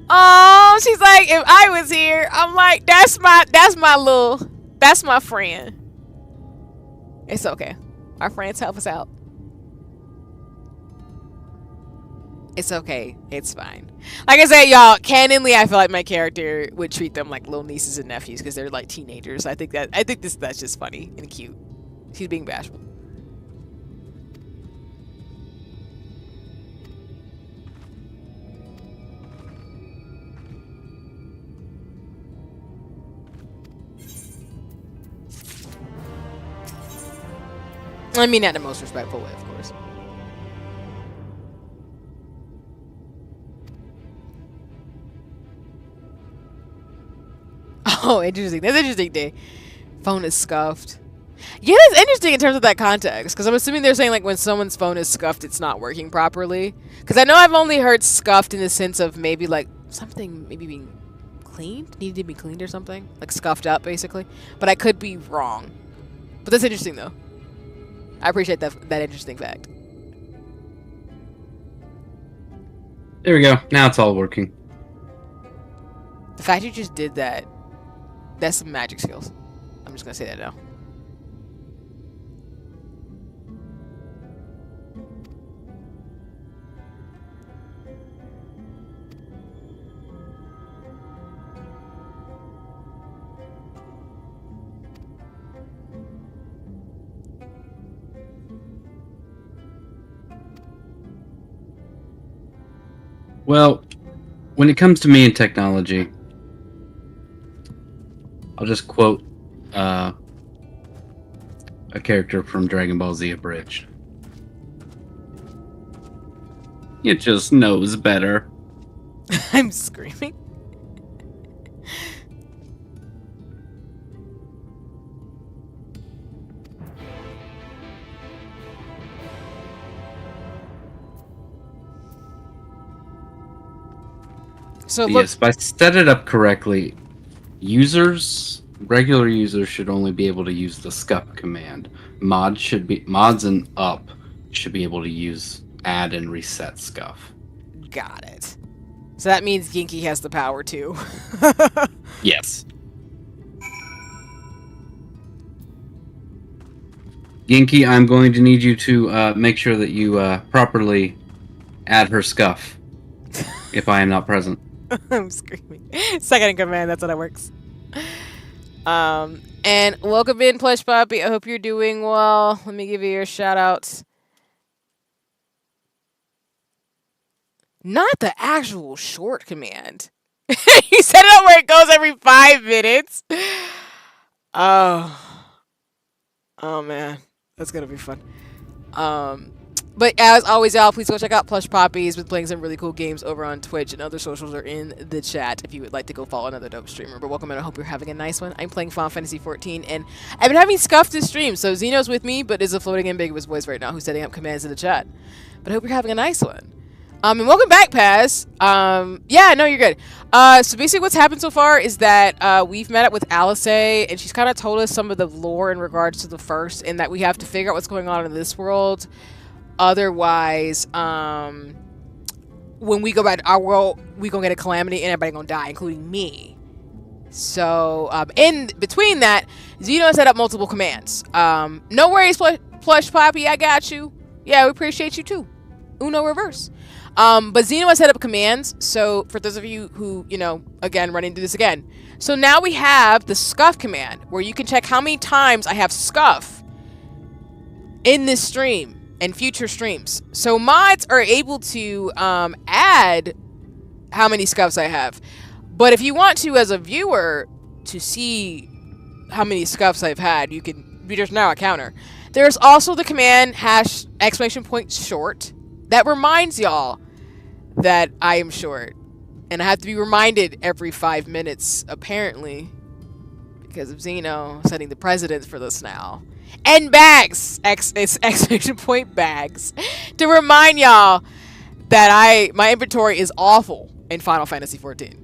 Oh, she's like, if I was here, I'm like, that's my friend. It's okay. Our friends help us out. It's okay. It's fine. Like I said, y'all, canonly, I feel like my character would treat them like little nieces and nephews because they're like teenagers. I think that's just funny and cute. She's being bashful. I mean, that in the most respectful way, of course. Oh, interesting. That's interesting, Day. Phone is scuffed. Yeah, that's interesting in terms of that context, because I'm assuming they're saying, like, when someone's phone is scuffed, it's not working properly. Because I know I've only heard scuffed in the sense of maybe, like, something maybe being cleaned? Needed to be cleaned or something? Like, scuffed up, basically. But I could be wrong. But that's interesting, though. I appreciate that interesting fact. There we go. Now it's all working. The fact you just did that, that's some magic skills. I'm just gonna say that now. Well, when it comes to me and technology, I'll just quote a character from Dragon Ball Z Abridged. It just knows better. I'm screaming. So look, Yes, if I set it up correctly, regular users should only be able to use the scuff command. Mods and up should be able to use add and reset scuff. got it. So that means Ginky has the power too. Yes. Ginky, I'm going to need you to make sure that you properly add her scuff if I am not present. I'm screaming. Second in command, that's how that works. And welcome in, Plush Puppy. I hope you're doing well. Let me give you your shout outs. Not the actual short command. You set it up where it goes every 5 minutes. Oh man, that's gonna be fun. But as always, y'all, please go check out Plush Poppy. He's been playing some really cool games over on Twitch, and other socials are in the chat if you would like to go follow another dope streamer. But welcome in. I hope you're having a nice one. I'm playing Final Fantasy 14, and I've been having scuff this stream. So Zeno's with me, but is a floating ambiguous voice right now who's setting up commands in the chat. But I hope you're having a nice one. And welcome back, Paz. Yeah, no, you're good. So basically what's happened so far is that we've met up with Alice, and she's kind of told us some of the lore in regards to the first, and that we have to figure out what's going on in this world. Otherwise, when we go back to our world, we gonna get a calamity and everybody gonna die, including me. So, in between that, Zeno set up multiple commands. No worries, Plush Poppy, I got you. Yeah, we appreciate you too. Uno reverse. But Zeno has set up commands, so for those of you who, again, running through this again. So now we have the scuff command, where you can check how many times I have scuff in this stream. and future streams. So mods are able to add how many scuffs I have. But if you want to, as a viewer, to see how many scuffs I've had, you can. There's now a counter. There's also the command !short that reminds y'all that I am short, and I have to be reminded every 5 minutes, apparently, because of Xeno setting the precedence for this now. And bags, it's !bags, to remind y'all that my inventory is awful in Final Fantasy XIV.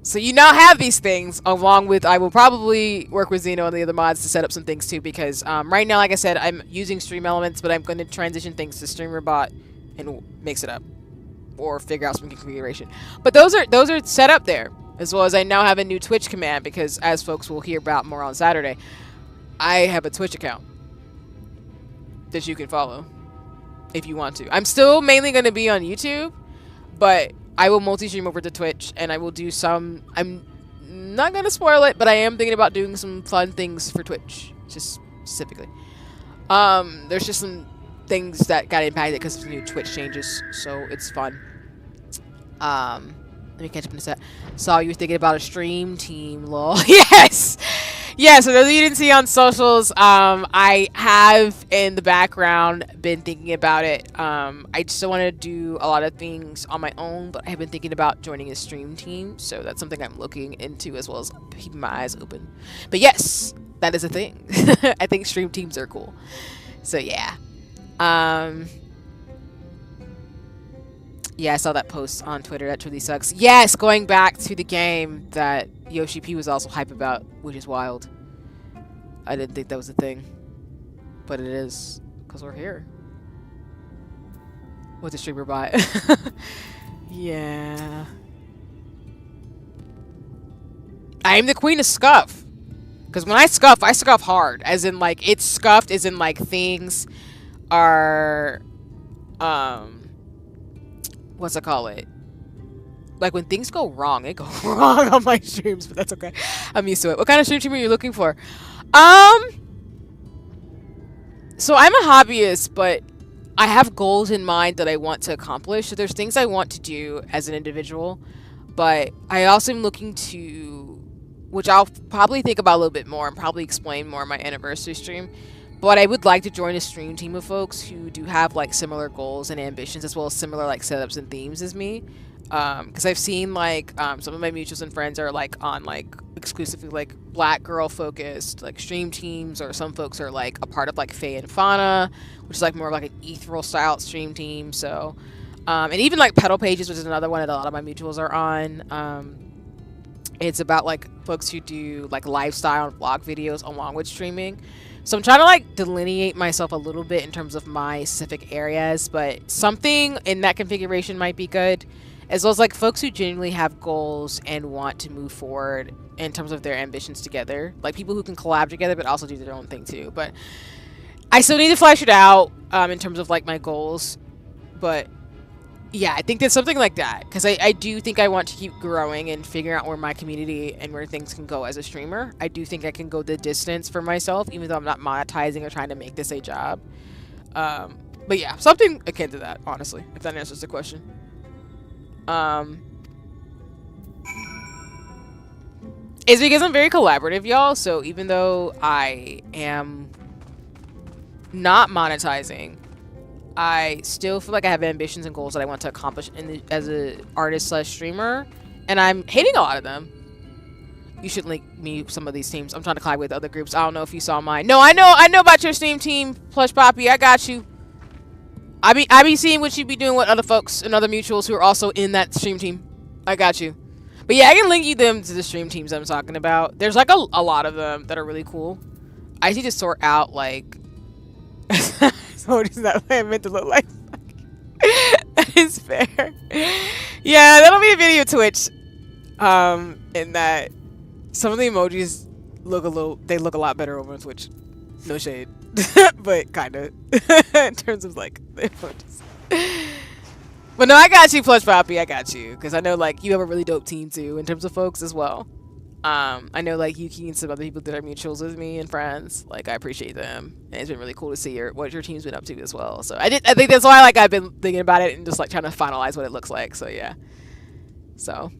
So you now have these things, along with, I will probably work with Xeno and the other mods to set up some things too, because right now, like I said, I'm using Stream Elements, but I'm going to transition things to StreamerBot and mix it up, or figure out some configuration. But those are set up there, as well as I now have a new Twitch command, because as folks will hear about more on Saturday, I have a Twitch account that you can follow if you want to. I'm still mainly going to be on YouTube, but I will multi-stream over to Twitch, and I will do some... I'm not going to spoil it, but I am thinking about doing some fun things for Twitch, just specifically. There's just some things that got impacted because of new Twitch changes, so it's fun. Let me catch up in a sec. Saw you were thinking about a stream team, lol. Yes! Yeah, so those you didn't see on socials, I have in the background been thinking about it. I still want to do a lot of things on my own, but I have been thinking about joining a stream team, so that's something I'm looking into, as well as keeping my eyes open. But yes, that is a thing. I think stream teams are cool. So yeah. Yeah, I saw that post on Twitter. That truly sucks. Yes, going back to the game that Yoshi P was also hype about, which is wild. I didn't think that was a thing, but it is, because we're here with the streamer bot. Yeah. I am the queen of scuff. Because when I scuff hard. As in, like, it's scuffed, as in, like, things are, what's it call it? Like, when things go wrong, they go wrong on my streams, but that's okay. I'm used to it. What kind of stream team are you looking for? So I'm a hobbyist, but I have goals in mind that I want to accomplish. So there's things I want to do as an individual, but I also am looking to, which I'll probably think about a little bit more and probably explain more in my anniversary stream. But I would like to join a stream team of folks who do have, like, similar goals and ambitions, as well as similar, like, setups and themes as me. Because I've seen, like, some of my mutuals and friends are, like, on, like, exclusively, like, black girl focused, like, stream teams, or some folks are, like, a part of, like, Fae and Fauna, which is, like, more of, like, an ethereal style stream team. So, and even, like, Pedal Pages, which is another one that a lot of my mutuals are on. It's about, like, folks who do, like, lifestyle and vlog videos along with streaming. So I'm trying to, like, delineate myself a little bit in terms of my specific areas, but something in that configuration might be good, as well as, like, folks who genuinely have goals and want to move forward in terms of their ambitions together. Like, people who can collab together, but also do their own thing, too. But I still need to flesh it out in terms of, like, my goals. But yeah, I think there's something like that, because I do think I want to keep growing and figuring out where my community and where things can go as a streamer. I do think I can go the distance for myself, even though I'm not monetizing or trying to make this a job. But yeah, something akin to that, honestly, if that answers the question. It's because I'm very collaborative, y'all, so even though I am not monetizing, I still feel like I have ambitions and goals that I want to accomplish as an artist / streamer, and I'm hitting a lot of them. You should link me some of these teams. I'm trying to collab with other groups. I don't know if you saw mine. No, I know about your Steam team, Plush Poppy. I got you. I be seeing what you be doing with other folks and other mutuals who are also in that stream team. I got you. But yeah, I can link you them to the stream teams I'm talking about. There's like a lot of them that are really cool. I need to sort out, like, so is that what I meant to look like? That is fair. Yeah, that'll be a video Twitch. In that some of the emojis look a lot better over on Twitch. No shade. But kinda. In terms of, like, the emojis. But no, I got you, Plush Poppy. I got you. Because I know, like, you have a really dope team too in terms of folks as well. I know like Yuki and some other people that are mutuals with me and friends. Like I appreciate them, and it's been really cool to see what your team's been up to as well. So I think that's why like I've been thinking about it and just like trying to finalize what it looks like. So yeah. So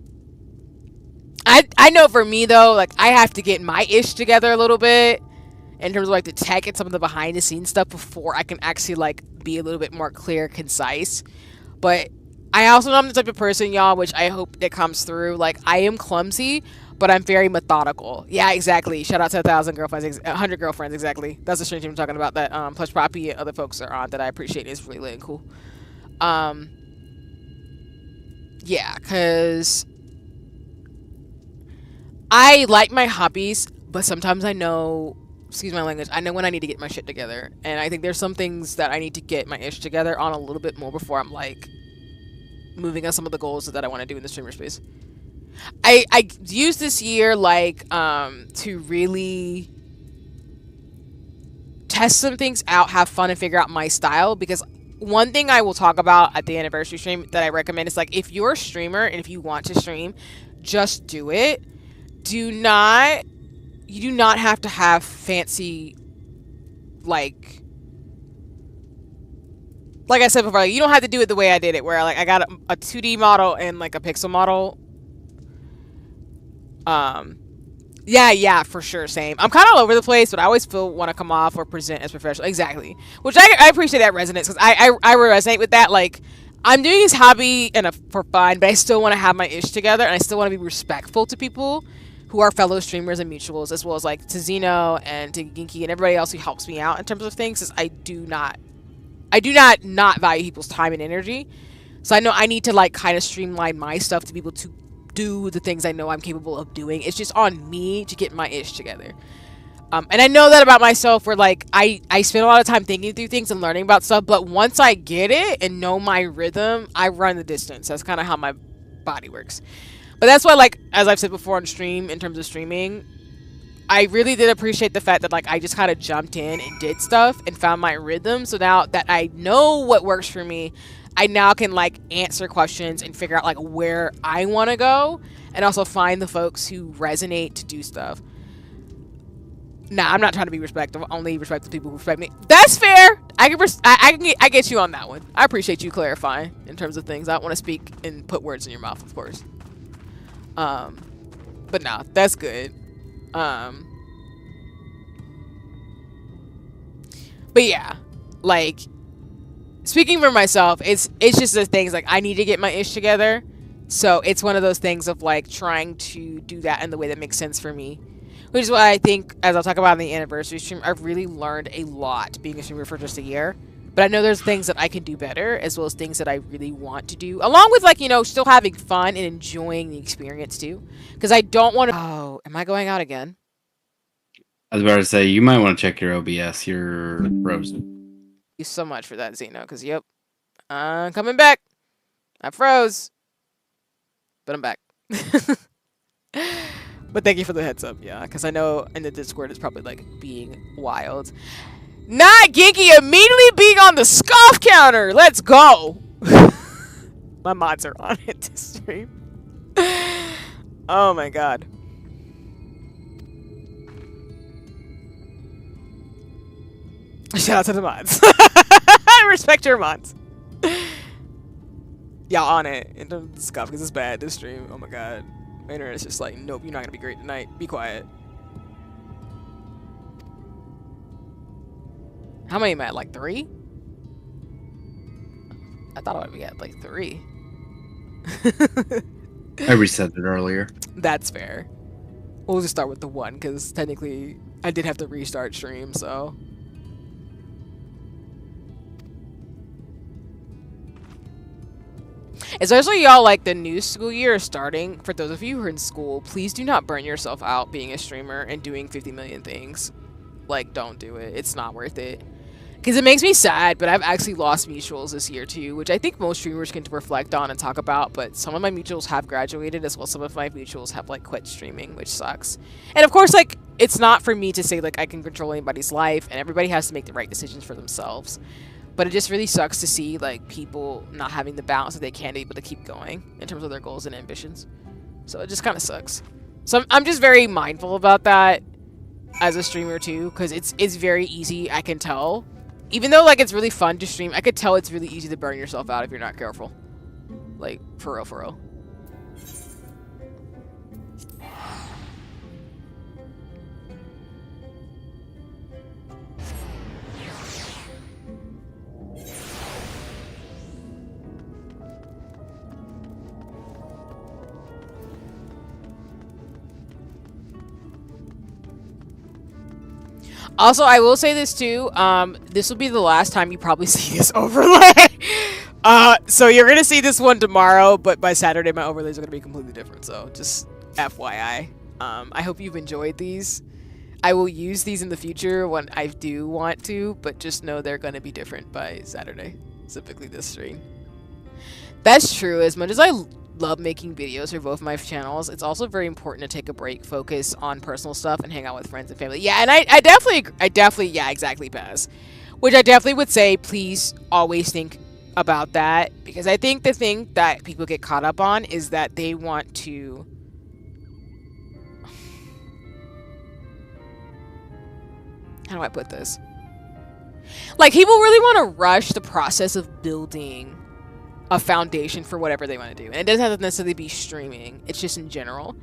I know for me though, like I have to get my ish together a little bit in terms of like the tech and some of the behind the scenes stuff before I can actually like be a little bit more clear, concise. But I also know I'm the type of person, y'all, which I hope that comes through. Like I am clumsy, but I'm very methodical. Yeah, exactly. Shout out to 1,000 girlfriends, 100 girlfriends, exactly. That's the stream team I'm talking about that Plush Poppy and other folks are on that I appreciate. It's really lit and cool. Yeah, because I like my hobbies, but sometimes I know, excuse my language, I know when I need to get my shit together. And I think there's some things that I need to get my ish together on a little bit more before I'm like moving on some of the goals that I want to do in the streamer space. I used this year like to really test some things out, have fun, and figure out my style. Because one thing I will talk about at the anniversary stream that I recommend is like if you're a streamer and if you want to stream, just do it. You do not have to have fancy like I said before, like, you don't have to do it the way I did it, where like I got a 2D model and like a pixel model. Yeah, for sure, same. I'm kind of all over the place, but I always want to come off or present as professional. Exactly. Which I appreciate that resonance, because I resonate with that. Like, I'm doing this hobby for fun, but I still want to have my ish together, and I still want to be respectful to people who are fellow streamers and mutuals, as well as like to Zeno and to Ginky and everybody else who helps me out in terms of things, because I do not value people's time and energy. So I know I need to like kind of streamline my stuff to be able to do the things I know I'm capable of doing. It's just on me to get my ish together. And I know that about myself, where like I spend a lot of time thinking through things and learning about stuff, but once I get it and know my rhythm, I run the distance. That's kind of how my body works. But that's why, like, as I've said before on stream, in terms of streaming, I really did appreciate the fact that like I just kind of jumped in and did stuff and found my rhythm. So now that I know what works for me, I now can like answer questions and figure out like where I want to go, and also find the folks who resonate to do stuff. Nah, I'm not trying to be respectful. Only respect the people who respect me. That's fair. I get you on that one. I appreciate you clarifying in terms of things. I don't want to speak and put words in your mouth, of course. But nah, that's good. But yeah, like, speaking for myself, it's just the things like I need to get my ish together. So it's one of those things of like trying to do that in the way that makes sense for me. Which is why I think, as I'll talk about in the anniversary stream, I've really learned a lot being a streamer for just a year. But I know there's things that I can do better, as well as things that I really want to do. Along with, like, you know, still having fun and enjoying the experience, too. Because I don't want to... Oh, am I going out again? I was about to say, you might want to check your OBS. You're frozen. Thank you so much for that, Zeno. Because, yep, I'm coming back. I froze. But I'm back. But thank you for the heads up, yeah. Because I know in the Discord it's probably, like, being wild. Not Ginky immediately being on the scoff counter. Let's go. My mods are on it to stream. Oh my god. Shout out to the mods. I respect your mods. Y'all on it. And don't scoff because it's bad this stream. Oh my god. My internet's just like, nope, you're not gonna be great tonight. Be quiet. How many am I at? Like 3? I thought I'd be at like 3. I reset it earlier. That's fair. We'll just start with the 1, because technically I did have to restart stream, so. Especially y'all, like, the new school year is starting. For those of you who are in school, please do not burn yourself out being a streamer and doing 50 million things. Like, don't do it. It's not worth it. Because it makes me sad, but I've actually lost mutuals this year too, which I think most streamers can reflect on and talk about, but some of my mutuals have graduated, as well as some of my mutuals have, like, quit streaming, which sucks. And of course, like, it's not for me to say, like, I can control anybody's life, and everybody has to make the right decisions for themselves. But it just really sucks to see, like, people not having the balance that they can be able to keep going in terms of their goals and ambitions. So it just kind of sucks. So I'm just very mindful about that as a streamer too, because it's very easy. I can tell, even though like it's really fun to stream, I could tell it's really easy to burn yourself out if you're not careful. Like for real, for real. Also, I will say this too. This will be the last time you probably see this overlay. So you're gonna see this one tomorrow, but by Saturday my overlays are gonna be completely different. So just FYI. I hope you've enjoyed these. I will use these in the future when I do want to, but just know they're gonna be different by Saturday, specifically this stream. That's true. As much as I love making videos for both my channels, it's also very important to take a break, focus on personal stuff, and hang out with friends and family. Yeah, and I definitely, yeah, exactly, Paz. Which I definitely would say, please always think about that, because I think the thing that people get caught up on is that they want to... How do I put this? Like, people really want to rush the process of building a foundation for whatever they want to do. And it doesn't have to necessarily be streaming. It's just in general.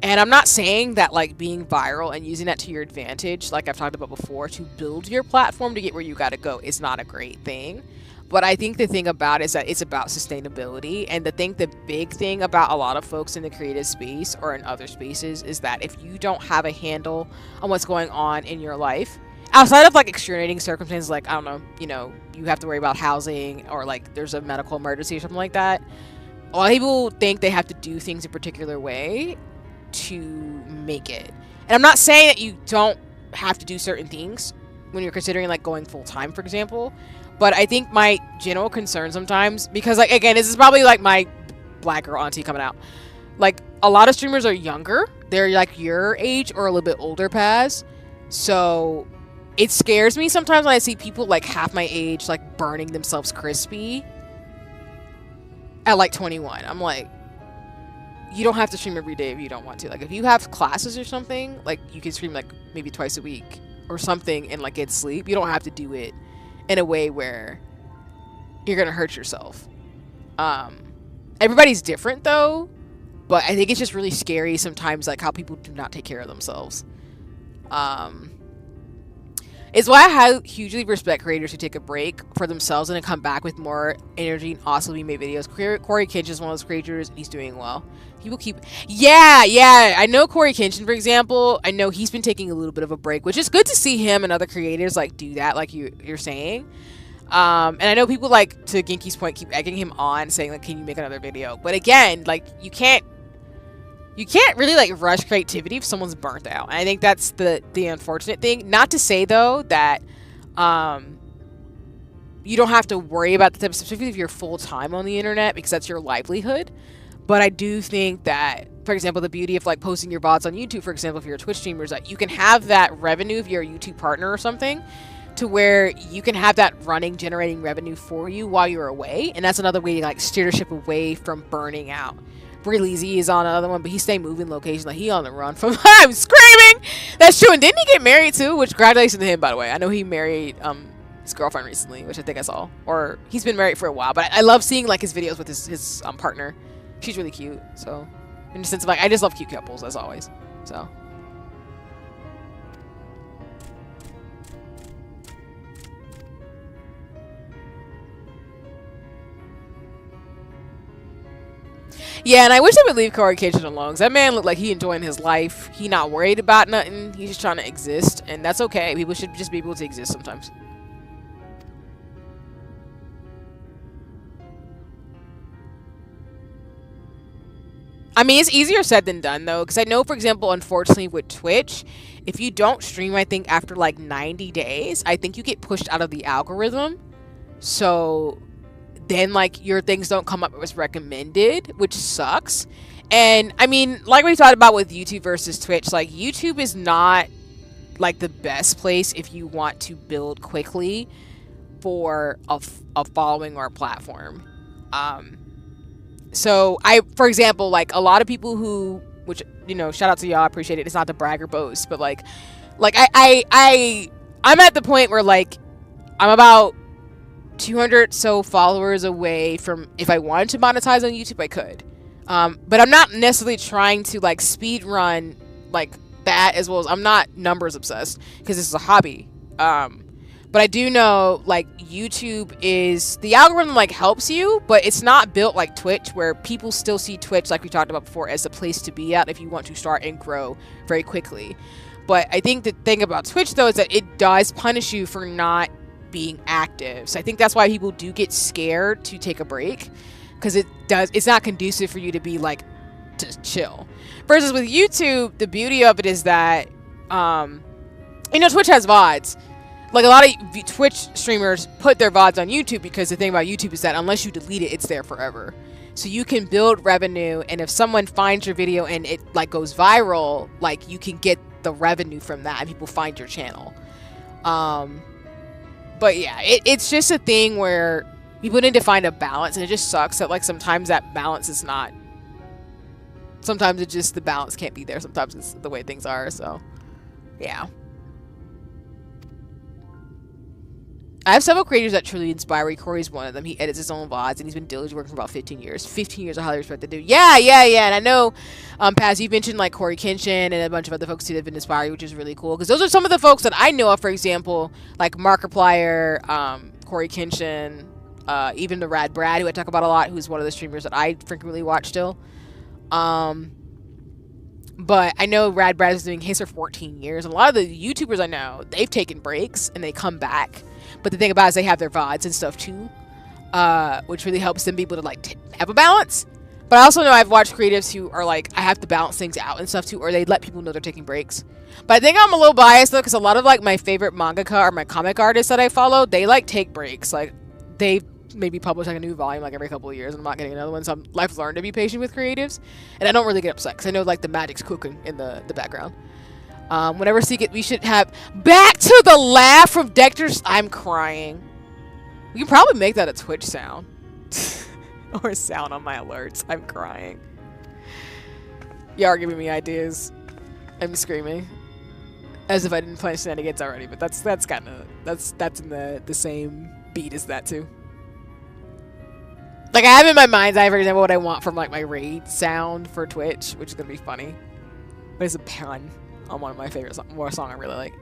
And I'm not saying that like being viral and using that to your advantage, like I've talked about before, to build your platform to get where you got to go is not a great thing. But I think the thing about it is that it's about sustainability. And the big thing about a lot of folks in the creative space or in other spaces is that if you don't have a handle on what's going on in your life, outside of like extenuating circumstances, like, I don't know, you know, you have to worry about housing or like there's a medical emergency or something like that. A lot of people think they have to do things a particular way to make it. And I'm not saying that you don't have to do certain things when you're considering like going full time, for example. But I think my general concern sometimes, because like, again, this is probably like my black girl auntie coming out. Like a lot of streamers are younger. They're like your age or a little bit older, Paz. So it scares me sometimes when I see people like half my age like burning themselves crispy at like 21. I'm like, you don't have to stream every day if you don't want to. Like if you have classes or something, like you can stream like maybe twice a week or something and like get sleep. You don't have to do it in a way where you're gonna hurt yourself. Everybody's different though, but I think it's just really scary sometimes like how people do not take care of themselves. It's why I hugely respect creators who take a break for themselves and then come back with more energy and awesomely made videos. Corey Kenshin is one of those creators, and he's doing well. People keep... Yeah, I know Corey Kenshin, for example. I know he's been taking a little bit of a break, which is good to see him and other creators, like, do that, like you're saying. And I know people, like, to Genki's point, keep egging him on, saying, like, can you make another video? But again, like, you can't really like rush creativity if someone's burnt out. And I think that's the unfortunate thing. Not to say though that you don't have to worry about the type of, specifically if you're full time on the internet, because that's your livelihood. But I do think that, for example, the beauty of like posting your VODs on YouTube, for example, if you're a Twitch streamer, is that you can have that revenue if you're a YouTube partner or something, to where you can have that running, generating revenue for you while you're away. And that's another way to like steer the ship away from burning out. Breezy is on another one, but he stay moving location, like he on the run from I'm screaming. That's true. And didn't he get married too? Which, congratulations to him, by the way. I know he married his girlfriend recently, which I think I saw, or he's been married for a while. But I love seeing like his videos with his partner. She's really cute. So in the sense of like, I just love cute couples as always. So. Yeah, and I wish I would leave Corey Kenshin alone, because that man looked like he enjoying his life. He not worried about nothing. He's just trying to exist, and that's okay. People should just be able to exist sometimes. I mean, it's easier said than done, though, because I know, for example, unfortunately with Twitch, if you don't stream, I think, after, like, 90 days, I think you get pushed out of the algorithm. So then like your things don't come up as recommended, which sucks. And I mean, like we talked about with YouTube versus Twitch, like YouTube is not like the best place if you want to build quickly for a following or a platform. So for example, like a lot of people who which, you know, shout out to y'all, I appreciate it. It's not to brag or boast, but like I'm at the point where like I'm about 200 so followers away from, if I wanted to monetize on YouTube, I could. But I'm not necessarily trying to like speed run like that, as well as I'm not numbers obsessed because this is a hobby. But I do know like YouTube is, the algorithm like helps you, but it's not built like Twitch, where people still see Twitch, like we talked about before, as the place to be at if you want to start and grow very quickly. But I think the thing about Twitch though is that it does punish you for not being active. So I think that's why people do get scared to take a break, because it's not conducive for you to be like to chill. Versus with YouTube, the beauty of it is that you know, Twitch has VODs. Like a lot of Twitch streamers put their VODs on YouTube because the thing about YouTube is that unless you delete it, it's there forever. So you can build revenue, and if someone finds your video and it like goes viral, like you can get the revenue from that and people find your channel. But yeah, it's just a thing where people need to find a balance, and it just sucks that like sometimes that balance is not, sometimes it just, the balance can't be there, sometimes it's the way things are. So yeah, I have several creators that truly inspire me. Corey's one of them. He edits his own VODs, and he's been diligently working for about 15 years. 15 years, I highly respect the dude. Yeah. And I know, Paz, you mentioned like Corey Kenshin and a bunch of other folks too that have been inspired, which is really cool. Because those are some of the folks that I know of, for example, like Markiplier, Corey Kenshin, even the Rad Brad, who I talk about a lot, who's one of the streamers that I frequently watch still. But I know Rad Brad is doing his for 14 years. And a lot of the YouTubers I know, they've taken breaks and they come back. But the thing about it is they have their VODs and stuff too, which really helps them be able to like have a balance. But I also know I've watched creatives who are like, I have to balance things out and stuff too, or they let people know they're taking breaks. But I think I'm a little biased though, because a lot of like my favorite mangaka or my comic artists that I follow, they like take breaks. Like they maybe publish like a new volume like every couple of years, and I'm not getting another one. So I've learned to be patient with creatives, and I don't really get upset because I know like the magic's cooking in the background. Whenever Seek It, we should have back to the laugh from Dexter's. I'm crying. We can probably make that a Twitch sound. Or a sound on my alerts. I'm crying. Y'all are giving me ideas. I'm screaming. As if I didn't plan shenanigans already, but that's kind of, that's in the same beat as that too. Like I have in my mind's eye, for example, what I want from like my raid sound for Twitch, which is gonna be funny. But it's a pun on one of my favorite song I really like.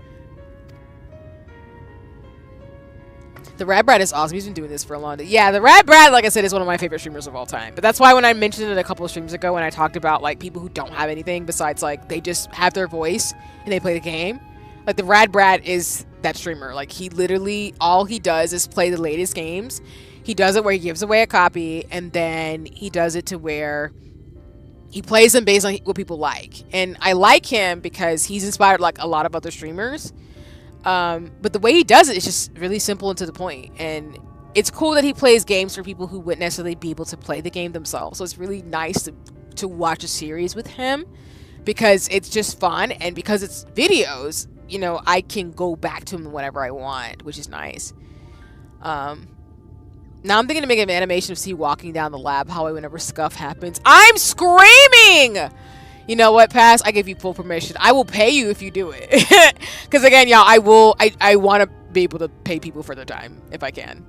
The Rad Brad is awesome. He's been doing this for a long time. Yeah, the Rad Brad, like I said, is one of my favorite streamers of all time. But that's why when I mentioned it a couple of streams ago, when I talked about like people who don't have anything besides like they just have their voice and they play the game, like the Rad Brad is that streamer. Like he literally, all he does is play the latest games. He does it where he gives away a copy, and then he does it to where he plays them based on what people like. And I like him because he's inspired like a lot of other streamers. But the way he does it is just really simple and to the point. And it's cool that he plays games for people who wouldn't necessarily be able to play the game themselves. So it's really nice to watch a series with him, because it's just fun. And because it's videos, you know, I can go back to him whenever I want, which is nice. Now I'm thinking to make an animation of C walking down the lab hallway whenever scuff happens. I'm screaming! You know what, Pass? I give you full permission. I will pay you if you do it. Because again, y'all, I want to be able to pay people for their time if I can.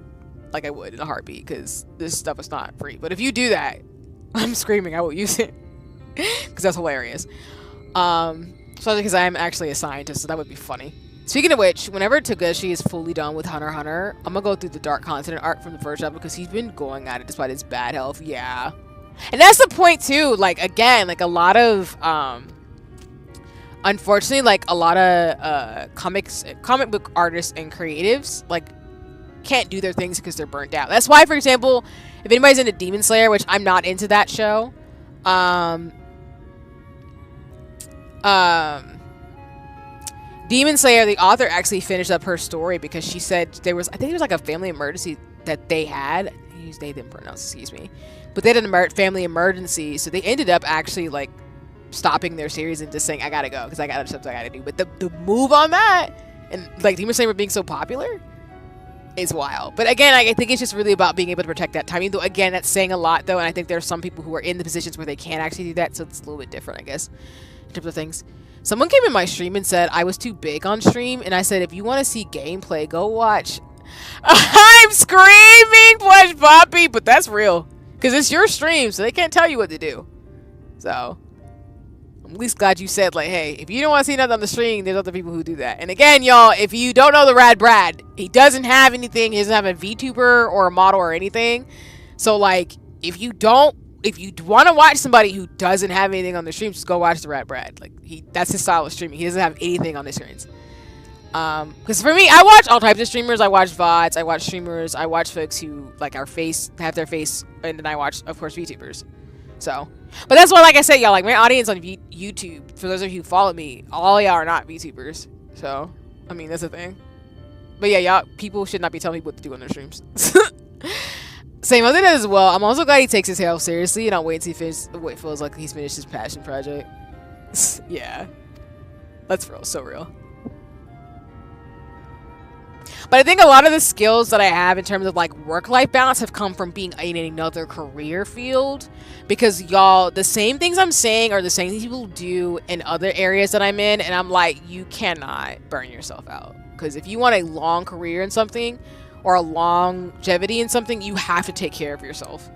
Like I would in a heartbeat, because this stuff is not free. But if you do that, I'm screaming. I will use it. Because that's hilarious. Especially because I'm actually a scientist, so that would be funny. Speaking of which, whenever Togashi is fully done with Hunter x Hunter, I'm gonna go through the Dark Continent arc from the first chapter, because he's been going at it despite his bad health. Yeah. And that's the point too. Like again, like a lot of unfortunately, like a lot of comic book artists and creatives like can't do their things because they're burnt out. That's why, for example, if anybody's into Demon Slayer, which I'm not into that show, Demon Slayer, the author actually finished up her story because she said there was, I think it was like a family emergency that they had. They didn't pronounce, excuse me. But they had a family emergency, so they ended up actually like stopping their series and just saying, I gotta go because I got stuff I gotta do. But the move on that, and like Demon Slayer being so popular, is wild. But again, I think it's just really about being able to protect that timing. Though again, that's saying a lot though, and I think there's some people who are in the positions where they can actually do that, so it's a little bit different, I guess, in terms of things. Someone came in my stream and said I was too big on stream, and I said if you want to see gameplay, go watch. I'm screaming, Plush Poppy, but that's real, because it's your stream, so they can't tell you what to do. So I'm at least glad you said, like, hey, if you don't want to see nothing on the stream, there's other people who do that. And again, y'all, if you don't know the Rad Brad, he doesn't have anything. He doesn't have a VTuber or a model or anything. So, like, if you want to watch somebody who doesn't have anything on the stream, just go watch the Rad Brad. Like, that's his style of streaming. He doesn't have anything on the screens. Because for me, I watch all types of streamers. I watch VODs. I watch streamers. I watch folks who, like, have their face, and then I watch, of course, VTubers. So, but that's why, like I said, y'all, like, my audience on YouTube, for those of you who follow me, all y'all are not VTubers. So, I mean, that's the thing. But yeah, y'all, people should not be telling me what to do on their streams. Same other than as well. I'm also glad he takes his health seriously, and I'll wait until it feels like he's finished his passion project. Yeah. That's real, so real. But I think a lot of the skills that I have in terms of like work-life balance have come from being in another career field, because y'all, the same things I'm saying are the same things people do in other areas that I'm in, and I'm like, you cannot burn yourself out, because if you want a long career in something or a longevity in something, you have to take care of yourself.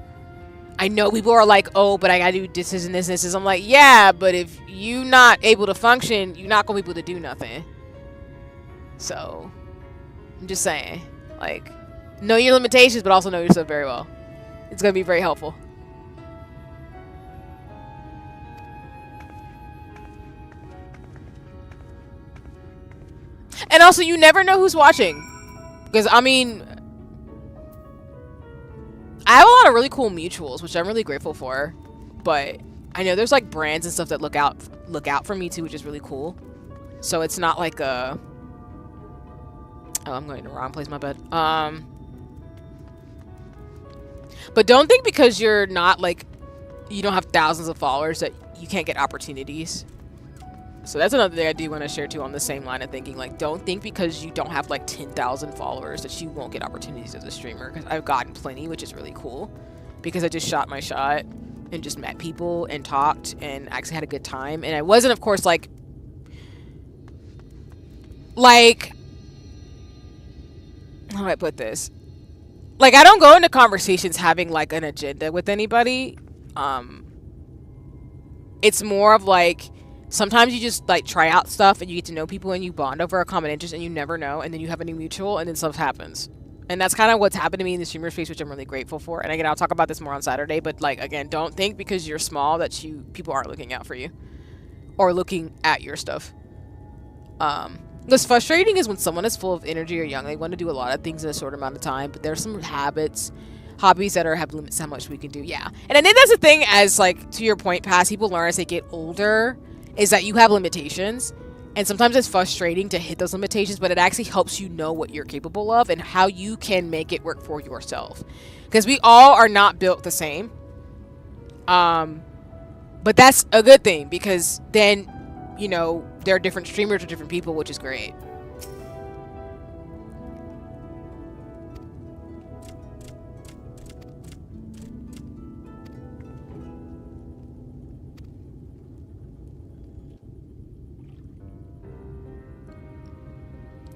I know people are like, oh, but I gotta do this and this and this. I'm like, yeah, but if you're not able to function, you're not gonna be able to do nothing. So I'm just saying, like, know your limitations, but also know yourself very well. It's going to be very helpful. And also, you never know who's watching. Because, I mean, I have a lot of really cool mutuals, which I'm really grateful for. But I know there's, like, brands and stuff that look out for me, too, which is really cool. So it's not like a... Oh, I'm going to the wrong place, my bad. But don't think because you're not, like, you don't have thousands of followers that you can't get opportunities. So that's another thing I do want to share, too, on the same line of thinking. Like, don't think because you don't have, like, 10,000 followers that you won't get opportunities as a streamer. Because I've gotten plenty, which is really cool. Because I just shot my shot and just met people and talked and actually had a good time. And I wasn't, of course, like... How do I put this? Like, I don't go into conversations having, like, an agenda with anybody. It's more of, like, sometimes you just, like, try out stuff and you get to know people and you bond over a common interest and you never know. And then you have a new mutual and then stuff happens. And that's kind of what's happened to me in the streamer space, which I'm really grateful for. And again, I'll talk about this more on Saturday. But, like, again, don't think because you're small that people aren't looking out for you. Or looking at your stuff. What's frustrating is when someone is full of energy or young, they want to do a lot of things in a short amount of time, but there's some hobbies that have limits how much we can do. Yeah. And I think that's the thing, as, like, to your point, Pass, people learn as they get older, is that you have limitations. And sometimes it's frustrating to hit those limitations, but it actually helps you know what you're capable of and how you can make it work for yourself. Because we all are not built the same. But that's a good thing, because then, you know, there are different streamers or different people, which is great.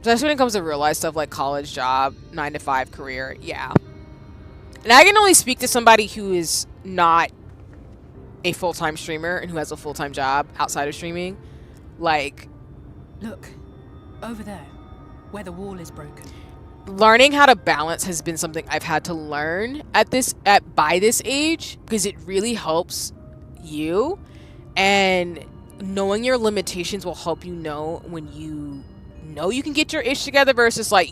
Especially when it comes to real life stuff like college, job, 9-to-5 career, yeah. And I can only speak to somebody who is not a full-time streamer and who has a full-time job outside of streaming. Like, Look, over there, where the wall is broken. Learning how to balance has been something I've had to learn by this age, because it really helps you, and knowing your limitations will help you know when you know you can get your ish together versus like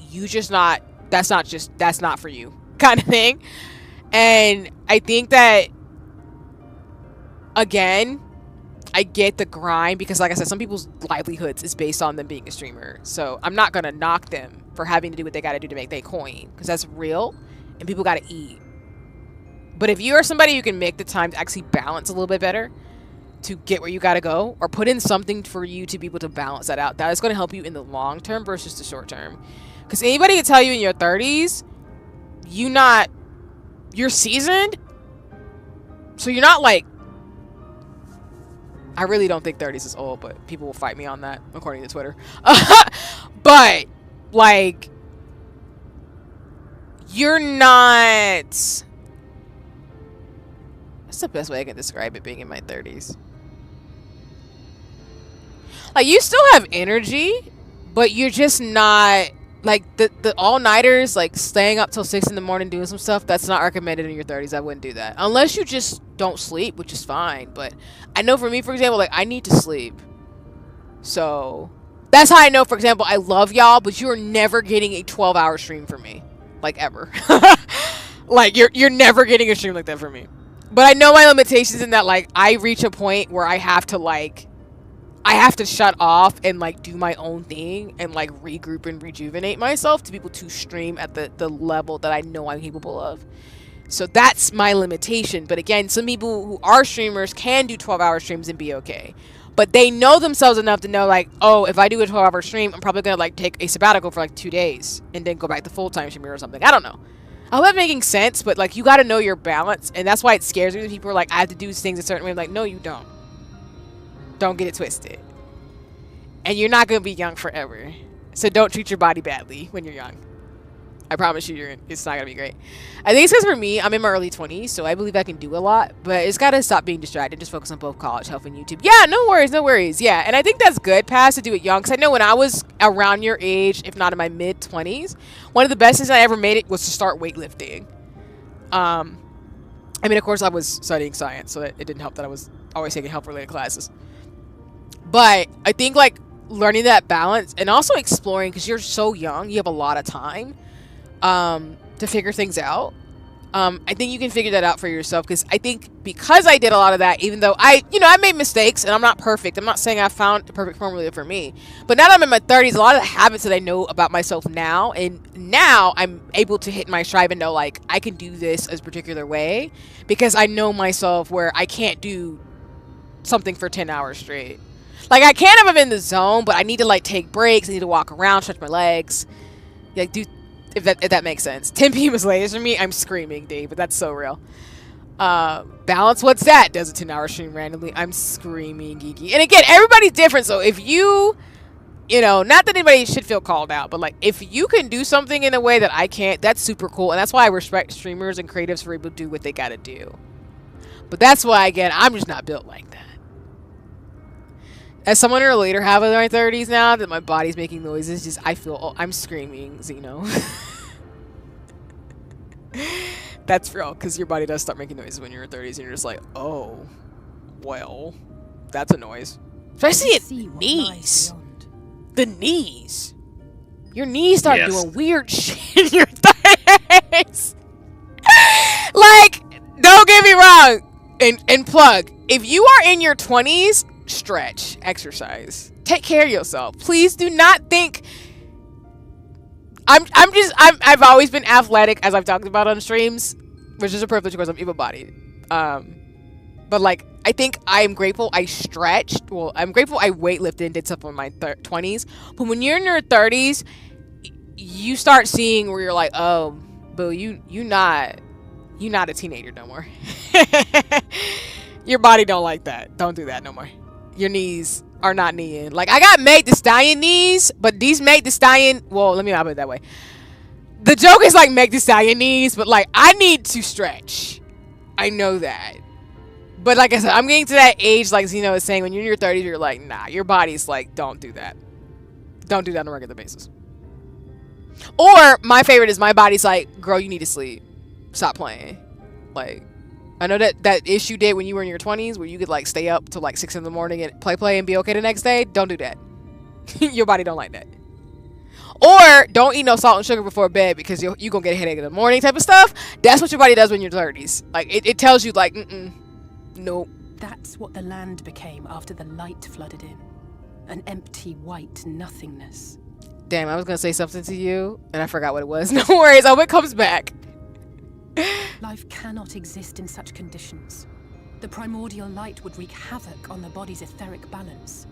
that's not for you kind of thing. And I think that, again, I get the grind, because like I said, some people's livelihoods is based on them being a streamer. So I'm not going to knock them for having to do what they got to do to make their coin, because that's real and people got to eat. But if you are somebody who can make the time to actually balance a little bit better to get where you got to go, or put in something for you to be able to balance that out, that is going to help you in the long term versus the short term. Because anybody can tell you in your 30s, you're seasoned. So you're not like, I really don't think 30s is old, but people will fight me on that, according to Twitter. But, like, you're not... What's the best way I can describe it being in my 30s? Like, you still have energy, but you're just not... Like, the all-nighters, like, staying up till 6 in the morning doing some stuff, that's not recommended in your 30s. I wouldn't do that. Unless you just don't sleep, which is fine. But I know for me, for example, like, I need to sleep. So, that's how I know, for example, I love y'all, but you're never getting a 12-hour stream from me. Like, ever. Like, you're never getting a stream like that from me. But I know my limitations in that, like, I reach a point where I have to, like... I have to shut off and like do my own thing and like regroup and rejuvenate myself to be able to stream at the level that I know I'm capable of. So that's my limitation. But again, some people who are streamers can do 12-hour streams and be okay. But they know themselves enough to know like, oh, if I do a 12-hour stream, I'm probably going to like take a sabbatical for like 2 days and then go back to full-time streamer or something. I don't know. I hope that's making sense, but like you got to know your balance. And that's why it scares me when people are like, I have to do things a certain way. I'm like, no, you don't. Don't get it twisted. And you're not going to be young forever. So don't treat your body badly when you're young. I promise you, it's not going to be great. I think it's because for me, I'm in my early 20s, so I believe I can do a lot. But it's got to stop being distracted. Just focus on both college, health, and YouTube. Yeah, no worries, no worries. Yeah, and I think that's good, Pass, to do it young. Because I know when I was around your age, if not in my mid-20s, one of the best things I ever made it was to start weightlifting. I mean, of course, I was studying science, so it didn't help that I was always taking health-related classes. But I think, like, learning that balance and also exploring, because you're so young, you have a lot of time to figure things out. I think you can figure that out for yourself, because I think because I did a lot of that, even though I made mistakes and I'm not perfect. I'm not saying I found the perfect formula for me. But now that I'm in my 30s, a lot of the habits that I know about myself now, and now I'm able to hit my stride and know, like, I can do this a particular way because I know myself where I can't do something for 10 hours straight. Like, I can if I'm in the zone, but I need to, like, take breaks. I need to walk around, stretch my legs. Like, if that makes sense. 10 p.m. is late for me. I'm screaming, Dave, but that's so real. Balance, what's that? Does a 10-hour stream randomly. I'm screaming, geeky. And again, everybody's different, so if you know, not that anybody should feel called out, but, like, if you can do something in a way that I can't, that's super cool. And that's why I respect streamers and creatives for able to do what they gotta do. But that's why, again, I'm just not built like that. As someone in a later half of my 30s now, that my body's making noises, just I feel, oh, I'm screaming, Xeno. That's real, because your body does start making noises when you're in 30s, and you're just like, oh, well, that's a noise. Especially at knees. The knees. Your knees start doing weird shit in your 30s. Like, don't get me wrong, and plug, if you are in your 20s, stretch, exercise, take care of yourself. Please do not think I've always been athletic, as I've talked about on streams, which is a privilege because I'm able-bodied. But like, I think I am grateful I stretched. Well, I'm grateful I weightlifted and did stuff in my 20s. But when you're in your 30s, you start seeing where you're like, oh, boo, you not a teenager no more. Your body don't like that. Don't do that no more. Your knees are not kneeing. Like, I got Meg Thee Stallion knees, but these Meg Thee Stallion, well, let me not put it that way. The joke is like Meg Thee Stallion knees, but like, I need to stretch. I know that. But like I said, I'm getting to that age, like Zeno is saying, when you're in your 30s, you're like, nah, your body's like, don't do that. Don't do that on a regular basis. Or, my favorite is my body's like, girl, you need to sleep. Stop playing. Like, I know that issue did when you were in your 20s, where you could like stay up till like 6 in the morning and play and be okay the next day. Don't do that. Your body don't like that. Or don't eat no salt and sugar before bed, because you gonna get a headache in the morning type of stuff. That's what your body does when you're 30s. Like, it tells you like, nope. That's what the land became after the light flooded in. An empty white nothingness. Damn, I was gonna say something to you and I forgot what it was. No worries, I hope it comes back. Life cannot exist in such conditions. The primordial light would wreak havoc on the body's etheric balance.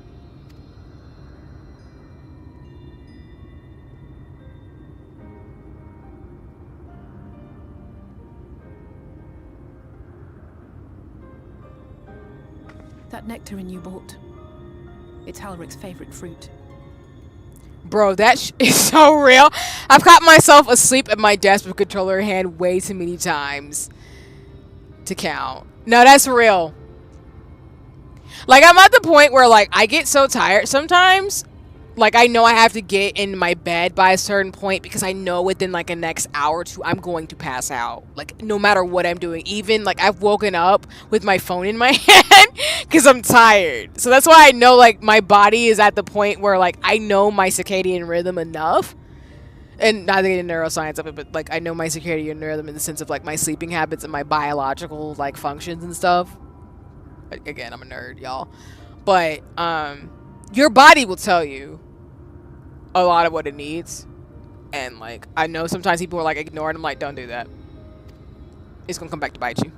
That nectarine you bought. It's Halrick's favorite fruit. Bro, that is so real. I've caught myself asleep at my desk with a controller in hand way too many times to count. No, that's real. Like, I'm at the point where, like, I get so tired sometimes. Like, I know I have to get in my bed by a certain point because I know within, like, the next hour or two, I'm going to pass out. Like, no matter what I'm doing. Even, like, I've woken up with my phone in my hand because I'm tired. So that's why I know, like, my body is at the point where, like, I know my circadian rhythm enough. And not to get into neuroscience of it, but, like, I know my circadian rhythm in the sense of, like, my sleeping habits and my biological, like, functions and stuff. Again, I'm a nerd, y'all. But, your body will tell you a lot of what it needs. And, like, I know sometimes people are, like, ignoring them. Like, don't do that. It's gonna come back to bite you.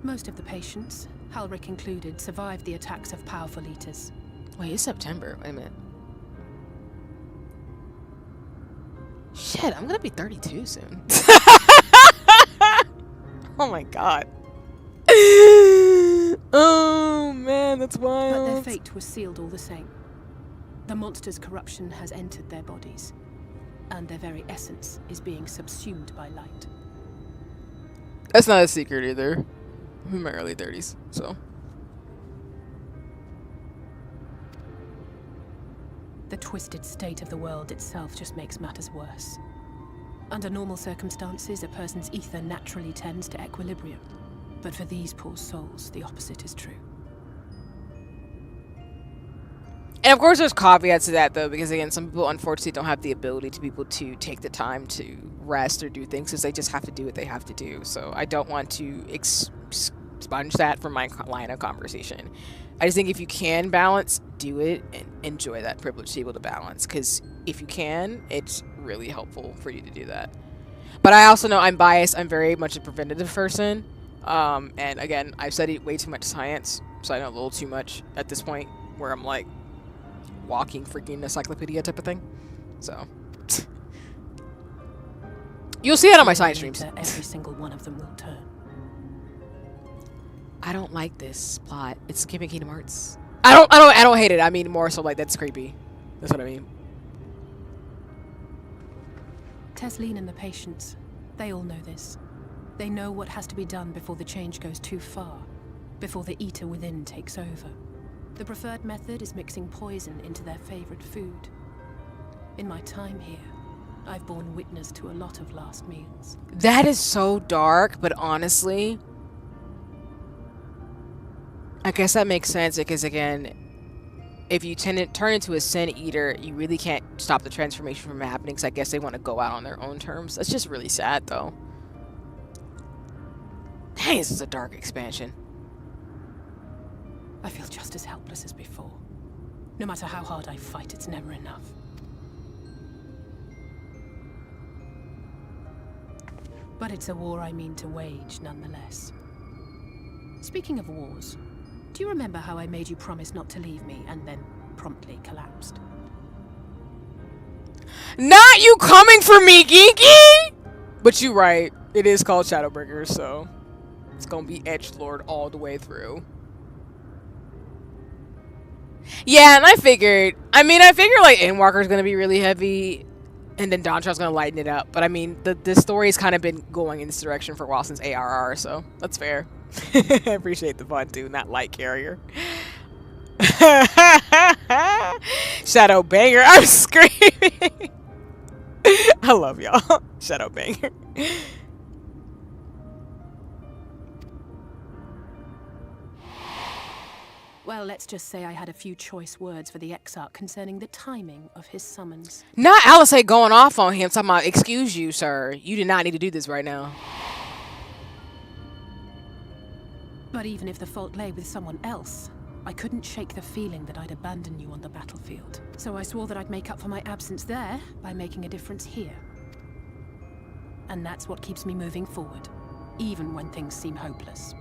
Most of the patients, Halrick included, survived the attacks of powerful eaters. Wait, it's September. Wait a minute. Shit, I'm gonna be 32 soon. Oh my god. Oh man, that's wild. But their fate was sealed all the same. The monster's corruption has entered their bodies, and their very essence is being subsumed by light. That's not a secret either. I'm in my early 30s, so. The twisted state of the world itself just makes matters worse. Under normal circumstances, a person's ether naturally tends to equilibrium. But for these poor souls, the opposite is true. And of course there's caveats to that though, because again, some people unfortunately don't have the ability to be able to take the time to rest or do things because they just have to do what they have to do. So I don't want to expunge that from my line of conversation. I just think if you can balance, do it and enjoy that privilege to be able to balance, because if you can, it's really helpful for you to do that. But I also know I'm biased. I'm very much a preventative person. And again, I've studied way too much science, so I know a little too much at this point where I'm like walking freaking encyclopedia type of thing. So you'll see it on my science streams. Every single one of them will turn. I don't like this plot. It's giving Kingdom Hearts. I don't hate it. I mean more so like that's creepy. That's what I mean. Tesleen and the patients, they all know this. They know what has to be done before the change goes too far, before the eater within takes over. The preferred method is mixing poison into their favorite food. In my time here, I've borne witness to a lot of last meals. That is so dark, but honestly, I guess that makes sense because again, if you turn into a sin eater, you really can't stop the transformation from happening, because I guess they want to go out on their own terms. That's just really sad, though. Dang, this is a dark expansion. I feel just as helpless as before. No matter how hard I fight, it's never enough. But it's a war I mean to wage, nonetheless. Speaking of wars, do you remember how I made you promise not to leave me and then promptly collapsed? Not you coming for me, Geeky! But you're right. It is called Shadowbringers, so it's gonna be edgelord all the way through. Yeah, and I figured like Endwalker's gonna be really heavy, and then Dawntrell's gonna lighten it up. But I mean, the story's kind of been going in this direction for a while since ARR, so that's fair. I appreciate the fun too, not light carrier. Shadowbanger, I'm screaming. I love y'all. Shadowbanger. Well, let's just say I had a few choice words for the Exarch concerning the timing of his summons. Not Alice going off on him, talking about, excuse you, sir. You did not need to do this right now. But even if the fault lay with someone else, I couldn't shake the feeling that I'd abandon you on the battlefield. So I swore that I'd make up for my absence there by making a difference here. And that's what keeps me moving forward, even when things seem hopeless.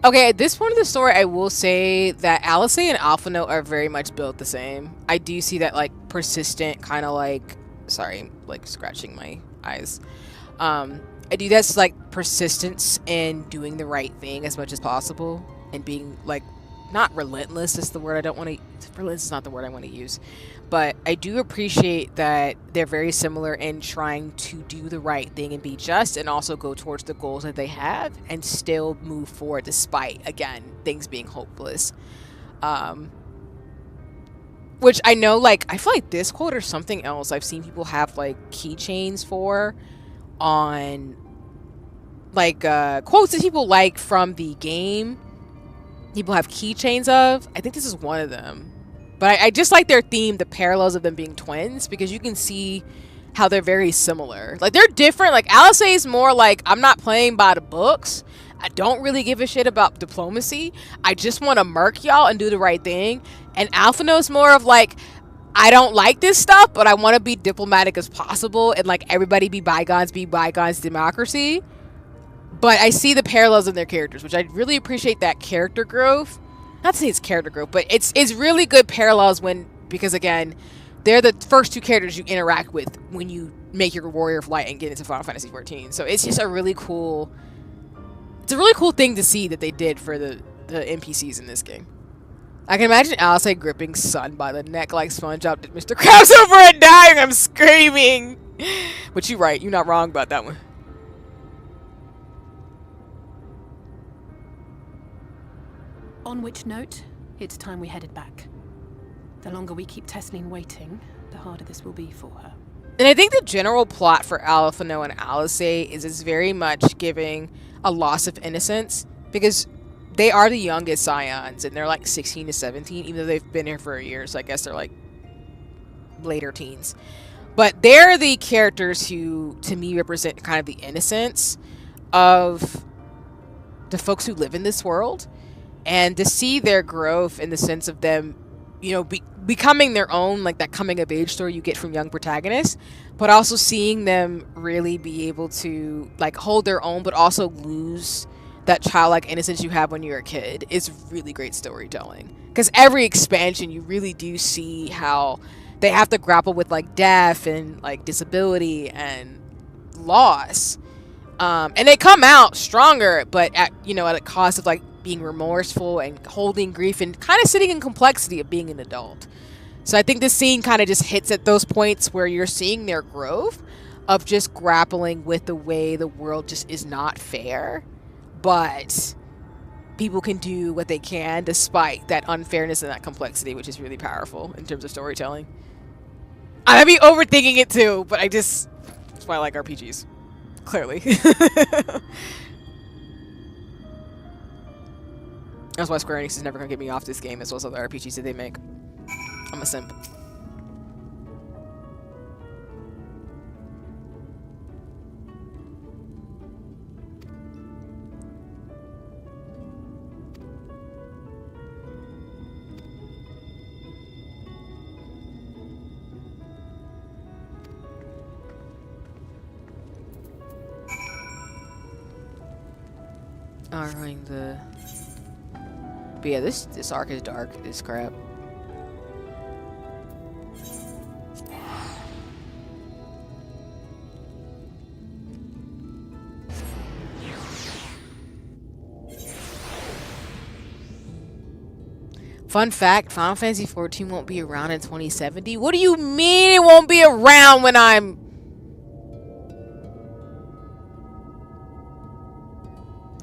Okay, at this point of the story, I will say that Alice and Alpha Note are very much built the same. I do see that, like, persistent kind of, like... Sorry, like, scratching my eyes. I do that's like persistence in doing the right thing as much as possible and being like not relentless is the word I don't want to. Relentless is not the word I want to use, but I do appreciate that they're very similar in trying to do the right thing and be just, and also go towards the goals that they have and still move forward despite again things being hopeless. Which I know, like, I feel like this quote or something else I've seen people have, like, keychains for on, like, quotes that people like from the game. People have keychains of. I think this is one of them. But I just like their theme, the parallels of them being twins, because you can see how they're very similar. Like, they're different. Like, Alice is more like, I'm not playing by the books. I don't really give a shit about diplomacy. I just want to murk y'all and do the right thing. And Alphino's more of like, I don't like this stuff, but I want to be diplomatic as possible and like everybody be bygones democracy. But I see the parallels in their characters, which I really appreciate that character growth. Not to say it's character growth, but it's really good parallels because again, they're the first two characters you interact with when you make your Warrior of Light and get into Final Fantasy XIV. So it's just a really cool. It's a really cool thing to see that they did for the NPCs in this game. I can imagine Alice like, gripping Sun by the neck like SpongeBob did Mr. Krabs over and dying. I'm screaming. But you're right. You're not wrong about that one. On which note, it's time we headed back. The longer we keep Tesleen waiting, the harder this will be for her. And I think the general plot for Alphino and Alice is very much giving a loss of innocence, because they are the youngest Scions and they're like 16 to 17, even though they've been here for a year, so I guess they're like later teens. But they're the characters who, to me, represent kind of the innocence of the folks who live in this world. And to see their growth in the sense of them, you know, becoming their own, like that coming of age story you get from young protagonists, but also seeing them really be able to like hold their own, but also lose that childlike innocence you have when you're a kid is really great storytelling. Because every expansion, you really do see how they have to grapple with like death and like disability and loss, and they come out stronger, but at a cost of like being remorseful and holding grief and kind of sitting in complexity of being an adult. So I think this scene kind of just hits at those points where you're seeing their growth of just grappling with the way the world just is not fair, but people can do what they can despite that unfairness and that complexity, which is really powerful in terms of storytelling. I might be overthinking it too, but that's why I like RPGs. Clearly. That's why Square Enix is never going to get me off this game, as well as other RPGs that they make. I'm a simp. Alright, but yeah, this arc is dark as crap. Fun fact, Final Fantasy XIV won't be around in 2070. What do you mean it won't be around when I'm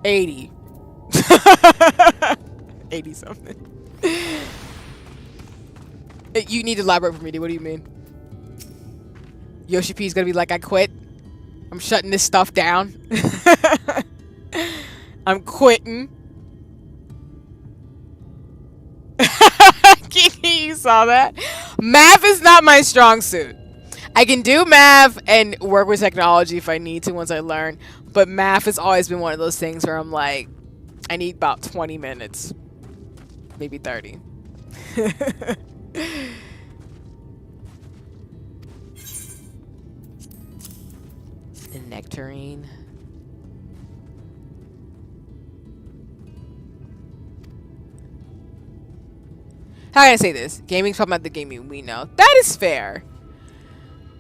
80? 80 something. You need to elaborate for me, dude. What do you mean? Yoshi P is gonna be like, I quit. I'm shutting this stuff down. I'm quitting. You saw that? Math is not my strong suit. I can do math and work with technology if I need to once I learn, but math has always been one of those things where I'm like, I need about 20 minutes. Maybe 30. The nectarine. How can I say this? Gaming's talking about the gaming we know. That is fair.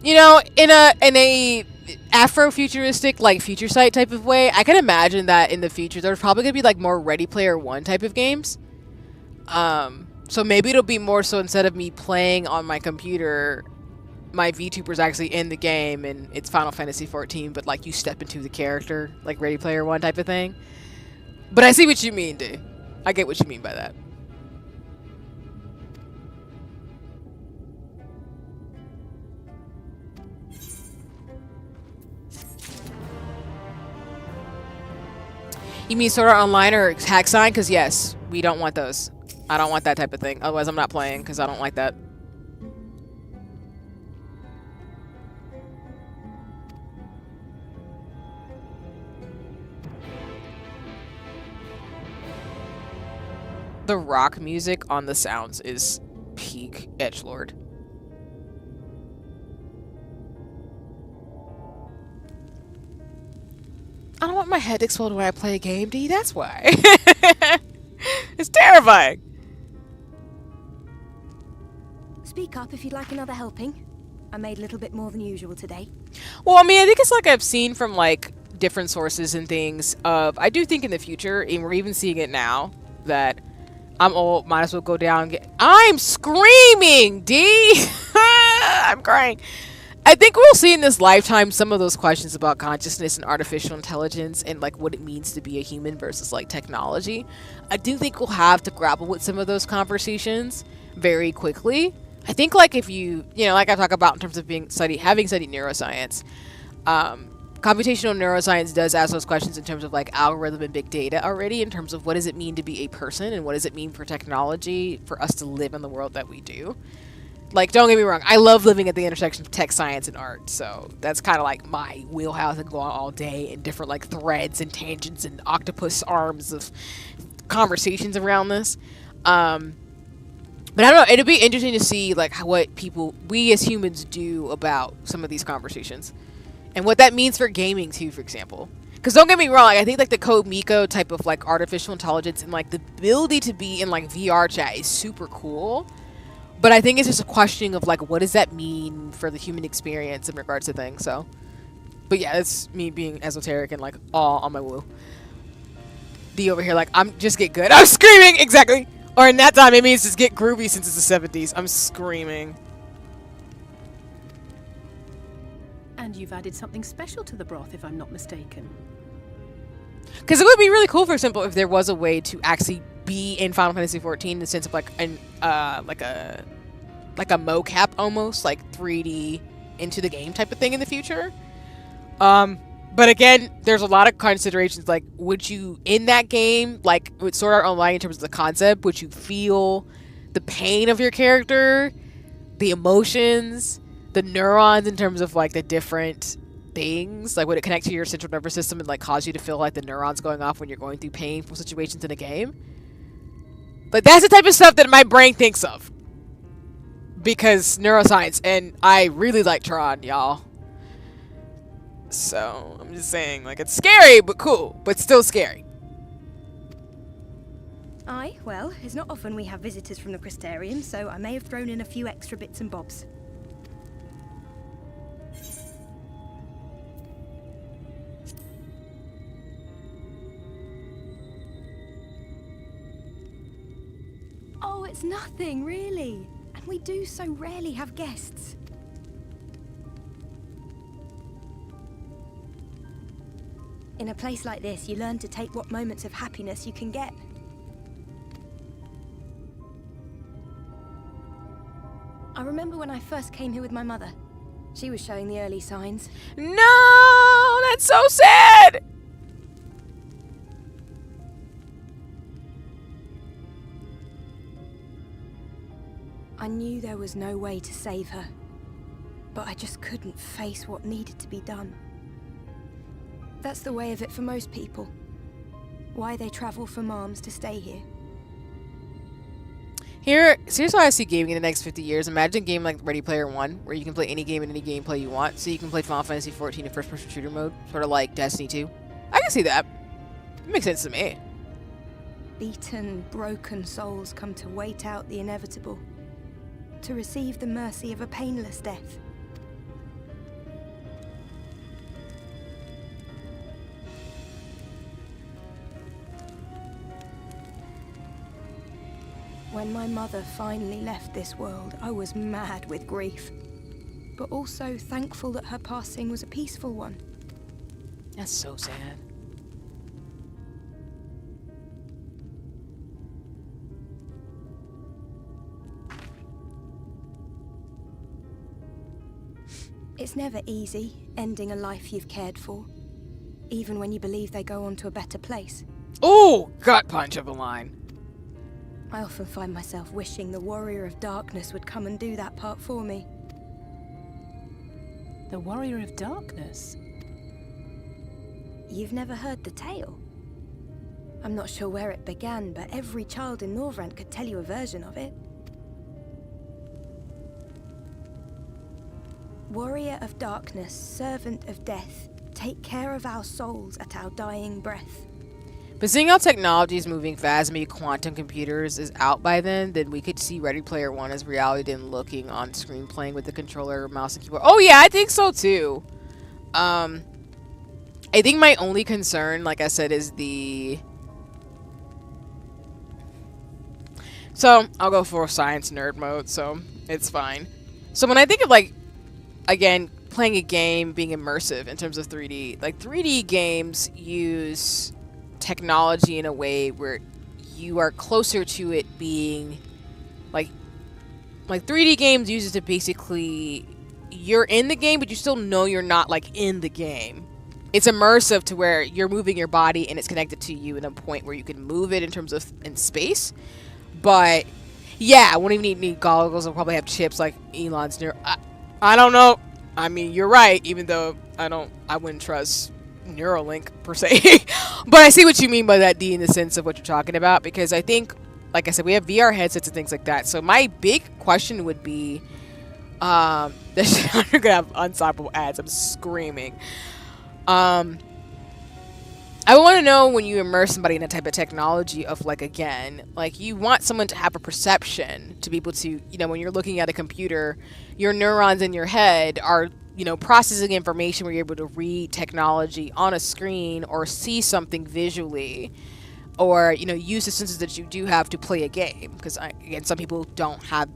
You know, in a Afro-futuristic, like future sight type of way. I can imagine that in the future there's probably gonna be like more Ready Player One type of games. So maybe it'll be more so instead of me playing on my computer, my VTuber's actually in the game and it's Final Fantasy 14, but like you step into the character, like Ready Player One type of thing. But I see what you mean, dude. I get what you mean by that. You mean Sword Art Online or Hack Sign? Because yes, we don't want those. I don't want that type of thing. Otherwise, I'm not playing because I don't like that. The rock music on the sounds is peak edgelord. I don't want my head to explode when I play a game, D. That's why. It's terrifying. Speak up if you'd like another helping. I made a little bit more than usual today. Well, I mean, I think it's like I've seen from like different sources and things of, I do think in the future, and we're even seeing it now, that I'm old, might as well go down and get... I'm screaming, D! I'm crying. I think we'll see in this lifetime some of those questions about consciousness and artificial intelligence and like what it means to be a human versus like technology. I do think we'll have to grapple with some of those conversations very quickly. I think like if you know, like I talk about in terms of having studied neuroscience, computational neuroscience does ask those questions in terms of like algorithm and big data already, in terms of what does it mean to be a person and what does it mean for technology for us to live in the world that we do. Like, don't get me wrong, I love living at the intersection of tech, science, and art, so that's kind of like my wheelhouse and go on all day and different like threads and tangents and octopus arms of conversations around this. But I don't know, it'd be interesting to see like what we as humans do about some of these conversations. And what that means for gaming too, for example. Because don't get me wrong, I think like the Code Miko type of like artificial intelligence and like the ability to be in like VR chat is super cool. But I think it's just a question of like, what does that mean for the human experience in regards to things, so. But yeah, it's me being esoteric and like all on my woo. D over here like, I'm just get good. I'm screaming, exactly. Or in that time, it means just get groovy since it's the 70s. I'm screaming. And you've added something special to the broth, if I'm not mistaken. Because it would be really cool, for example, if there was a way to actually be in Final Fantasy 14 in the sense of like an like a mocap almost, like 3D into the game type of thing in the future. But again, there's a lot of considerations, like would you in that game, like with Sword Art Online in terms of the concept, would you feel the pain of your character, the emotions, the neurons in terms of like the different things, like would it connect to your central nervous system and like cause you to feel like the neurons going off when you're going through painful situations in a game? But that's the type of stuff that my brain thinks of because neuroscience, and I really like Tron, y'all. So I'm just saying, like, it's scary but cool, but still scary. Aye, well, it's not often we have visitors from the Crystarium, so I may have thrown in a few extra bits and bobs. Oh, it's nothing, really. And we do so rarely have guests. In a place like this, you learn to take what moments of happiness you can get. I remember when I first came here with my mother. She was showing the early signs. No, that's so sad. I knew there was no way to save her, but I just couldn't face what needed to be done. That's the way of it for most people. Why they travel for moms to stay here. Here's how I see gaming in the next 50 years. Imagine a game like Ready Player One, where you can play any game in any gameplay you want. So you can play Final Fantasy 14 in first-person shooter mode, sort of like Destiny 2. I can see that. It makes sense to me. Beaten, broken souls come to wait out the inevitable, to receive the mercy of a painless death. When my mother finally left this world, I was mad with grief. But also thankful that her passing was a peaceful one. That's so sad. It's never easy, ending a life you've cared for. Even when you believe they go on to a better place. Oh, gut punch of a line. I often find myself wishing the Warrior of Darkness would come and do that part for me. The Warrior of Darkness? You've never heard the tale? I'm not sure where it began, but every child in Norvrent could tell you a version of it. Warrior of Darkness, servant of death, take care of our souls at our dying breath. But seeing how technology is moving fast, maybe quantum computers is out by then we could see Ready Player One as reality and looking on screen playing with the controller, mouse, and keyboard. Oh yeah, I think so too. I think my only concern, like I said, is the... So, I'll go for science nerd mode, so it's fine. So when I think of, like, again, playing a game being immersive in terms of 3D, like 3D games use technology in a way where you are closer to it being like 3D games uses it basically you're in the game but you still know you're not like in the game. It's immersive to where you're moving your body and it's connected to you in a point where you can move it in terms of in space. But yeah, I won't even need goggles. I'll probably have chips like Elon's near. I don't know. I mean, you're right, even though I wouldn't trust Neuralink per se. But I see what you mean by that, D, in the sense of what you're talking about, because I think, like I said, we have VR headsets and things like that. So my big question would be, you're gonna have unstoppable ads. I'm screaming. I want to know when you immerse somebody in a type of technology of, like, again, like, you want someone to have a perception to be able to, you know, when you're looking at a computer, your neurons in your head are, you know, processing information where you're able to read technology on a screen or see something visually or, you know, use the senses that you do have to play a game. Because, again, some people don't have,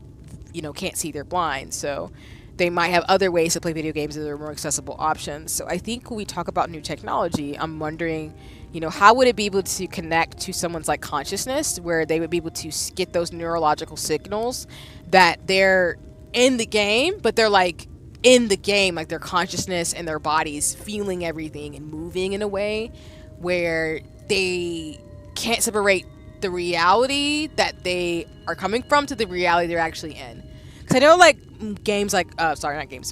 you know, can't see, they're blind. So they might have other ways to play video games that are more accessible options. So I think when we talk about new technology, I'm wondering, you know, how would it be able to connect to someone's like consciousness where they would be able to get those neurological signals that they're in the game, but they're like in the game, like their consciousness and their bodies feeling everything and moving in a way where they can't separate the reality that they are coming from to the reality they're actually in. Because I know, like, games like,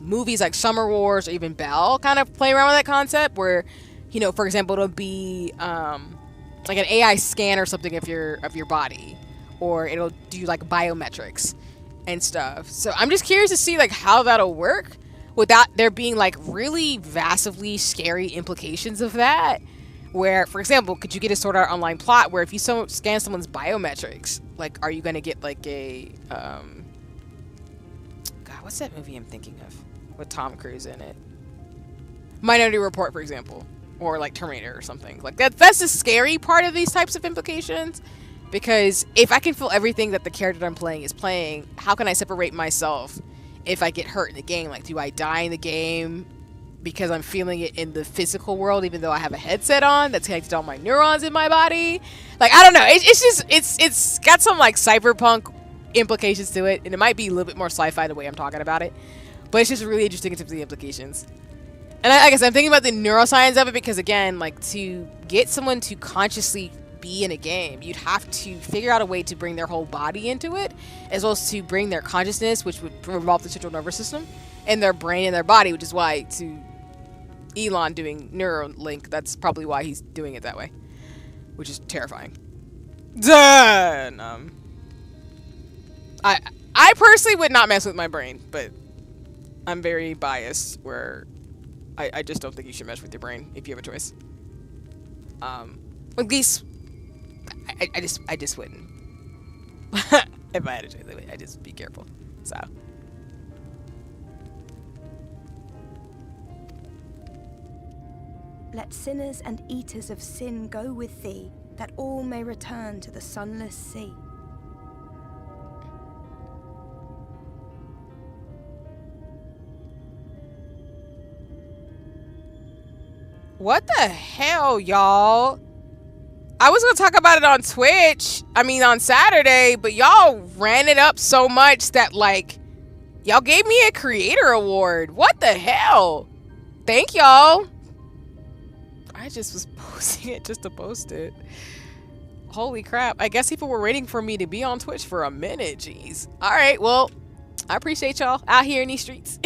movies like Summer Wars or even Belle kind of play around with that concept where, you know, for example, it'll be like an AI scan or something of your body, or it'll do like biometrics and stuff. So I'm just curious to see like how that'll work without there being like really vastly scary implications of that. Where, for example, could you get a Sword Art Online plot where if you scan someone's biometrics, like, are you gonna get like a what's that movie I'm thinking of with Tom Cruise in it? Minority Report, for example, or like Terminator or something. Like that's the scary part of these types of implications, because if I can feel everything that the character I'm playing is playing, how can I separate myself if I get hurt in the game? Like, do I die in the game because I'm feeling it in the physical world, even though I have a headset on that's connected to all my neurons in my body? Like, I don't know. It's got some like cyberpunk implications to it, and it might be a little bit more sci-fi the way I'm talking about it, but it's just really interesting in terms of the implications. And I guess I'm thinking about the neuroscience of it because, again, like, to get someone to consciously be in a game, you'd have to figure out a way to bring their whole body into it, as well as to bring their consciousness, which would involve the central nervous system, and their brain and their body, which is why, to Elon doing Neuralink, that's probably why he's doing it that way, which is terrifying. Done. I personally would not mess with my brain, but I'm very biased where I just don't think you should mess with your brain if you have a choice. At least I just wouldn't. If I had a choice, I'd just be careful. So. Let sinners and eaters of sin go with thee, that all may return to the sunless sea. What the hell, y'all? I was gonna talk about it on Twitch, I mean on Saturday, but y'all ran it up so much that like, y'all gave me a creator award. What the hell? Thank y'all. I just was posting it just to post it. Holy crap. I guess people were waiting for me to be on Twitch for a minute. Jeez. Alright, well, I appreciate y'all out here in these streets.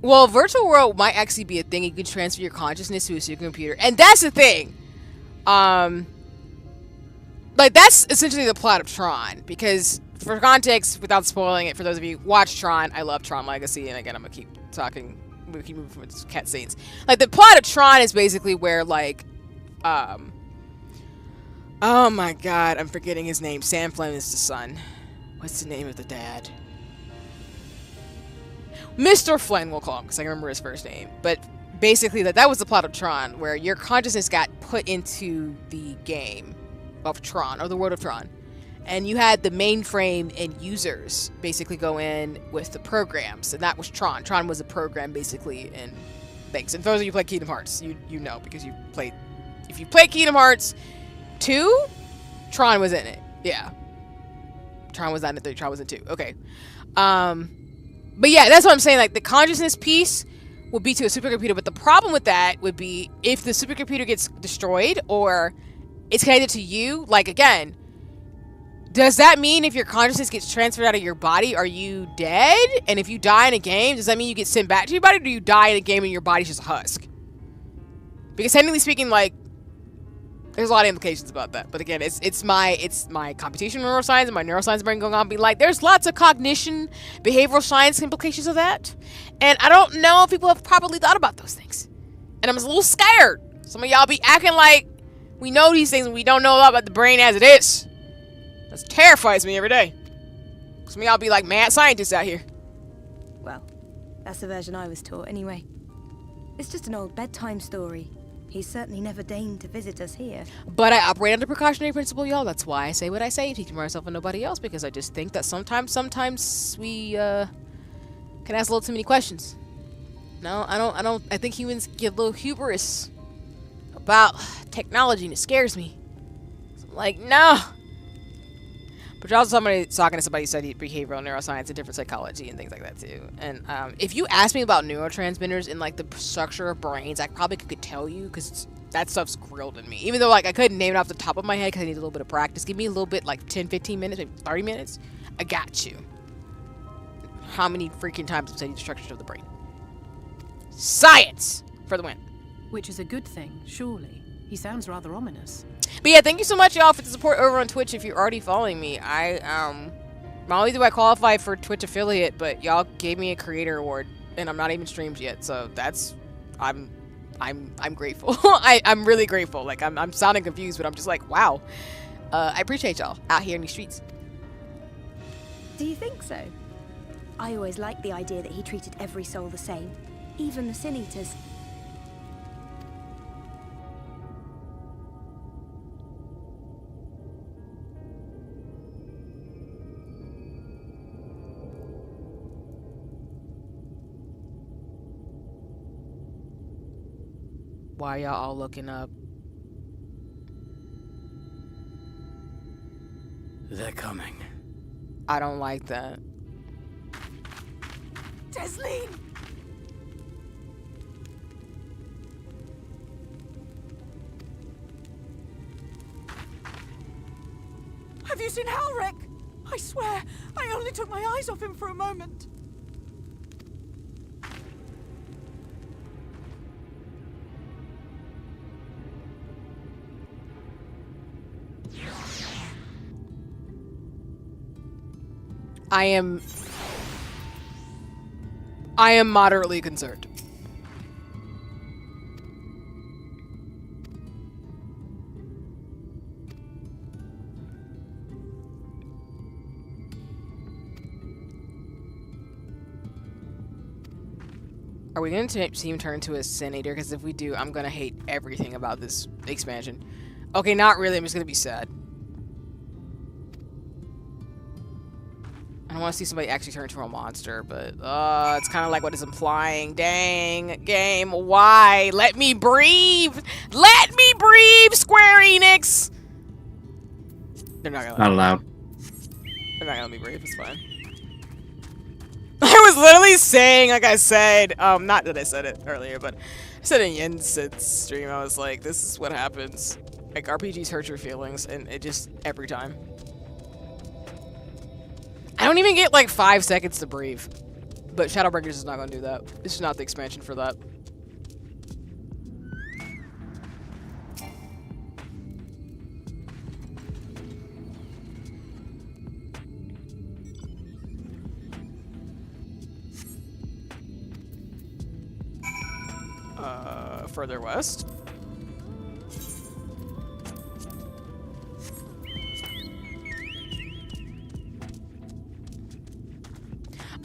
Well, virtual world might actually be a thing. You can transfer your consciousness to a supercomputer. And that's the thing. Like, that's essentially the plot of Tron. Because, for context, without spoiling it, for those of you, watch Tron. I love Tron Legacy. And again, I'm going to keep talking. I'm going to keep moving from its cat scenes. Like, the plot of Tron is basically where, like, oh my god, I'm forgetting his name. Sam Flynn is the son. What's the name of the dad? Mr. Flynn, we'll call him, because I remember his first name. But basically, that was the plot of Tron, where your consciousness got put into the game of Tron, or the world of Tron. And you had the mainframe and users basically go in with the programs, and that was Tron. Tron was a program, basically, in things. And for those of you who play Kingdom Hearts, you know, because you played... If you play Kingdom Hearts 2, Tron was in it. Yeah. Tron was not in 3, Tron was in 2. Okay. But yeah, that's what I'm saying. Like, the consciousness piece would be to a supercomputer, but the problem with that would be if the supercomputer gets destroyed or it's connected to you, like, again, does that mean if your consciousness gets transferred out of your body, are you dead? And if you die in a game, does that mean you get sent back to your body, or do you die in a game and your body's just a husk? Because technically speaking, like, there's a lot of implications about that. But again, it's my computational neuroscience and my neuroscience brain going on, be like, there's lots of cognition, behavioral science implications of that. And I don't know if people have properly thought about those things. And I'm a little scared. Some of y'all be acting like we know these things and we don't know a lot about the brain as it is. That terrifies me every day. Some of y'all be like mad scientists out here. Well, that's the version I was taught anyway. It's just an old bedtime story. He's certainly never deigned to visit us here. But I operate under precautionary principle, y'all. That's why I say what I say, teaching myself and nobody else, because I just think that sometimes we can ask a little too many questions. No, I think humans get a little hubris about technology, and it scares me. So I'm like, no. But you're also talking to somebody who studied behavioral neuroscience and different psychology and things like that too. And if you ask me about neurotransmitters and like the structure of brains, I probably could tell you, because that stuff's grilled in me. Even though like I couldn't name it off the top of my head because I need a little bit of practice. Give me a little bit, like 10, 15 minutes, maybe 30 minutes. I got you. How many freaking times I've studied the structures of the brain? Science for the win. Which is a good thing, surely. He sounds rather ominous. But yeah, thank you so much, y'all, for the support over on Twitch. If you're already following me, not only do I qualify for Twitch affiliate, but y'all gave me a creator award, and I'm not even streamed yet. So that's, I'm grateful. I'm really grateful. Like I'm sounding confused, but I'm just like, wow. I appreciate y'all out here in these streets. Do you think so? I always liked the idea that he treated every soul the same, even the Sin Eaters. Why y'all all looking up? They're coming. I don't like that. Tesleen! Have you seen Halric? I swear, I only took my eyes off him for a moment. I am moderately concerned. Are we going to see him turn into a Sin Eater? Because if we do, I'm going to hate everything about this expansion. Okay, not really. I'm just going to be sad. don't want to see somebody actually turn into a monster, but it's kind of like what it's implying. Dang, game, why? Let me breathe! Let me breathe, Square Enix! They're not gonna Not allowed. They're not gonna let me breathe, it's fine. I was literally saying, like I said, not that I said it earlier, but I said in Yensid's stream, I was like, this is what happens. Like, RPGs hurt your feelings, and it just, every time. I don't even get like 5 seconds to breathe. But Shadowbringers is not gonna do that. This is not the expansion for that. Further west.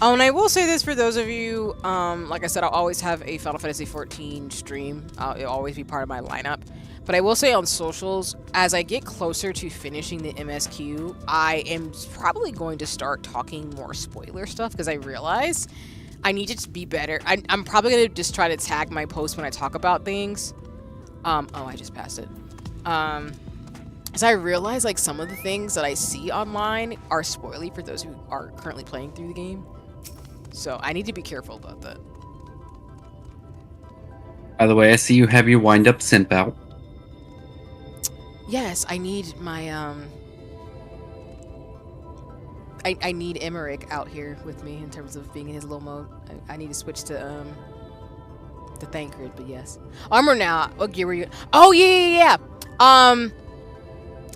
Oh, and I will say this for those of you, like I said, I'll always have a Final Fantasy XIV stream. It'll always be part of my lineup. But I will say on socials, as I get closer to finishing the MSQ, I am probably going to start talking more spoiler stuff because I realize I need to be better. I'm probably going to just try to tag my post when I talk about things. Oh, I just passed it. So I realize like some of the things that I see online are spoily for those who are currently playing through the game. So I need to be careful about that. By the way, I see you have your wind-up simp out. Yes, I need my I need Emmerich out here with me in terms of being in his low mode. I need to switch to Thancred, but yes. Armor now. What gear were you? Oh yeah.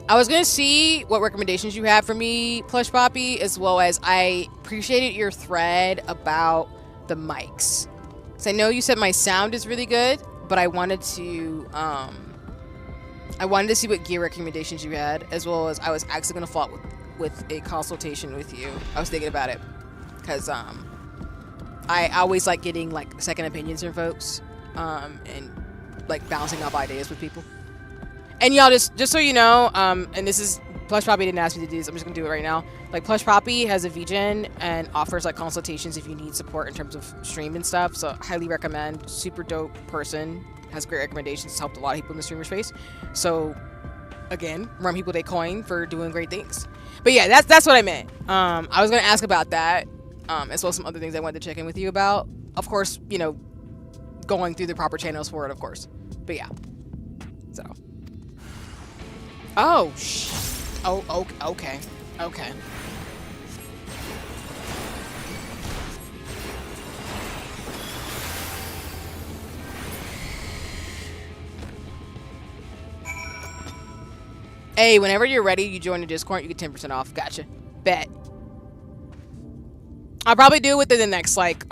I was gonna see what recommendations you have for me, Plush Poppy, as well as I appreciated your thread about the mics. So I know you said my sound is really good, but I wanted to see what gear recommendations you had, as well as I was actually gonna follow up with a consultation with you. I was thinking about it because I always like getting like second opinions from folks and like bouncing off ideas with people. And y'all, just so you know, and this is, Plush Poppy didn't ask me to do this, I'm just gonna do it right now. Like, Plush Poppy has a VGen and offers like consultations if you need support in terms of stream and stuff, so highly recommend. Super dope person, has great recommendations, has helped a lot of people in the streamer space. So, again, run people they coin for doing great things. But yeah, that's what I meant. I was gonna ask about that, as well as some other things I wanted to check in with you about. Of course, you know, going through the proper channels for it, of course. But yeah, so. Oh, okay. Hey, whenever you're ready, you join the Discord, you get 10% off. Gotcha. Bet. I'll probably do it within the next, like,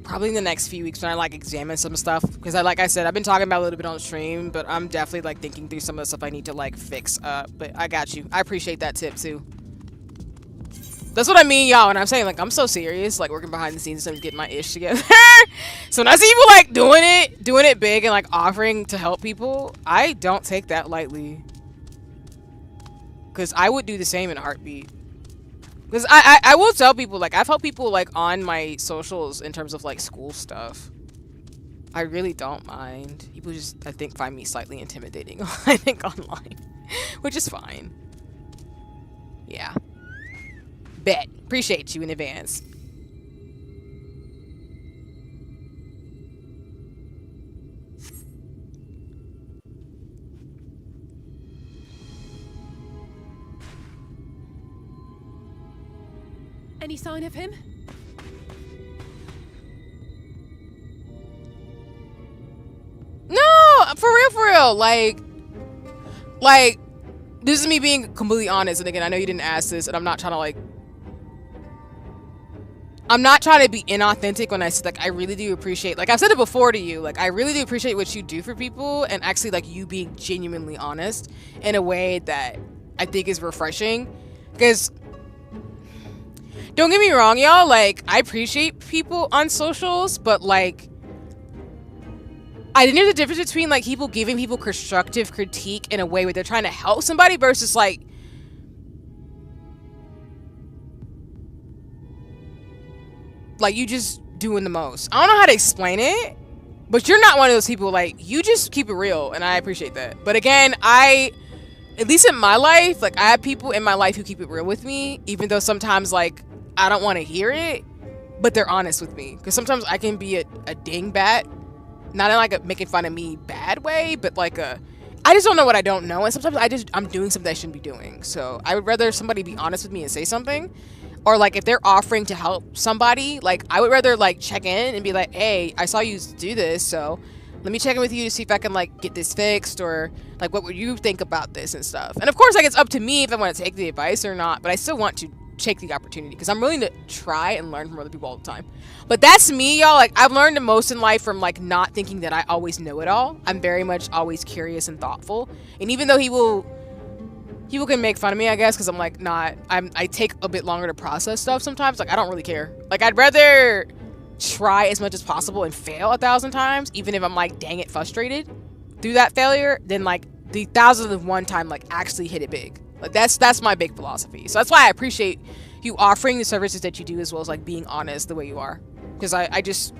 probably in the next few weeks when I like examine some stuff, because like I said, I've been talking about a little bit on stream, but I'm definitely like thinking through some of the stuff I need to like fix up. But I got you. I appreciate that tip too. That's what I mean, y'all. And I'm saying, like, I'm so serious, like working behind the scenes and getting my ish together. So when I see people like doing it big and like offering to help people, I don't take that lightly, because I would do the same in a heartbeat. Because I will tell people, like, I've helped people, like, on my socials in terms of, like, school stuff. I really don't mind. People just, I think, find me slightly intimidating, I think, online. Which is fine. Yeah. Bet. Appreciate you in advance. Any sign of him? No, for real. Like, this is me being completely honest. And again, I know you didn't ask this, and I'm not trying to, like, I'm not trying to be inauthentic when I say, like, I really do appreciate, like, I've said it before to you, like, I really do appreciate what you do for people, and actually, like, you being genuinely honest in a way that I think is refreshing. Because, don't get me wrong, y'all, like, I appreciate people on socials, but, like, I think there's a difference between, like, people giving people constructive critique in a way where they're trying to help somebody versus, like, Like, you just doing the most. I don't know how to explain it, but you're not one of those people, like, you just keep it real, and I appreciate that. But again, at least in my life, like, I have people in my life who keep it real with me, even though sometimes, like, I don't want to hear it, but they're honest with me. Because sometimes I can be a dingbat, not in, like, a making fun of me bad way, but, like, I just don't know what I don't know, and sometimes I'm doing something I shouldn't be doing. So I would rather somebody be honest with me and say something. Or, like, if they're offering to help somebody, like, I would rather, like, check in and be like, hey, I saw you do this, so let me check in with you to see if I can, like, get this fixed, or, like, what would you think about this and stuff. And, of course, like, it's up to me if I want to take the advice or not, but I still want to take the opportunity, because I'm willing to try and learn from other people all the time. But that's me, y'all. Like, I've learned the most in life from, like, not thinking that I always know it all. I'm very much always curious and thoughtful. And even though people can make fun of me, I guess, because I'm like, I take a bit longer to process stuff sometimes. Like, I don't really care. Like, I'd rather try as much as possible and fail 1,000 times, even if I'm, like, dang it, frustrated through that failure, than, like, the 1,001 time, like, actually hit it big. Like, that's my big philosophy. So that's why I appreciate you offering the services that you do, as well as, like, being honest the way you are. Because I just...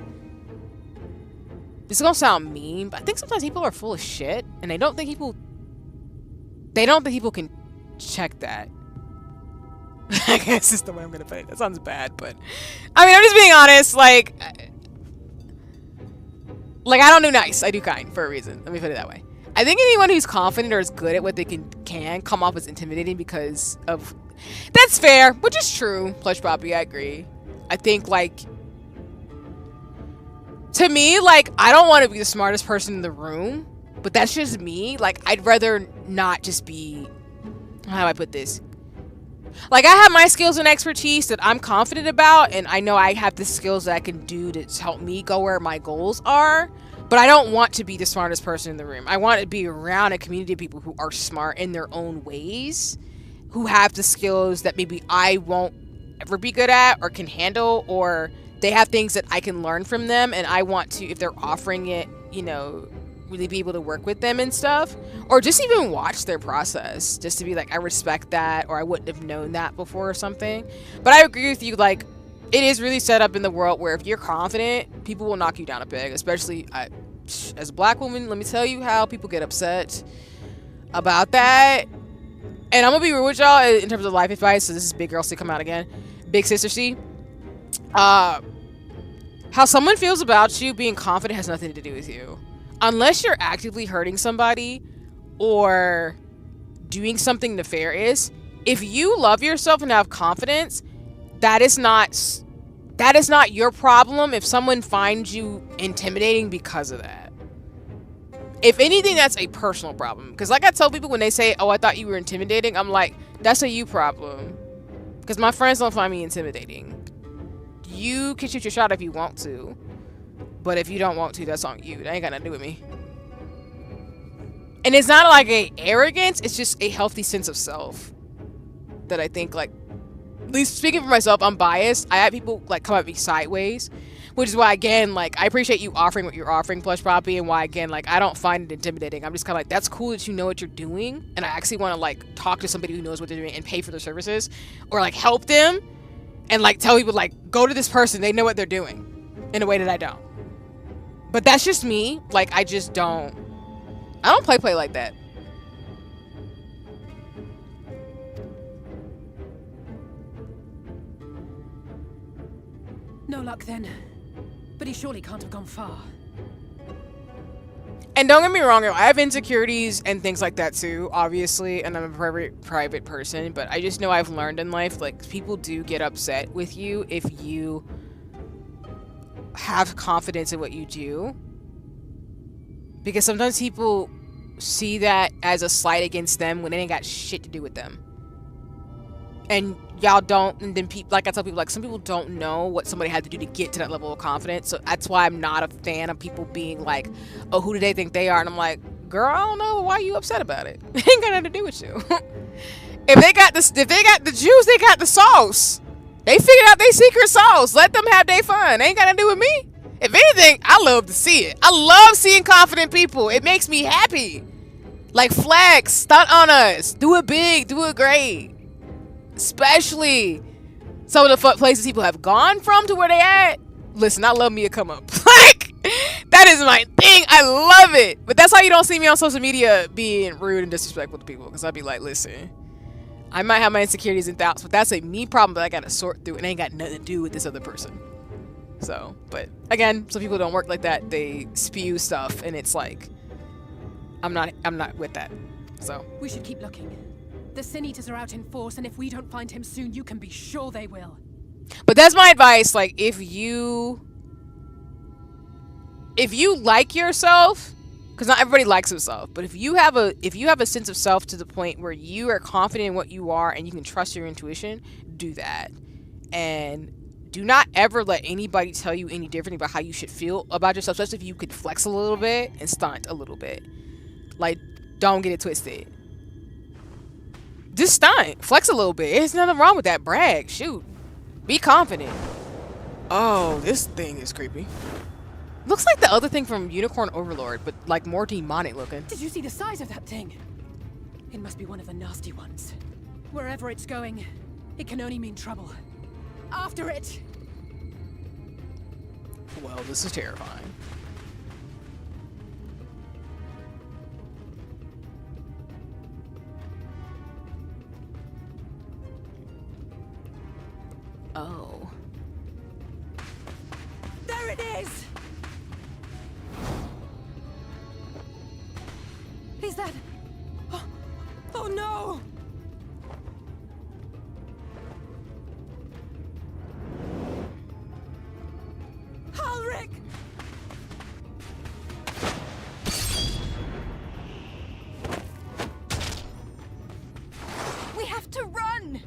This is gonna sound mean, but I think sometimes people are full of shit, and they don't think people can check that. I guess is the way I'm gonna put it. That sounds bad, but I mean, I'm just being honest. Like I don't do nice. I do kind for a reason. Let me put it that way. I think anyone who's confident or is good at what they can come off as intimidating because of... That's fair, which is true. Plush Poppy, I agree. I think, like, to me, like, I don't want to be the smartest person in the room, but that's just me. Like, I'd rather not just be... How do I put this? Like, I have my skills and expertise that I'm confident about, and I know I have the skills that I can do to help me go where my goals are, but I don't want to be the smartest person in the room. I want to be around a community of people who are smart in their own ways, who have the skills that maybe I won't ever be good at or can handle, or they have things that I can learn from them, and I want to, if they're offering it, you know, really be able to work with them and stuff, or just even watch their process, just to be like, I respect that, or I wouldn't have known that before or something. But I agree with you, like, it is really set up in the world where if you're confident, people will knock you down a peg, especially as a black woman. Let me tell you how people get upset about that. And I'm gonna be real with y'all in terms of life advice, so this is Big Girl C come out again. Big Sister C. How someone feels about you being confident has nothing to do with you. Unless you're actively hurting somebody or doing something nefarious, if you love yourself and have confidence, that is not your problem if someone finds you intimidating because of that. If anything, that's a personal problem. Because like I tell people when they say, oh, I thought you were intimidating, I'm like, that's a you problem. Because my friends don't find me intimidating. You can shoot your shot if you want to. But if you don't want to, that's on you. That ain't got nothing to do with me. And it's not like a arrogance, it's just a healthy sense of self. That I think, like, at least speaking for myself, I'm biased. I have people, like, come at me sideways. Which is why, again, like, I appreciate you offering what you're offering, Plush Poppy, and why, again, like, I don't find it intimidating. I'm just kind of like, that's cool that you know what you're doing, and I actually want to, like, talk to somebody who knows what they're doing and pay for their services, or, like, help them, and, like, tell people, like, go to this person, they know what they're doing, in a way that I don't. But that's just me. Like, I don't play like that. No luck then. But he surely can't have gone far. And don't get me wrong, I have insecurities and things like that too, obviously, and I'm a private person, but I just know I've learned in life, like, people do get upset with you if you have confidence in what you do. Because sometimes people see that as a slight against them when it ain't got shit to do with them. And y'all don't, and then people, like I tell people, like, some people don't know what somebody had to do to get to that level of confidence. So that's why I'm not a fan of people being like, oh, who do they think they are? And I'm like, girl, I don't know, why are you upset about it? It ain't got nothing to do with you. If they got the juice, they got the sauce. They figured out their secret sauce. Let them have their fun. It ain't got to do with me. If anything, I love to see it. I love seeing confident people. It makes me happy. Like, flex, stunt on us, do it big, do it great. Especially some of the places people have gone from to where they at. Listen, I love me a come up. Like, that is my thing. I love it. But that's why you don't see me on social media being rude and disrespectful to people. Because I'd be like, listen, I might have my insecurities and doubts, but that's a me problem that I gotta sort through, and it ain't got nothing to do with this other person. So, but again, some people don't work like that. They spew stuff, and it's like, I'm not with that. So We should keep looking. The Sin Eaters are out in force, and if we don't find him soon, you can be sure they will. but that's my advice. Like, if you like yourself, because not everybody likes themselves, but if you have a sense of self to the point where you are confident in what you are and you can trust your intuition, do that. And do not ever let anybody tell you any different about how you should feel about yourself, especially if you could flex a little bit and stunt a little bit. Like, don't get it twisted. Just stunt. Flex a little bit. There's nothing wrong with that. Brag. Shoot. Be confident. Oh, this thing is creepy. Looks like the other thing from Unicorn Overlord, but like more demonic looking. Did you see the size of that thing? It must be one of the nasty ones. Wherever it's going, it can only mean trouble. After it! Well, this is terrifying. Oh. There it is! Is that... Oh no! Halric! We have to run!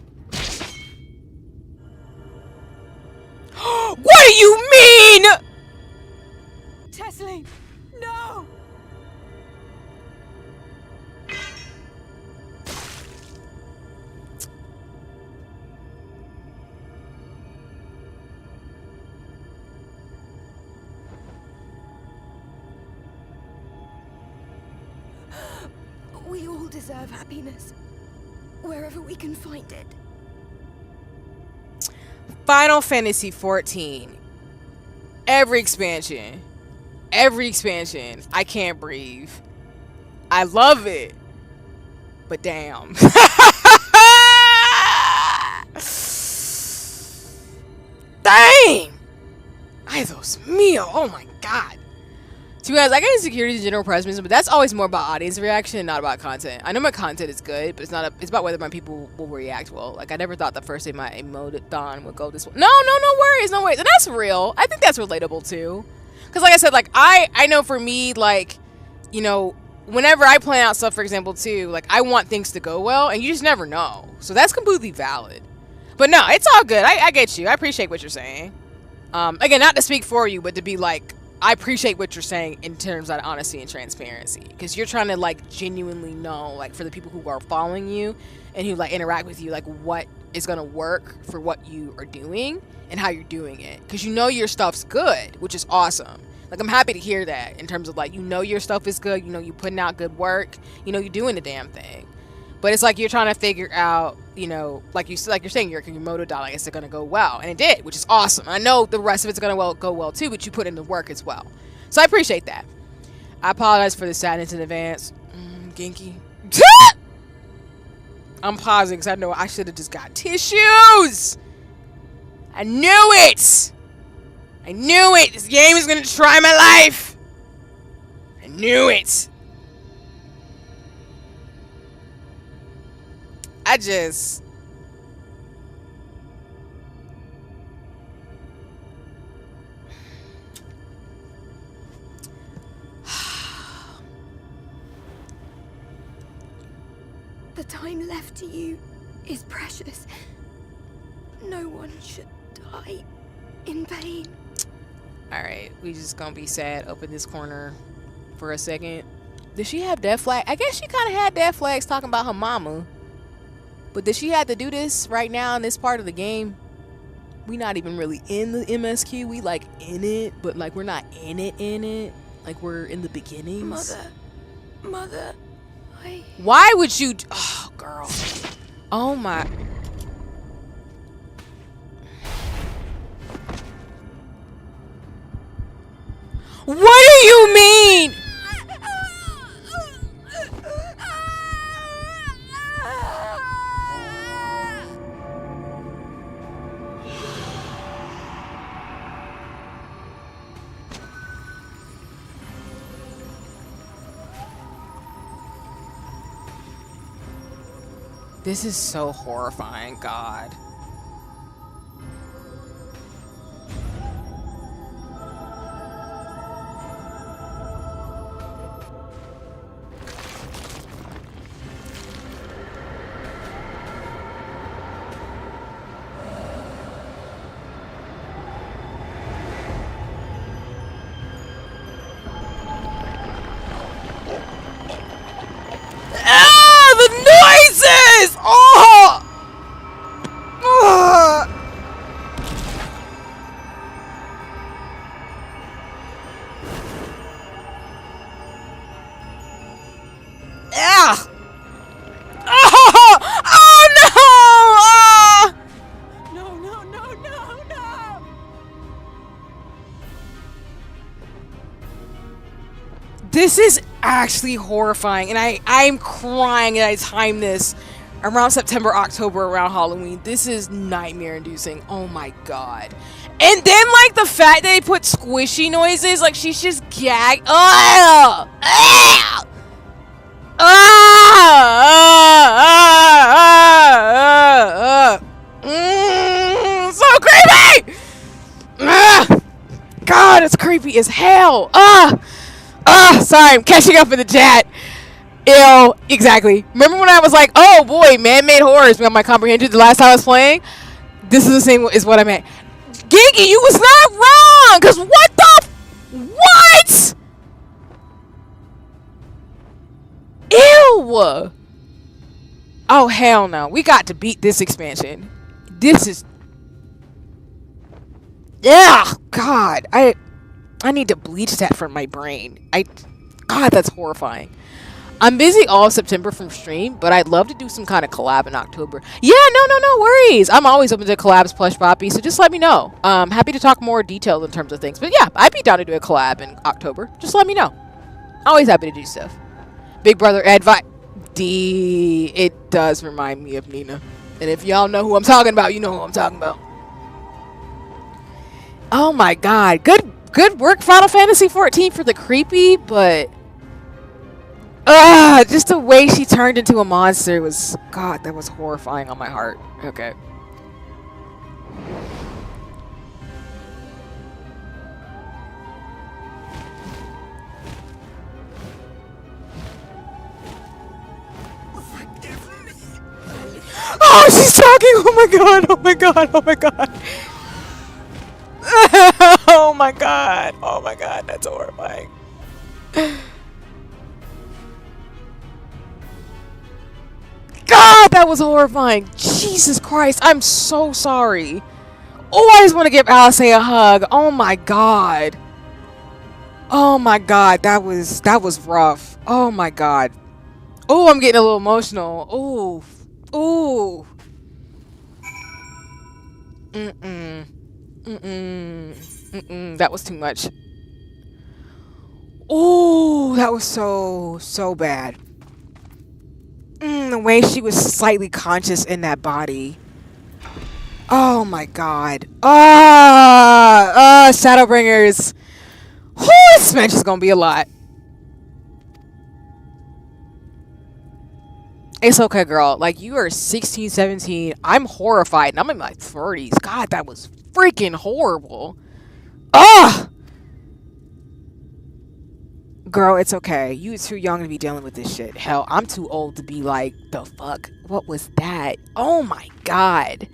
What do you mean? Tesseline! No! We all deserve happiness. Wherever we can find it. Final Fantasy 14. Every expansion. I can't breathe. I love it. But damn. Dang. Ay, Dios mío. Oh my god. To be honest, I get insecurities in general pessimism, but that's always more about audience reaction and not about content. I know my content is good, but it's about whether my people will react well. Like, I never thought the first day my emoticon would go this way. No worries. And that's real. I think that's relatable too. Because like I said, like, I know for me, like, you know, whenever I plan out stuff, for example, too, like, I want things to go well, and you just never know. So that's completely valid. But no, it's all good. I get you. I appreciate what you're saying. Again, not to speak for you, but to be like, I appreciate what you're saying in terms of honesty and transparency, because you're trying to like genuinely know, like, for the people who are following you and who like interact with you, like what is going to work for what you are doing and how you're doing it, because you know your stuff's good, which is awesome. Like, I'm happy to hear that in terms of like, you know, your stuff is good, you know, you're putting out good work, you know, you're doing the damn thing. But it's like you're trying to figure out, you know, like you're saying, your moto dial, I guess, it's gonna go well, and it did, which is awesome. I know the rest of it's gonna go well too, but you put in the work as well, so I appreciate that. I apologize for the sadness in advance, Genki. I'm pausing because I know I should have just got tissues. I knew it. This game is gonna try my life. I knew it. I just... The time left to you is precious. No one should die in vain. Alright, we just gonna be sad up in this corner for a second. Did she have death flag? I guess she kind of had death flags talking about her mama. But did she have to do this right now in this part of the game? We not even really in the MSQ. We like in it, but like we're not in it. Like, we're in the beginnings. Mother, Why would you... Oh, girl. Oh my... What do you mean? This is so horrifying, God. Ah, the noises! Oh! Ugh. Ah! Oh! Oh no! Ah! No, no, no, no, no! This is actually horrifying, and I'm crying, and I timed this around September, October, around Halloween. This is nightmare inducing. Oh my god. And then like the fact that they put squishy noises, like she's just gagged. Oh! Ah! So creepy! God, it's creepy as hell. Sorry, I'm catching up in the chat. Ew, exactly. Remember when I was like, oh boy, man-made horrors got my comprehension the last time I was playing? This is the same is what I meant. Gingy, you was not wrong! Cause what the what? Ew! Oh hell no. We got to beat this expansion. This is yeah, God. I need to bleach that from my brain. God, that's horrifying. I'm busy all of September from stream, but I'd love to do some kind of collab in October. Yeah, no worries. I'm always open to collabs, Plush Poppy, so just let me know. Happy to talk more details in terms of things. But yeah, I'd be down to do a collab in October. Just let me know. Always happy to do stuff. Big Brother advice. It does remind me of Nina. And if y'all know who I'm talking about, you know who I'm talking about. Oh my god. Good work, Final Fantasy 14 for the creepy, but just the way she turned into a monster was, God, that was horrifying on my heart. Okay. Oh, she's talking! Oh my god, oh my god, oh my god. Oh my god, oh my god, that's horrifying. God, that was horrifying. Jesus Christ, I'm so sorry. Oh, I just want to give Alice a hug. Oh my god. Oh my god, that was rough. Oh my god. Oh, I'm getting a little emotional. Oh. Oh. That was too much. Oh, that was so bad. The way she was slightly conscious in that body. Oh my god. Shadowbringers. Whew, this match is gonna be a lot. It's okay, girl. Like, you are 16, 17. I'm horrified, and I'm in my 30s. God, that was freaking horrible. Ugh! Girl, it's okay. You too young to be dealing with this shit. Hell, I'm too old to be like, the fuck? What was that? Oh my god.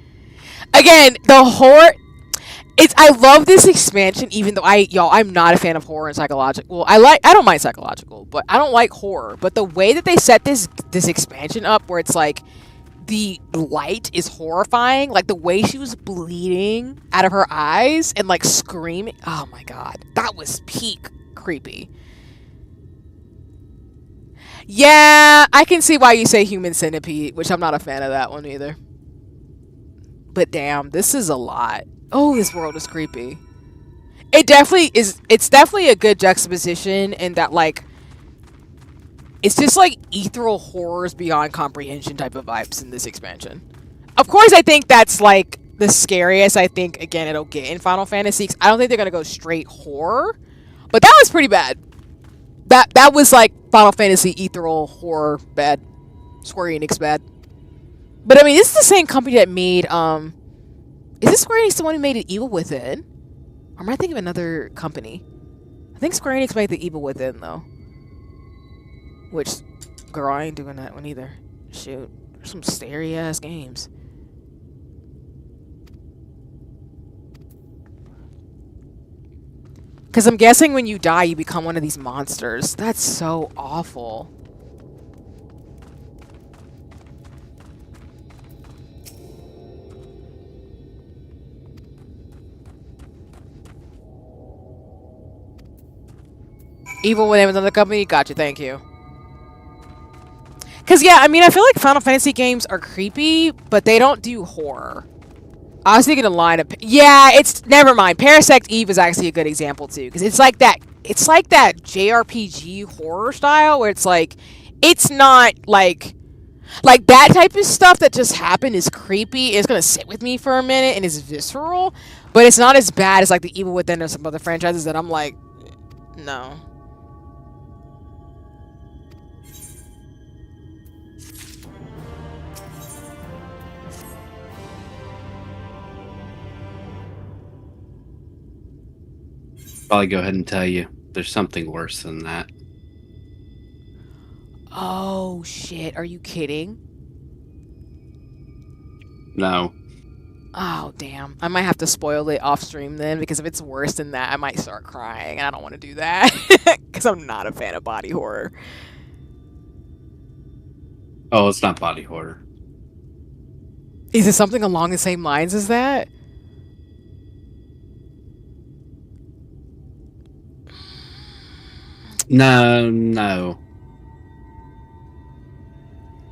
Again, the horror... I love this expansion, even though I'm not a fan of horror and psychological. Well, I don't mind psychological, but I don't like horror. But the way that they set this expansion up, where it's like the light is horrifying, like the way she was bleeding out of her eyes and like screaming. Oh my god, that was peak creepy. Yeah, I can see why you say human centipede, which I'm not a fan of that one either. But damn, this is a lot. Oh, this world is creepy. It definitely is. It's definitely a good juxtaposition in that, like, it's just like ethereal horrors beyond comprehension type of vibes in this expansion. Of course, I think that's like the scariest. I think again it'll get in Final Fantasy. 'Cause I don't think they're gonna go straight horror, but that was pretty bad. That was like Final Fantasy ethereal horror bad, Square Enix bad. But I mean, this is the same company that made Is this Square Enix the one who made Evil Within? Or am I thinking of another company? I think Square Enix made the Evil Within though. Which, girl, I ain't doing that one either. Shoot, there's some starey ass games. Because I'm guessing when you die, you become one of these monsters. That's so awful. Evil Within was another company? Gotcha, thank you. Because, yeah, I mean, I feel like Final Fantasy games are creepy, but they don't do horror. I was thinking a line of... Yeah, it's... Never mind. Parasect Eve is actually a good example, too. Because it's like that... It's like that JRPG horror style where it's like... It's not, like... Like, that type of stuff that just happened is creepy. It's going to sit with me for a minute and is visceral. But it's not as bad as, like, the Evil Within or some other franchises that I'm like... No. Probably go ahead and tell you there's something worse than that. Oh, shit. Are you kidding? No. Oh, damn. I might have to spoil it off stream then, because if it's worse than that, I might start crying, and I don't want to do that. Because I'm not a fan of body horror. Oh, it's not body horror. Is it something along the same lines as that? No.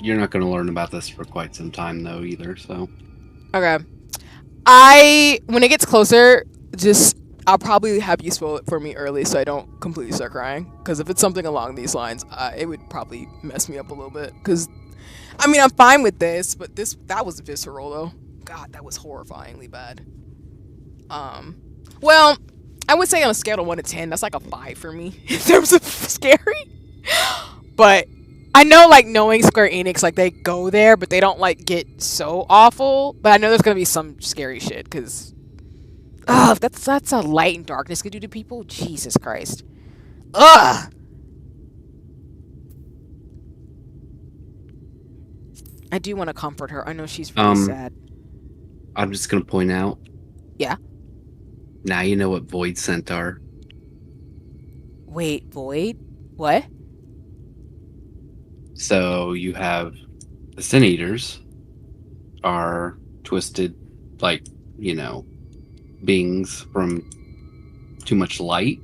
You're not going to learn about this for quite some time, though, either, so... Okay. When it gets closer, I'll probably have you spoil it for me early so I don't completely start crying. Because if it's something along these lines, it would probably mess me up a little bit. Because, I mean, I'm fine with this, but that was visceral, though. God, that was horrifyingly bad. Well, I would say on a scale of 1 to 10, that's like a 5 for me in terms of scary. But I know, like, knowing Square Enix, like, they go there, but they don't, like, get so awful. But I know there's gonna be some scary shit, because... Ugh, that's a light and darkness could do to people? Jesus Christ. Ugh! I do want to comfort her. I know she's really sad. I'm just going to point out. Yeah? Now you know what Void Scent are. Wait, Void? What? So you have the Sin Eaters are twisted, like, you know, beings from too much light.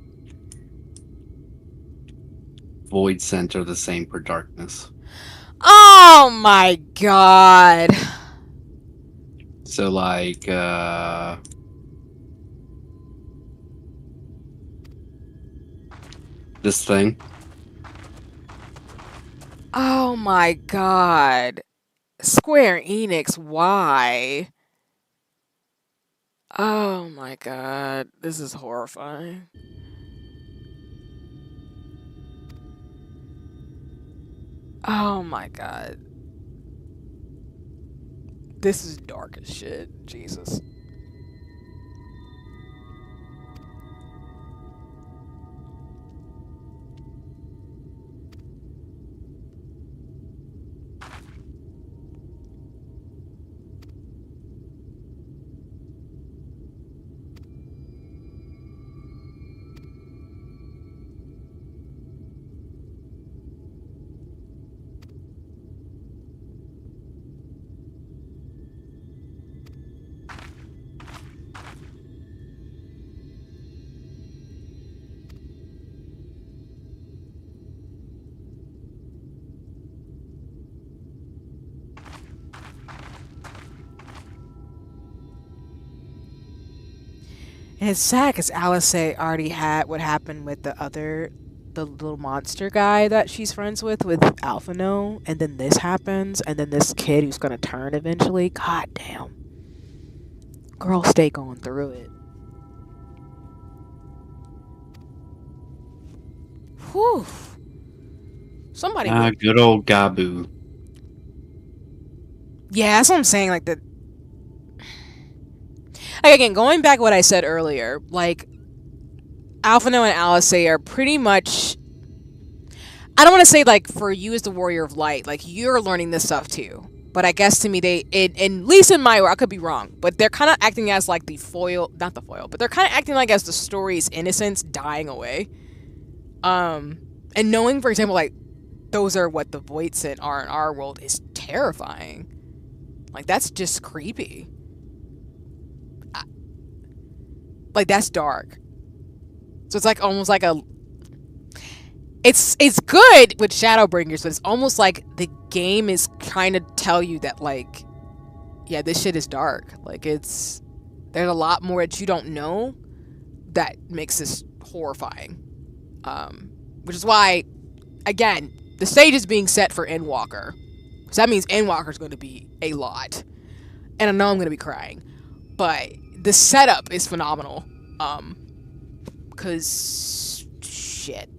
Void Scent are the same for darkness. Oh my god. So, like, this thing. Oh my god. Square Enix, why? Oh my god. This is horrifying. Oh my god. This is dark as shit. Jesus. And it's sad because Alice already had what happened with the little monster guy that she's friends with Alphino, and then this happens, and then this kid who's gonna turn eventually. God damn. Girl, stay going through it. Whew. Somebody. Good old Gabu. Yeah, that's what I'm saying. Like again, going back to what I said earlier, like Alphino and Alice are pretty much. I don't want to say like for you as the warrior of light, like you're learning this stuff too. But I guess to me, at least in my world, I could be wrong, but they're kind of acting as like the foil, not the foil, but they're kind of acting like as the story's innocence dying away. And knowing, for example, like those are what the Voidsent are in our world is terrifying. Like that's just creepy. Like that's dark. So it's like almost like a. It's good with Shadowbringers, but it's almost like the game is trying to tell you that like, yeah, this shit is dark. Like there's a lot more that you don't know that makes this horrifying. Which is why, again, the stage is being set for Endwalker. So that means Endwalker is going to be a lot. And I know I'm going to be crying. But the setup is phenomenal. Because, shit.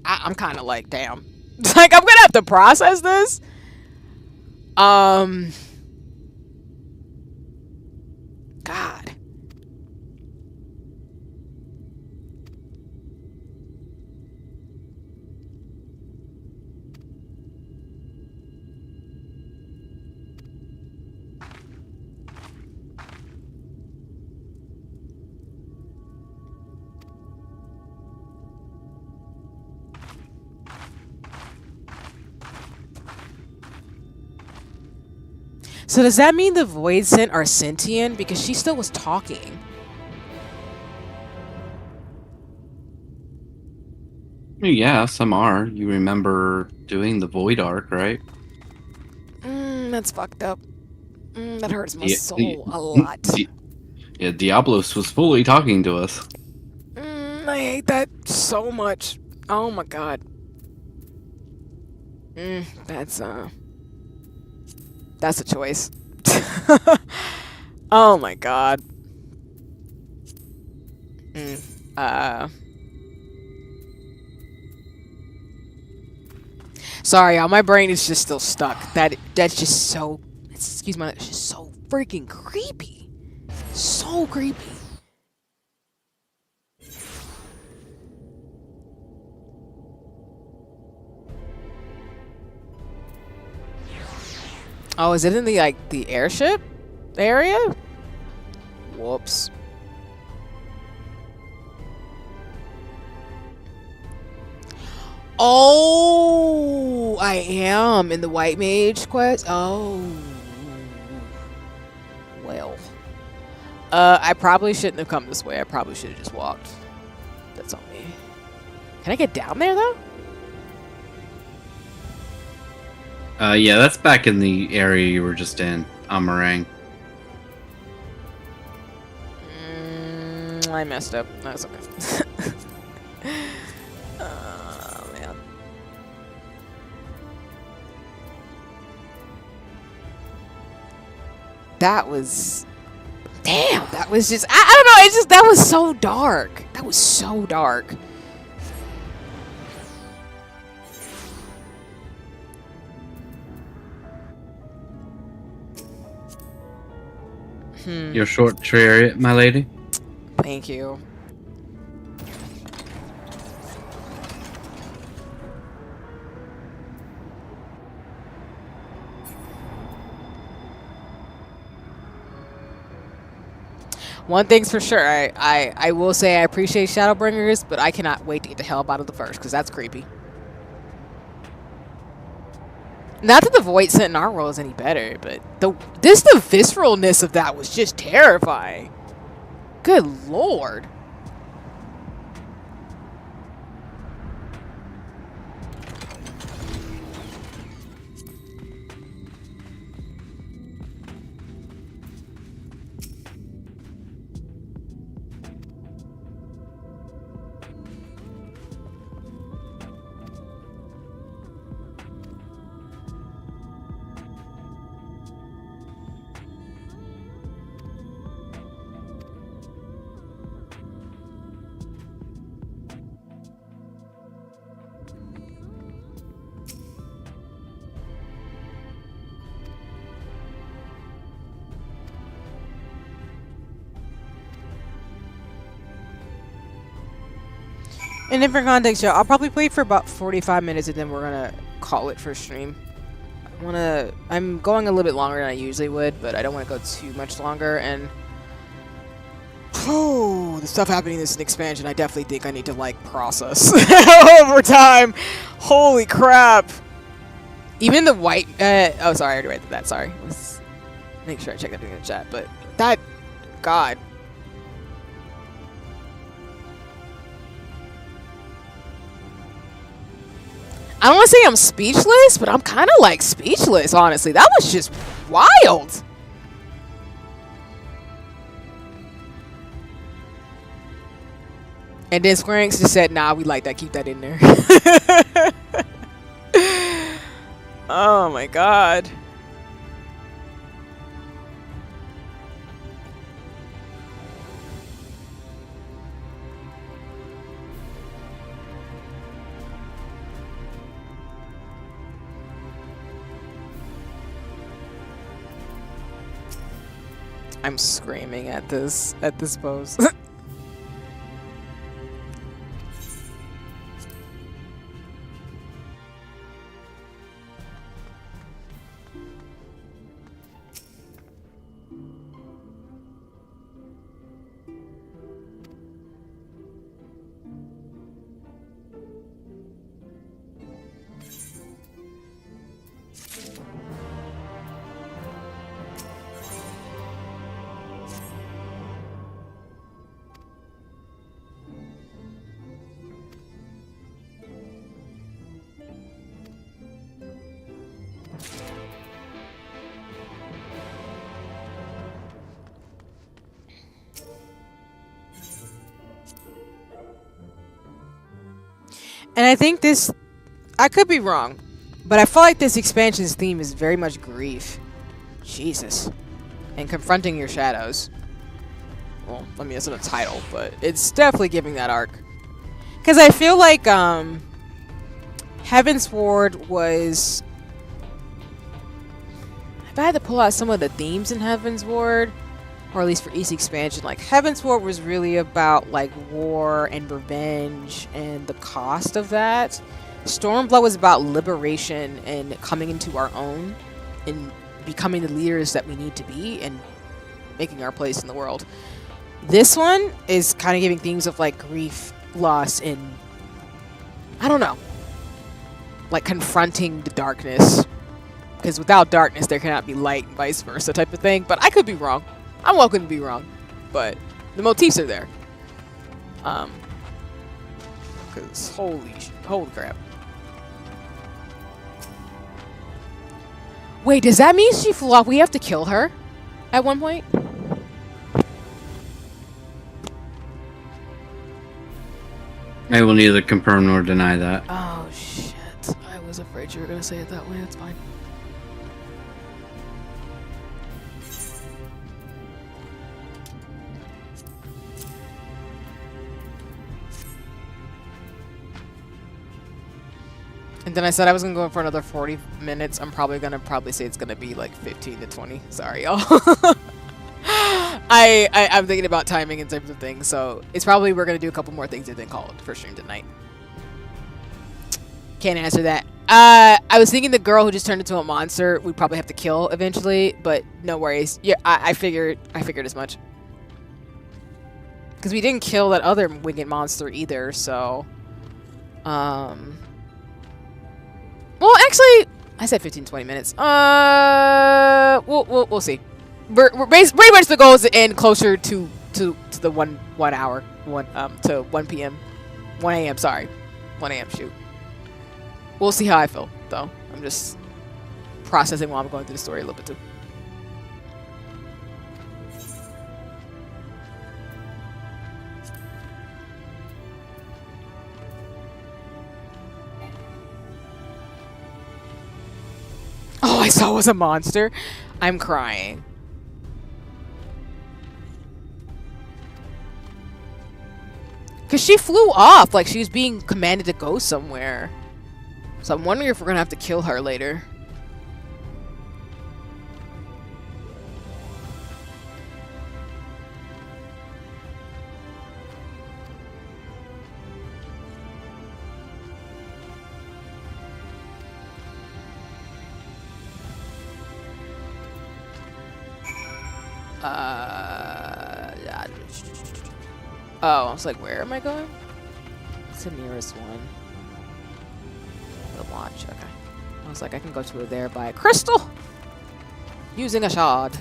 I'm kind of like, damn. Like, I'm going to have to process this. God. So does that mean the Voidsent are sentient? Because she still was talking. Yeah, some are. You remember doing the Void Arc, right? That's fucked up. That hurts my Yeah, soul a lot. Yeah, Diablos was fully talking to us. I hate that so much. Oh my god. That's a choice. Oh my god. Sorry, y'all. My brain is just still stuck. That's just so. Excuse me. That's just so freaking creepy. So creepy. Oh, is it in the airship area? Whoops. Oh, I am in the White Mage quest. Oh, well. I probably shouldn't have come this way. I probably should have just walked. That's on me. Can I get down there though? Yeah, that's back in the area you were just in, Amarang. I messed up. That's okay. Oh, man. That was... Damn, that was just... I don't know, it's just... That was so dark. That was so dark. Your short chariot, my lady. Thank you. One thing's for sure, I will say I appreciate Shadowbringers, but I cannot wait to get the hell up out of the first, because that's creepy. Not that the Voidsent in our world is any better, but the visceralness of that was just terrifying. Good lord. In different context, yeah, I'll probably play for about 45 minutes and then we're gonna call it for stream. I'm going a little bit longer than I usually would, but I don't want to go too much longer, and the stuff happening in this expansion, I definitely think I need to, like, process over time. Holy crap. Even the white, oh, sorry, I already read that, sorry. Let's make sure I check everything in the chat, but that, God. I don't want to say I'm speechless, but I'm kind of like speechless, honestly. That was just wild. And then Square Enix just said, nah, we like that. Keep that in there. Oh my god. I'm screaming at this pose. And I think this, I could be wrong, but I feel like this expansion's theme is very much grief. Jesus. And confronting your shadows. Well, I mean, it's in a title, but it's definitely giving that arc. Because I feel like, Heaven's Ward was... If I had to pull out some of the themes in Heaven's Ward, or at least for each expansion, like, Heaven's Ward was really about, like, war and revenge and the cost of that. Stormblood was about liberation and coming into our own and becoming the leaders that we need to be and making our place in the world. This one is kind of giving themes of, like, grief, loss, and I don't know, like, confronting the darkness. Because without darkness, there cannot be light and vice versa type of thing. But I could be wrong. I'm welcome to be wrong, but the motifs are there. Because holy crap. Wait, does that mean she flew off? We have to kill her at one point? I will neither confirm nor deny that. Oh shit! I was afraid you were gonna say it that way. That's fine. And then I said I was gonna go for another 40 minutes. I'm probably gonna say it's gonna be like 15 to 20. Sorry, y'all. I'm thinking about timing in terms of things, so it's probably we're gonna do a couple more things and then call it for stream tonight. Can't answer that. I was thinking the girl who just turned into a monster we'd probably have to kill eventually, but no worries. Yeah, I figured as much. Because we didn't kill that other winged monster either, so well, actually, I said 15-20 minutes. We'll see. We're pretty much the goal is to end closer to the 1 hour, to 1 p.m. 1 a.m. Sorry, 1 a.m. Shoot. We'll see how I feel though. I'm just processing while I'm going through the story a little bit too. Oh, I saw it was a monster. I'm crying. Because she flew off like she was being commanded to go somewhere. So I'm wondering if we're going to have to kill her later. Oh, I was like, where am I going? It's the nearest one. The launch, okay. I was like, I can go to there by a crystal! Using a shard.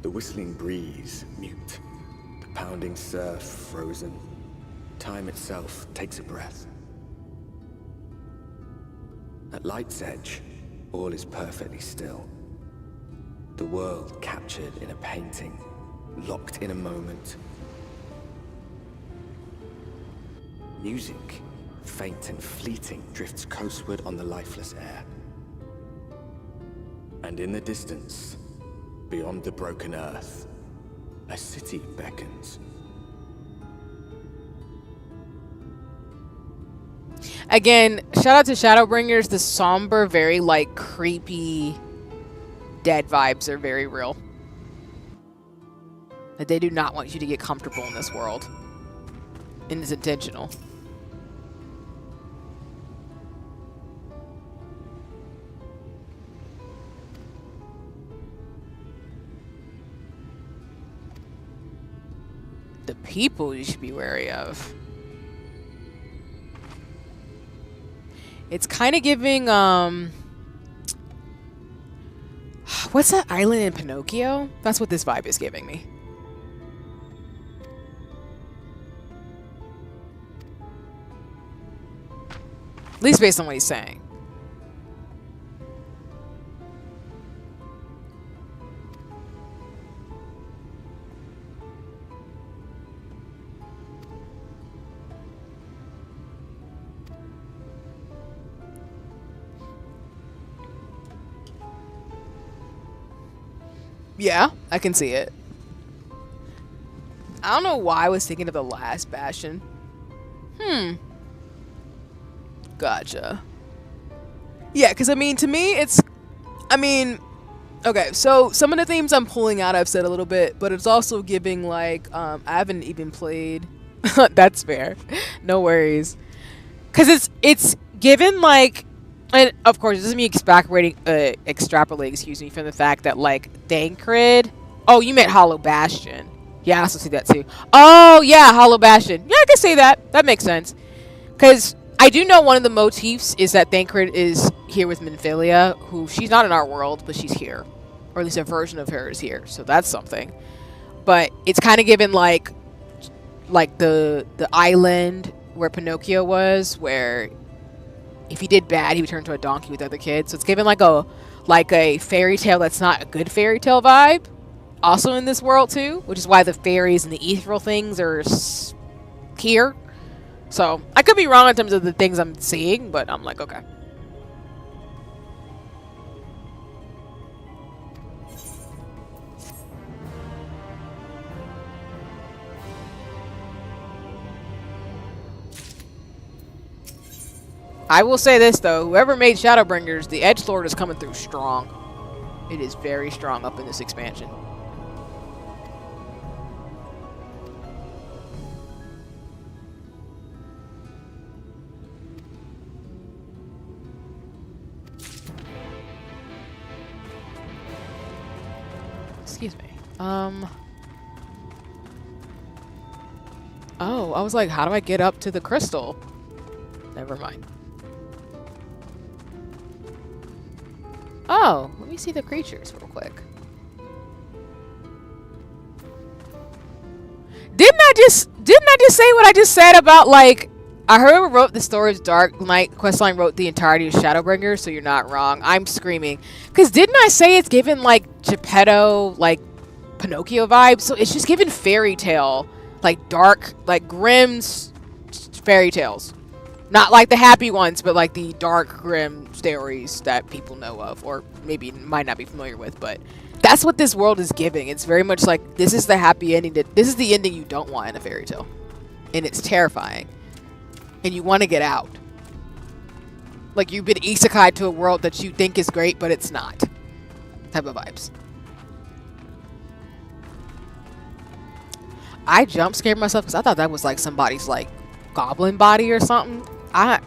The whistling breeze, mute. The pounding surf, frozen. Time itself takes a breath. At light's edge, all is perfectly still. The world captured in a painting, locked in a moment. Music, faint and fleeting, drifts coastward on the lifeless air. And in the distance, beyond the broken earth, a city beckons. Again, shout out to Shadowbringers. The somber, very like creepy, dead vibes are very real. That they do not want you to get comfortable in this world. And it's intentional. The people you should be wary of. It's kind of giving, what's that island in Pinocchio? That's what this vibe is giving me. At least based on what he's saying. Yeah, I can see it. I don't know why I was thinking of the last Bastion. Gotcha. Yeah, because I mean, to me, it's... I mean... Okay, so some of the themes I'm pulling out I've said a little bit, but it's also giving, like... I haven't even played... That's fair. No worries. Because it's given, like... And, of course, this is me extrapolating, excuse me, from the fact that, like, Thancred... Oh, you meant Hollow Bastion. Yeah, I also see that, too. Oh, yeah, Hollow Bastion. Yeah, I can say that. That makes sense. Because I do know one of the motifs is that Thancred is here with Minfilia, who she's not in our world, but she's here. Or at least a version of her is here, so that's something. But it's kind of given, like the island where Pinocchio was, where... If he did bad, he would turn into a donkey with other kids. So it's given like a fairy tale that's not a good fairy tale vibe. Also in this world too, which is why the fairies and the ethereal things are here. So I could be wrong in terms of the things I'm seeing, but I'm like, okay. I will say this though, whoever made Shadowbringers, the edgelord is coming through strong. It is very strong up in this expansion. Excuse me. Oh, I was like, how do I get up to the crystal? Never mind. Oh, let me see the creatures real quick. Didn't I just say what I just said about, like, I heard whoever wrote the story of Dark Knight questline wrote the entirety of Shadowbringers, so you're not wrong. I'm screaming. Because didn't I say it's given, like, Geppetto, like, Pinocchio vibes? So it's just given fairy tale. Like, dark, like, grim fairy tales. Not like the happy ones, but like the dark, grim stories that people know of, or maybe might not be familiar with, but that's what this world is giving. It's very much like, this is the happy ending, this is the ending you don't want in a fairy tale. And it's terrifying. And you want to get out. Like, you've been isekai to a world that you think is great, but it's not. Type of vibes. I jump scared myself because I thought that was like somebody's like goblin body or something. I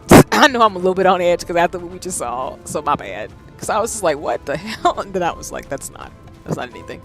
know I'm a little bit on edge because after what we just saw, so my bad. Because I was just like, what the hell? And then I was like, that's not anything.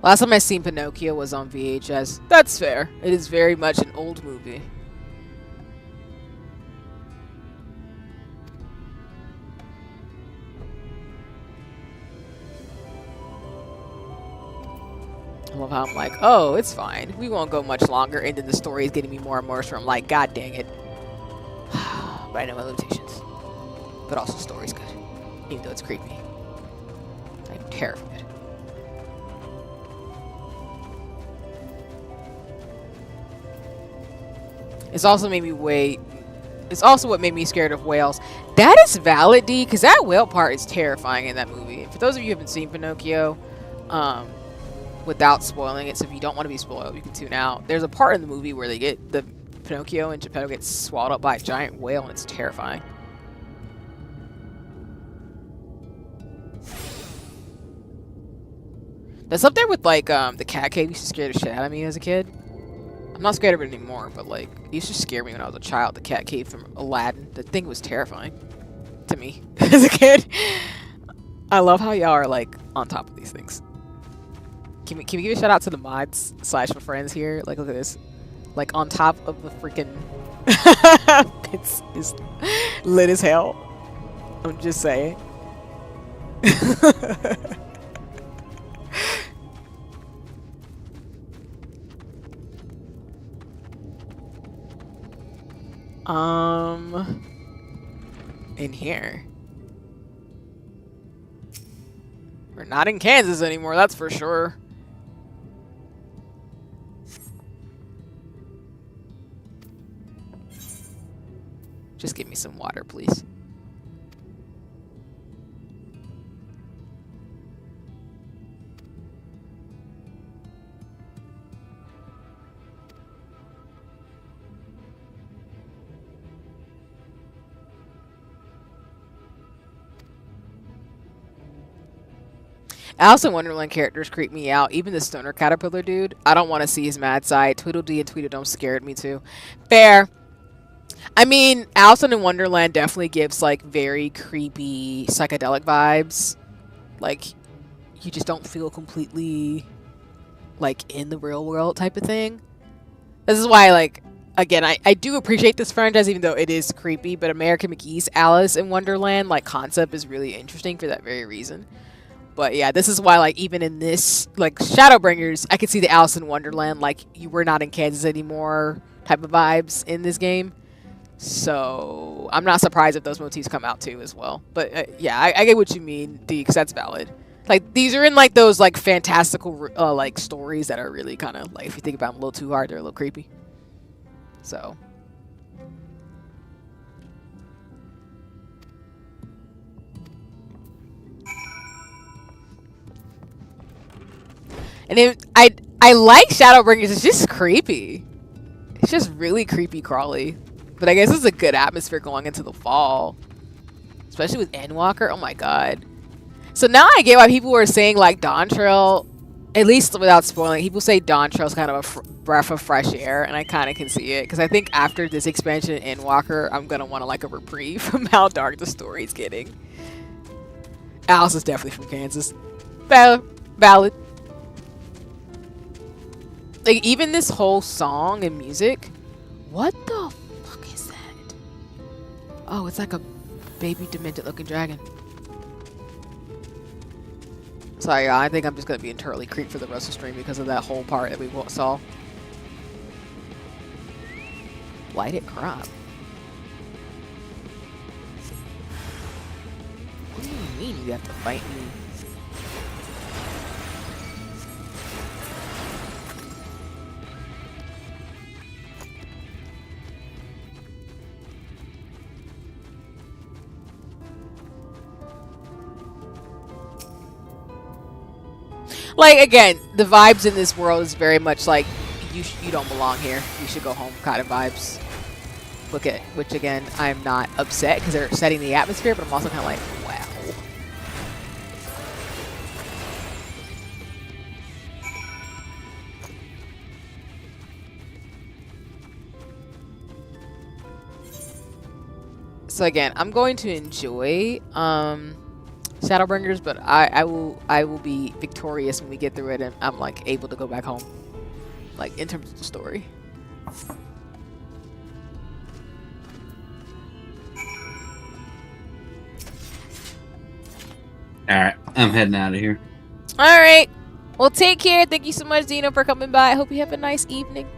Last time I seen Pinocchio was on VHS. That's fair. It is very much an old movie. I love how I'm like, oh, it's fine. We won't go much longer. And then the story is getting me more emotional. I'm like, god dang it. But I know my limitations. But also, the story's good. Even though it's creepy. I'm terrified. It's also made me wait. It's also what made me scared of whales. That is valid, D, because that whale part is terrifying in that movie. For those of you who haven't seen Pinocchio, without spoiling it, so if you don't want to be spoiled, you can tune out. There's a part in the movie where they get the Pinocchio and Geppetto gets swallowed up by a giant whale, and it's terrifying. That's up there with like the cat cave used to scare the shit out of me as a kid. I'm not scared of it anymore, but like, it used to scare me when I was a child. The cat cave from Aladdin. The thing was terrifying to me as a kid. I love how y'all are like on top of these things. Can we give a shout out to the mods / my friends here? Like, look at this. Like, on top of the freaking it's lit as hell. I'm just saying. In here. We're not in Kansas anymore, that's for sure. Just give me some water, please. Alice in Wonderland characters creep me out. Even the stoner caterpillar dude. I don't want to see his mad side. Tweedledee and Tweedledum scared me too. Fair. I mean, Alice in Wonderland definitely gives like very creepy psychedelic vibes. Like, you just don't feel completely like in the real world type of thing. This is why, like, again, I do appreciate this franchise even though it is creepy, but American McGee's Alice in Wonderland like concept is really interesting for that very reason. But yeah, this is why, like, even in this, like, Shadowbringers, I can see the Alice in Wonderland, like, you were not in Kansas anymore type of vibes in this game. So, I'm not surprised if those motifs come out too as well. But, yeah, I get what you mean, D, because that's valid. Like, these are in, like, those, like, fantastical, like, stories that are really kind of, like, if you think about them a little too hard, they're a little creepy. So... And I like Shadowbringers. It's just creepy. It's just really creepy crawly. But I guess it's a good atmosphere going into the fall. Especially with Endwalker. Oh my god. So now I get why people were saying like Dawn Trail, at least without spoiling, people say Dawn Trail is kind of a breath of fresh air. And I kind of can see it. Because I think after this expansion in Endwalker, I'm going to want like a reprieve from how dark the story's getting. Alice is definitely from Kansas. Valid. Like, even this whole song and music, what the fuck is that? Oh, it's like a baby demented looking dragon. Sorry, y'all. I think I'm just gonna be internally creeped for the rest of the stream because of that whole part that we saw. Lighted crop. What do you mean you have to fight me? Like, again, the vibes in this world is very much like you don't belong here. You should go home kind of vibes. Look at, which again, I'm not upset because they're setting the atmosphere, but I'm also kind of like, wow. So again, I'm going to enjoy Shadowbringers, but I will be victorious when we get through it and I'm like able to go back home. Like in terms of the story. Alright, I'm heading out of here. Alright. Well, take care. Thank you so much, Zeno, for coming by. I hope you have a nice evening.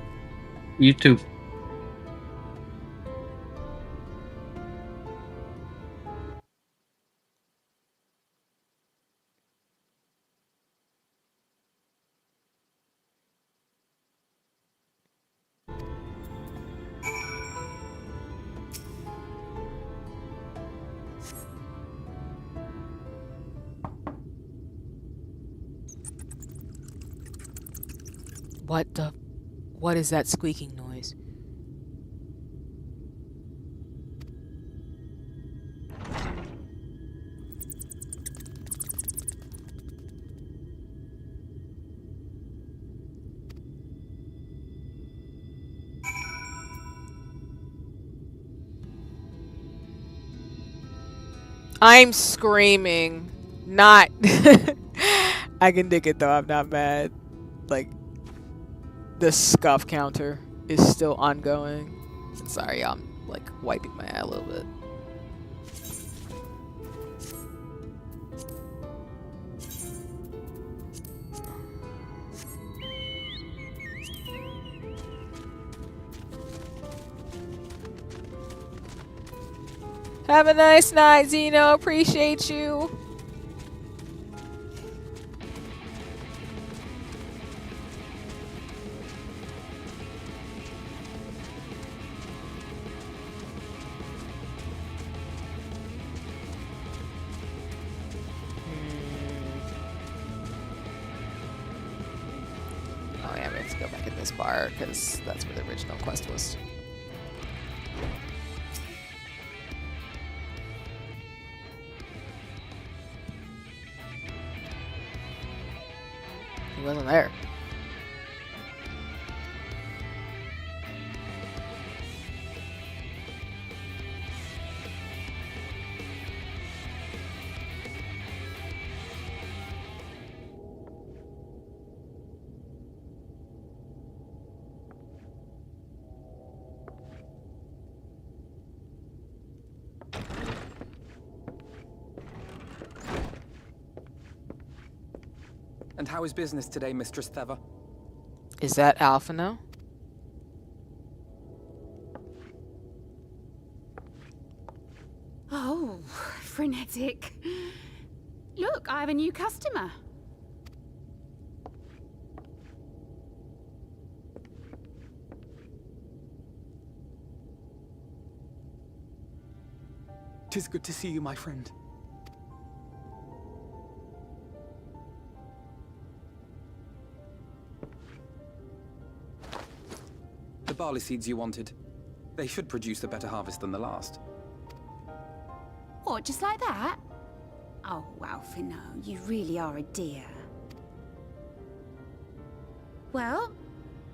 You too. What is that squeaking noise? I'm screaming. Not. I can dig it though. I'm not mad. Like, the scuff counter is still ongoing. Sorry, I'm like wiping my eye a little bit. Have a nice night, Zeno. Appreciate you. Oh yeah, we have to go back in this bar because that's where the original quest was. He wasn't there. And how is business today, Mistress Theva? Is that Alpha now? Oh, frenetic. Look, I have a new customer. Tis good to see you, my friend. The barley seeds you wanted. They should produce a better harvest than the last. What, just like that? Oh, wow, Finno, you really are a dear. Well,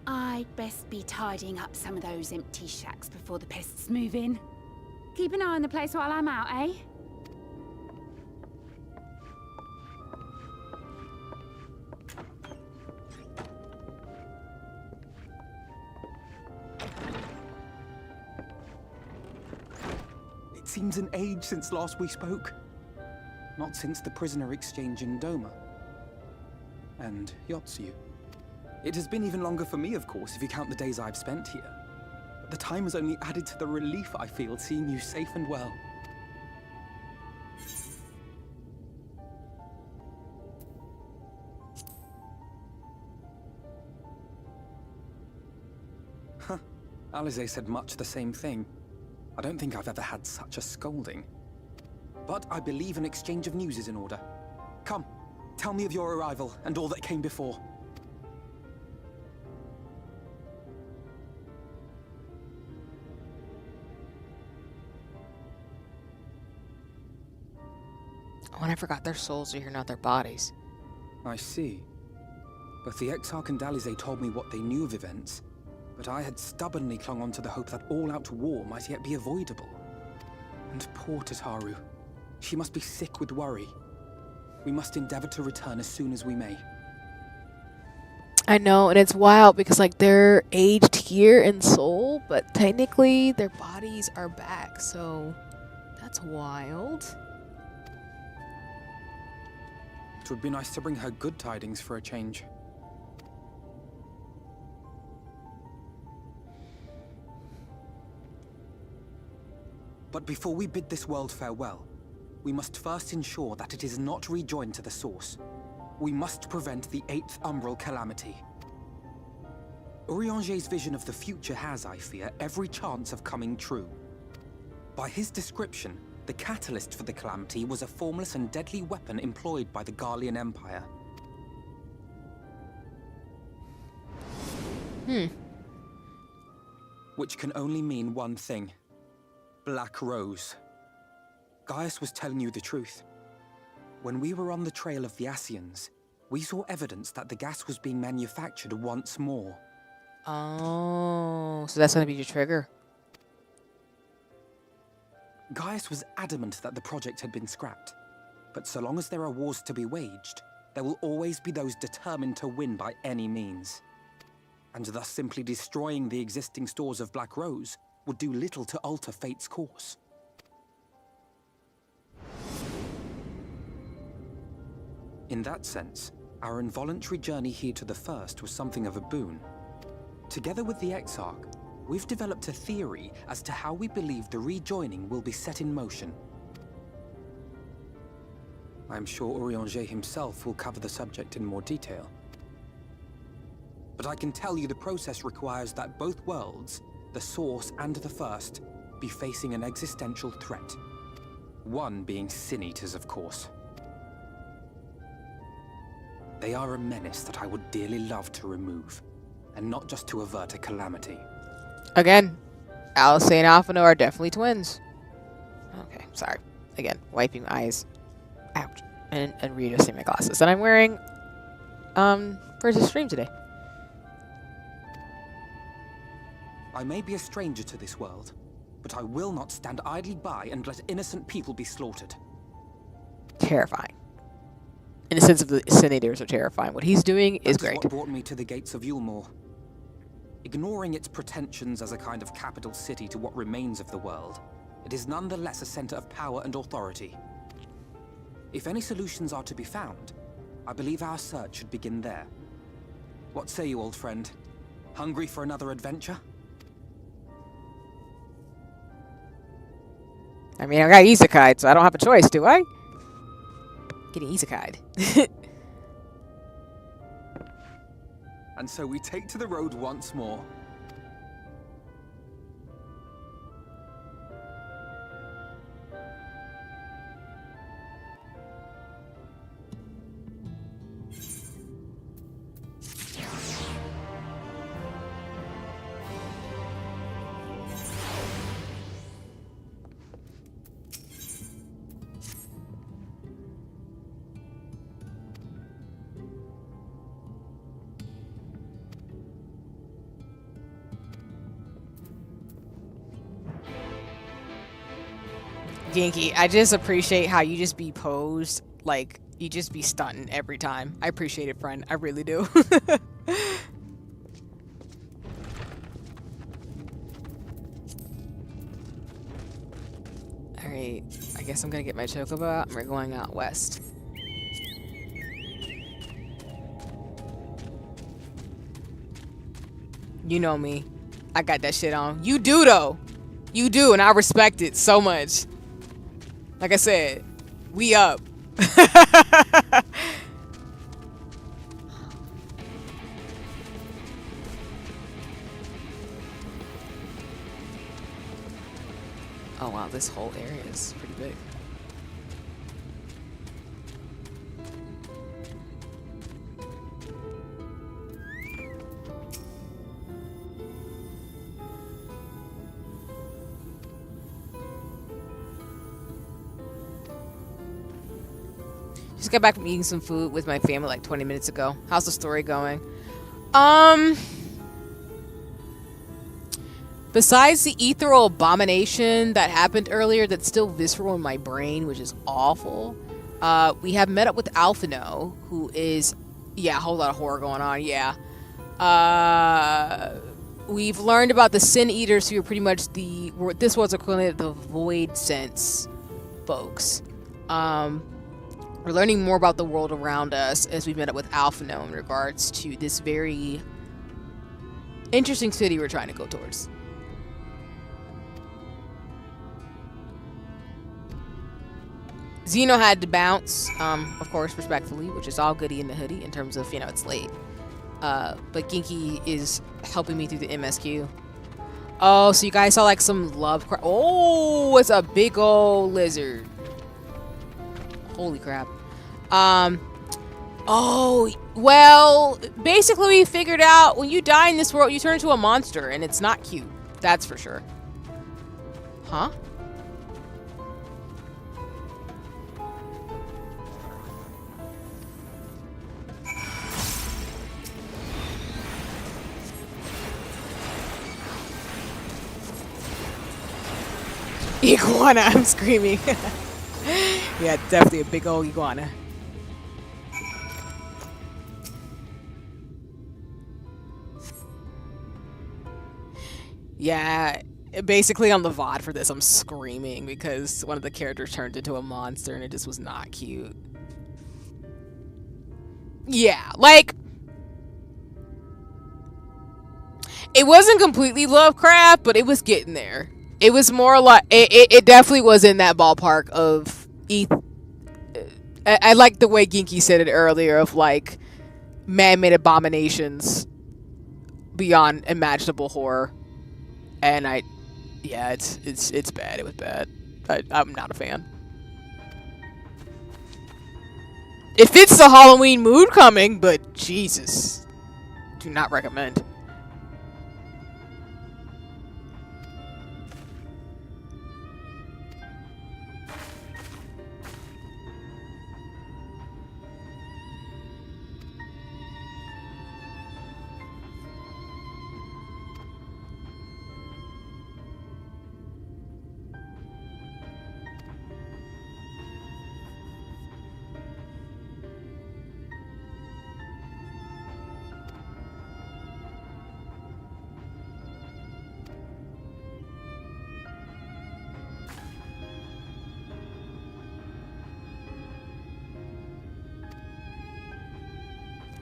I'd best be tidying up some of those empty shacks before the pests move in. Keep an eye on the place while I'm out, eh? seems an age since last we spoke. Not since the prisoner exchange in Doma. And Yotsu. It has been even longer for me, of course, if you count the days I've spent here. But the time has only added to the relief I feel seeing you safe and well. Huh. Alize said much the same thing. I don't think I've ever had such a scolding. But I believe an exchange of news is in order. Come, tell me of your arrival and all that came before. Oh, and I forgot their souls are here, not their bodies. I see. Both the Exarch and Alize told me what they knew of events, but I had stubbornly clung on to the hope that all-out war might yet be avoidable. And poor Tataru. She must be sick with worry. We must endeavor to return as soon as we may. I know, and it's wild because, like, they're aged here in soul, but technically their bodies are back, so that's wild. It would be nice to bring her good tidings for a change. But before we bid this world farewell, we must first ensure that it is not rejoined to the source. We must prevent the 8th Umbral calamity. Urianger's vision of the future has, I fear, every chance of coming true. By his description, the catalyst for the calamity was a formless and deadly weapon employed by the Garlean Empire. Which can only mean one thing. Black Rose. Gaius was telling you the truth. When we were on the trail of the Ascians, we saw evidence that the gas was being manufactured once more. Oh, so that's gonna be your trigger. Gaius was adamant that the project had been scrapped. But so long as there are wars to be waged, there will always be those determined to win by any means. And thus simply destroying the existing stores of Black Rose would do little to alter fate's course. In that sense, our involuntary journey here to the First was something of a boon. Together with the Exarch, we've developed a theory as to how we believe the rejoining will be set in motion. I'm sure Urianger himself will cover the subject in more detail. But I can tell you the process requires that both worlds, the Source and the First, be facing an existential threat. One being Sin Eaters, of course. They are a menace that I would dearly love to remove, and not just to avert a calamity. Again, Alice and Alphino are definitely twins. Okay, sorry. Again, wiping my eyes out and readjusting my glasses that I'm wearing for the stream today. I may be a stranger to this world, but I will not stand idly by and let innocent people be slaughtered. Terrifying. In the sense of the Senators are terrifying. What he's doing is great. That's what brought me to the gates of Yulmore. Ignoring its pretensions as a kind of capital city to what remains of the world, it is nonetheless a center of power and authority. If any solutions are to be found, I believe our search should begin there. What say you, old friend? Hungry for another adventure? I mean, I got isekai'd, so I don't have a choice, do I? Getting isekai'd. And so we take to the road once more. Genki, I just appreciate how you just be posed, like, you just be stunting every time. I appreciate it, friend. I really do. Alright. I guess I'm gonna get my chocobo out and we're going out west. You know me. I got that shit on. You do though. You do, and I respect it so much. Like I said, we up. Oh wow, this whole area is pretty big. Just got back from eating some food with my family like 20 minutes ago. How's the story going? Besides the ethereal abomination that happened earlier that's still visceral in my brain, which is awful, we have met up with Alphino, who is, yeah, a whole lot of horror going on, yeah. We've learned about the Sin Eaters, who are pretty much this was equivalent to the Void Sense folks. We're learning more about the world around us as we met up with Alphino in regards to this very interesting city we're trying to go towards. Xeno had to bounce, of course, respectfully, which is all goody in the hoodie in terms of, you know, it's late. But Ginky is helping me through the MSQ. Oh, so you guys saw like some love crap. Oh, it's a big old lizard. Holy crap. Oh, well, basically we figured out when you die in this world, you turn into a monster, and it's not cute. That's for sure. Huh? Iguana, I'm screaming. Yeah, definitely a big old iguana. Yeah, basically on the VOD for this, I'm screaming because one of the characters turned into a monster and it just was not cute. Yeah, like, it wasn't completely Lovecraft, but it was getting there. It was more like, it definitely was in that ballpark of I like the way Ginky said it earlier of like man-made abominations beyond imaginable horror. And yeah, it's bad. It was bad. I'm not a fan. It fits the Halloween mood coming, but Jesus, do not recommend.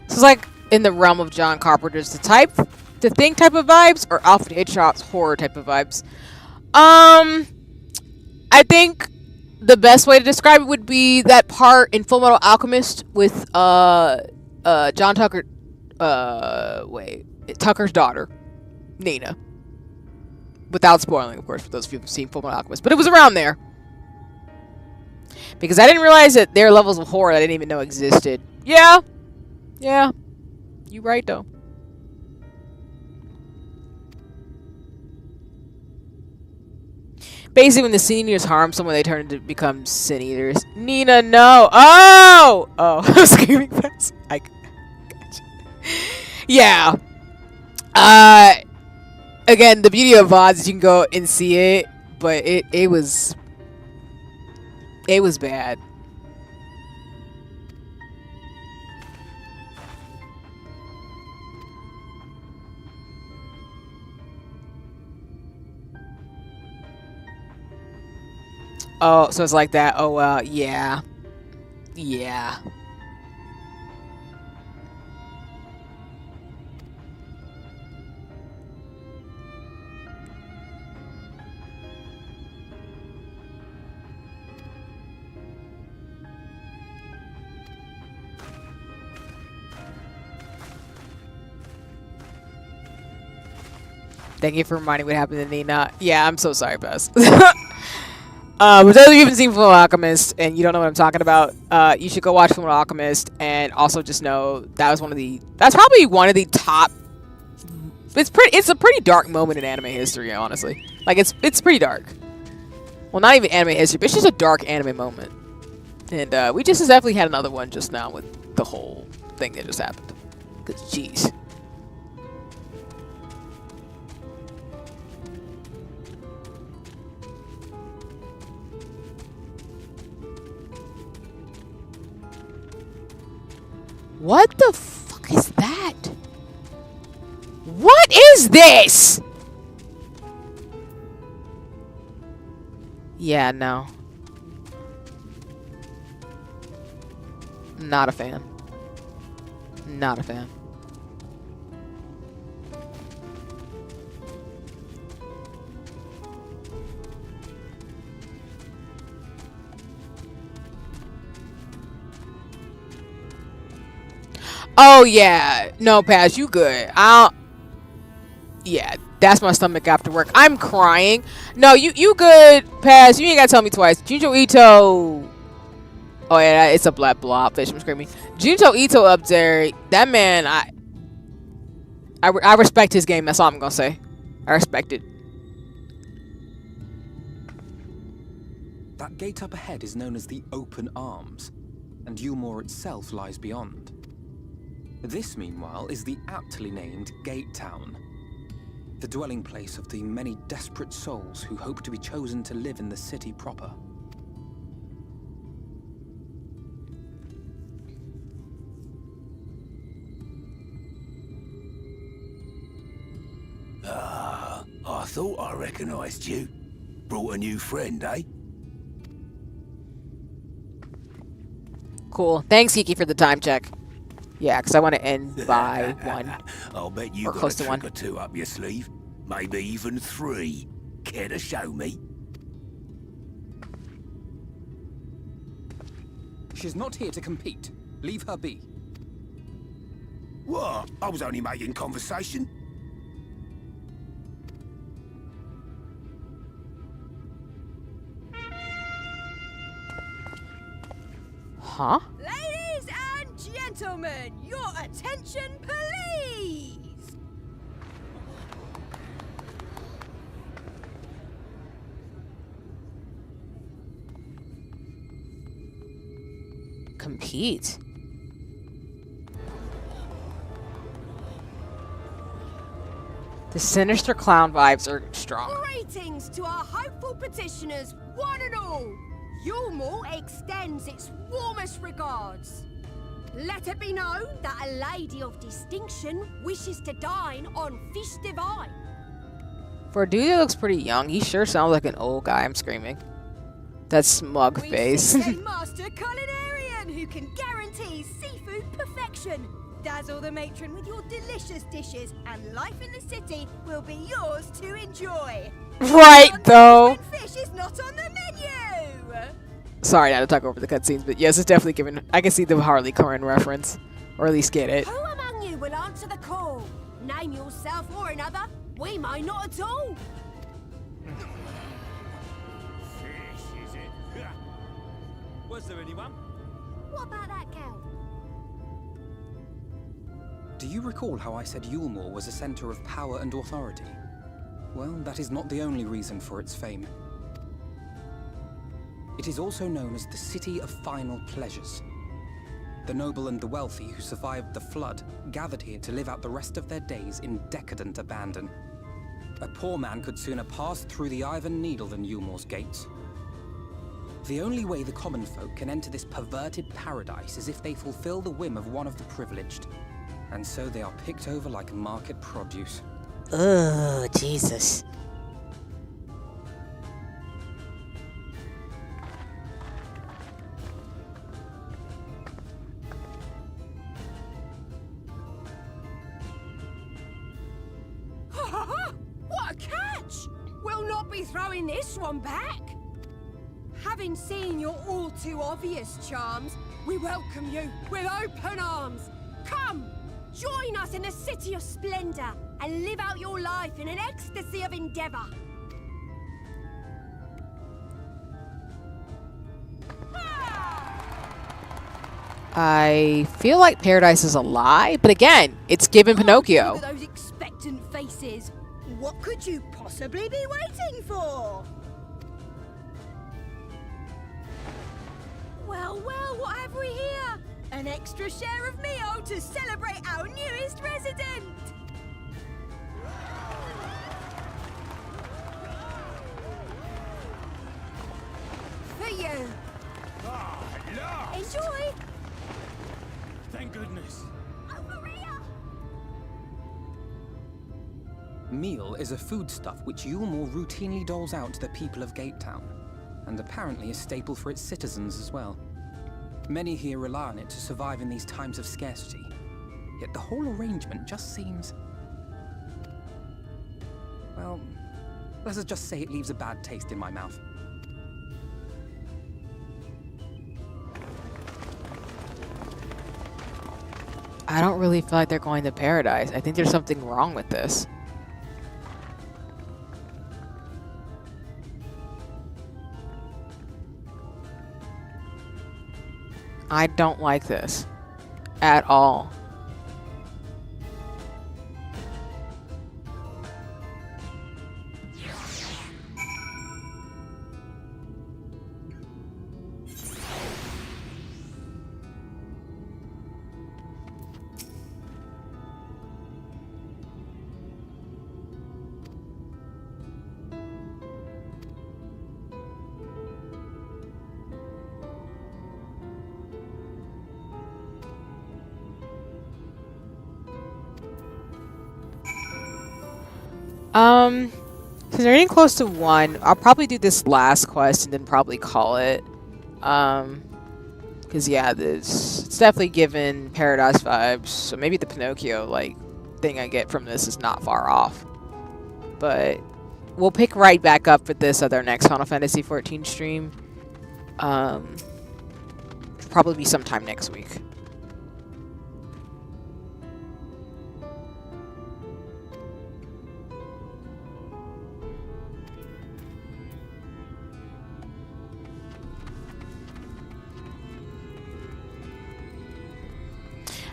This is like in the realm of John Carpenter's the Thing type of vibes, or Alfred Hitchcock's horror type of vibes. I think the best way to describe it would be that part in Full Metal Alchemist with John Tucker, Tucker's daughter, Nina. Without spoiling, of course, for those of you who've seen Full Metal Alchemist, but it was around there. Because I didn't realize that there are levels of horror I didn't even know existed. Yeah. Yeah. You right, though. Basically, when the Sin Eaters harm someone, they turn to become Sin Eaters. Nina, no. Oh! Oh, I was screaming fast. I gotcha. Yeah. Again, the beauty of VODs is you can go and see it, but it was bad. Oh, so it's like that. Oh well, yeah. Yeah. Thank you for reminding me what happened to Nina. Yeah, I'm so sorry, Bess. For those of you who haven't seen Full Alchemist and you don't know what I'm talking about, you should go watch Full Alchemist, and also just know that was that's probably one of the top. It's a pretty dark moment in anime history, honestly. Like it's pretty dark. Well, not even anime history, but it's just a dark anime moment. And we just definitely had another one just now with the whole thing that just happened. Cause jeez. What the fuck is that? What is this? Yeah, no. Not a fan. Not a fan. Oh yeah, no, Paz, you good? Yeah, that's my stomach after work. I'm crying. No, you good, Paz? You ain't gotta tell me twice. Junjo Ito. Oh yeah, it's a black blob fish. I'm screaming. Junjo Ito up there. That man, I respect his game. That's all I'm gonna say. I respect it. That gate up ahead is known as the Open Arms, and Yulmore itself lies beyond. This, meanwhile, is the aptly named Gate Town, the dwelling place of the many desperate souls who hope to be chosen to live in the city proper. Ah, I thought I recognized you. Brought a new friend, eh? Cool. Thanks, Kiki, for the time check. Yeah, because I want to end by 1. I'll bet you or got close a to 1. trick or two up your sleeve. Maybe even 3. Care to show me? She's not here to compete. Leave her be. What? I was only making conversation. Huh? Ladies and gentlemen, your attention, please! Compete? The sinister clown vibes are strong. Greetings to our hopeful petitioners, one and all! Yulmore extends its warmest regards. Let it be known that a lady of distinction wishes to dine on fish divine. For a dude that looks pretty young, he sure sounds like an old guy. I'm screaming. That smug face. We seek a master culinarian who can guarantee seafood perfection. Dazzle the matron with your delicious dishes, and life in the city will be yours to enjoy. Right, though. Fish is not on the menu. Sorry not to talk over the cutscenes, but yes, it's definitely given. I can see the Harley Quinn reference, or at least get it. Who among you will answer the call? Name yourself or another. We might not at all. Fish, is it? Was there anyone? What about that girl? Do you recall how I said Yulmore was a center of power and authority? Well, that is not the only reason for its fame. It is also known as the City of Final Pleasures. The noble and the wealthy who survived the flood gathered here to live out the rest of their days in decadent abandon. A poor man could sooner pass through the Iron Needle than Yulmore's gates. The only way the common folk can enter this perverted paradise is if they fulfill the whim of one of the privileged. And so they are picked over like market produce. Oh, Jesus. not be throwing this one back. Having seen your all too obvious charms, we welcome you with open arms. Come, join us in a city of splendor and live out your life in an ecstasy of endeavor. I feel like paradise is a lie, but again, it's given Pinocchio. Look at those expectant faces. What could you possibly be waiting for? Well, what have we here? An extra share of meal to celebrate our newest resident. For you. Enjoy. Thank goodness. Meal is a foodstuff which Yulmore routinely doles out to the people of Gatetown, and apparently a staple for its citizens as well. Many here rely on it to survive in these times of scarcity, yet the whole arrangement just seems... well, let's just say it leaves a bad taste in my mouth. I don't really feel like they're going to paradise. I think there's something wrong with this. I don't like this at all. Since they're getting close to 1, I'll probably do this last quest and then probably call it. Cause yeah, it's definitely given Paradise vibes. So maybe the Pinocchio like thing I get from this is not far off. But we'll pick right back up with this at our next Final Fantasy XIV stream. Probably be sometime next week.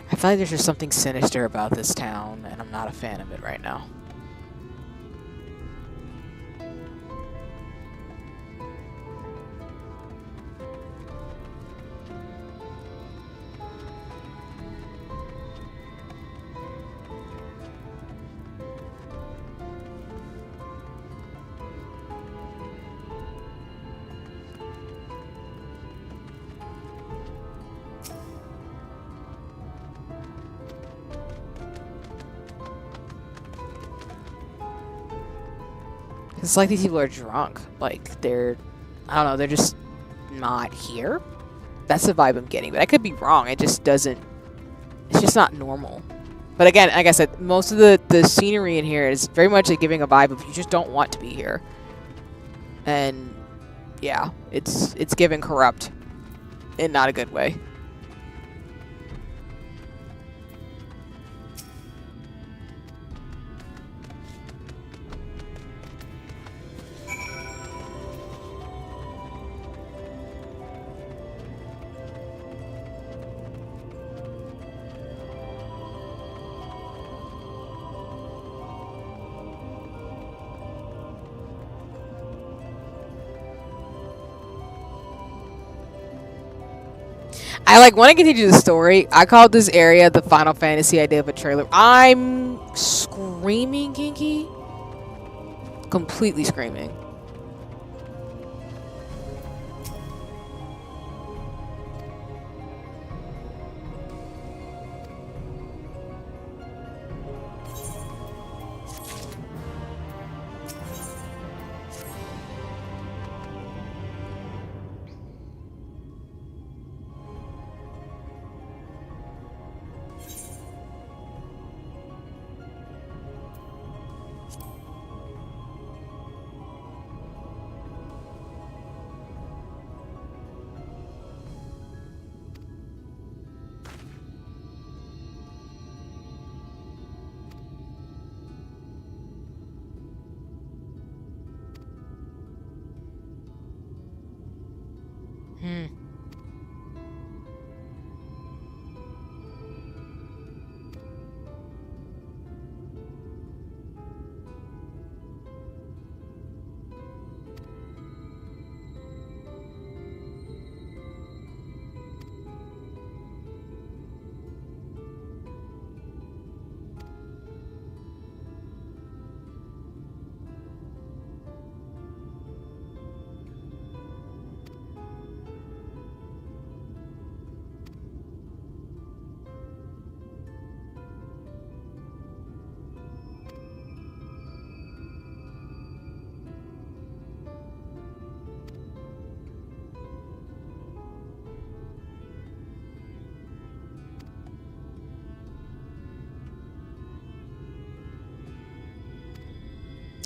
I feel like there's just something sinister about this town, and I'm not a fan of it right now. It's like these people are drunk. Like, they're... I don't know, they're just not here? That's the vibe I'm getting, but I could be wrong. It just doesn't... It's just not normal. But again, like I said, most of the scenery in here is very much like giving a vibe of you just don't want to be here. And, yeah, it's giving corrupt in not a good way. I like want to continue the story. I called this area the Final Fantasy idea of a trailer. I'm screaming, Kinky. Completely screaming.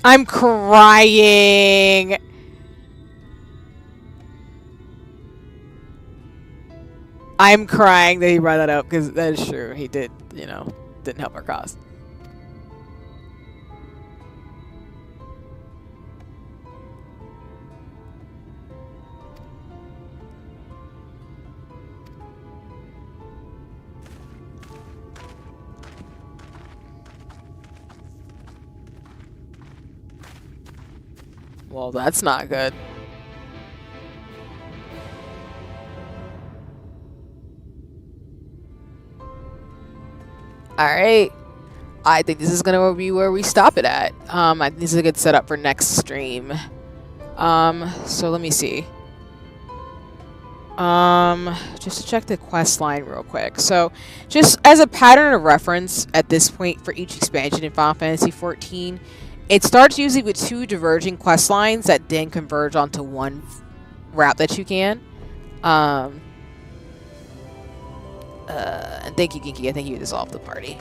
I'm crying. I'm crying that he brought that up because that is true. He did, didn't help our cause. Well, that's not good. All right. I think this is gonna be where we stop it at. I think this is a good setup for next stream. So let me see. Just to check the quest line real quick. So, just as a pattern of reference at this point for each expansion in Final Fantasy XIV, it starts usually with 2 diverging quest lines that then converge onto one route that you can. And thank you, Ginky. I think you dissolved the party.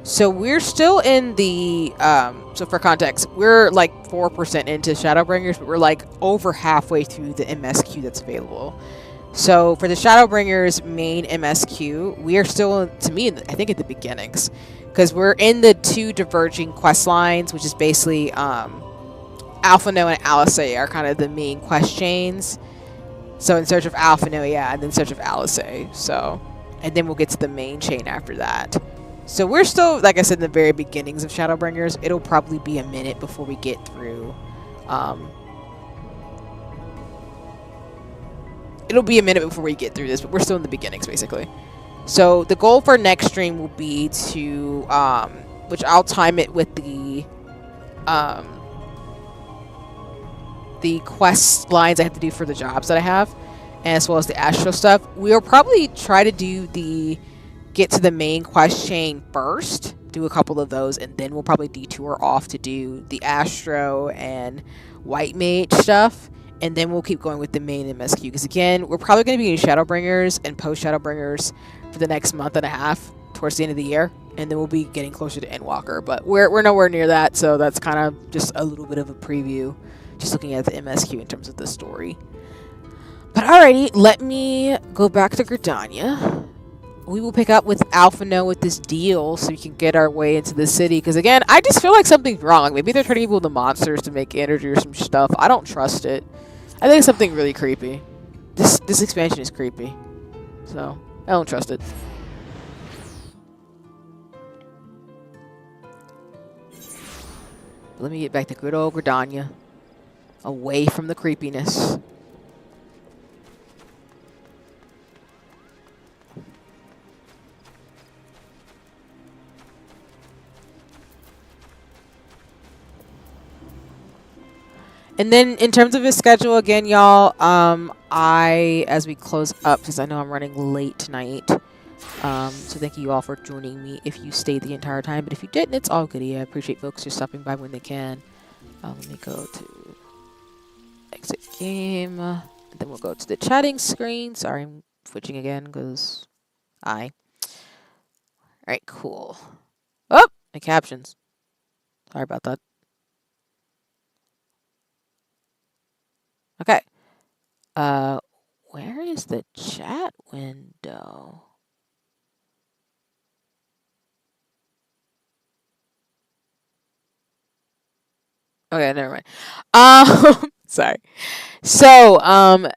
So we're still in the, so for context, we're like 4% into Shadowbringers, but we're like over halfway through the MSQ that's available. So for the Shadowbringers main MSQ, we are still, to me, I think at the beginnings. Because we're in the 2 diverging quest lines, which is basically Alphino and Alice are kind of the main quest chains. So in search of Alphino, yeah, and then in search of Alice. So, and then we'll get to the main chain after that. So we're still, like I said, in the very beginnings of Shadowbringers. It'll probably be a minute before we get through. It'll be a minute before we get through this, but we're still in the beginnings, basically. So the goal for next stream will be to, which I'll time it with the quest lines I have to do for the jobs that I have, as well as the Astro stuff. We'll probably try to do get to the main quest chain first, do a couple of those, and then we'll probably detour off to do the Astro and White Mage stuff, and then we'll keep going with the main MSQ, because again, we're probably going to be in Shadowbringers and post Shadowbringers for the next month and a half towards the end of the year, and then we'll be getting closer to Endwalker, but we're nowhere near that, so that's kind of just a little bit of a preview, just looking at the MSQ in terms of the story. But alrighty, let me go back to Gridania. We will pick up with Alphino with this deal so we can get our way into the city. Because again, I just feel like something's wrong. Like maybe they're turning people into monsters to make energy or some stuff. I don't trust it. I think it's something really creepy. This expansion is creepy. So, I don't trust it. Let me get back to good old Gridania. Away from the creepiness. And then in terms of his schedule, again, y'all, as we close up, because I know I'm running late tonight, so thank you all for joining me if you stayed the entire time. But if you didn't, it's all goody. I appreciate folks just stopping by when they can. Let me go to exit game. And then we'll go to the chatting screen. Sorry, I'm switching again because All right, cool. Oh, my captions. Sorry about that. Okay. Where is the chat window? Okay, never mind. Sorry. So,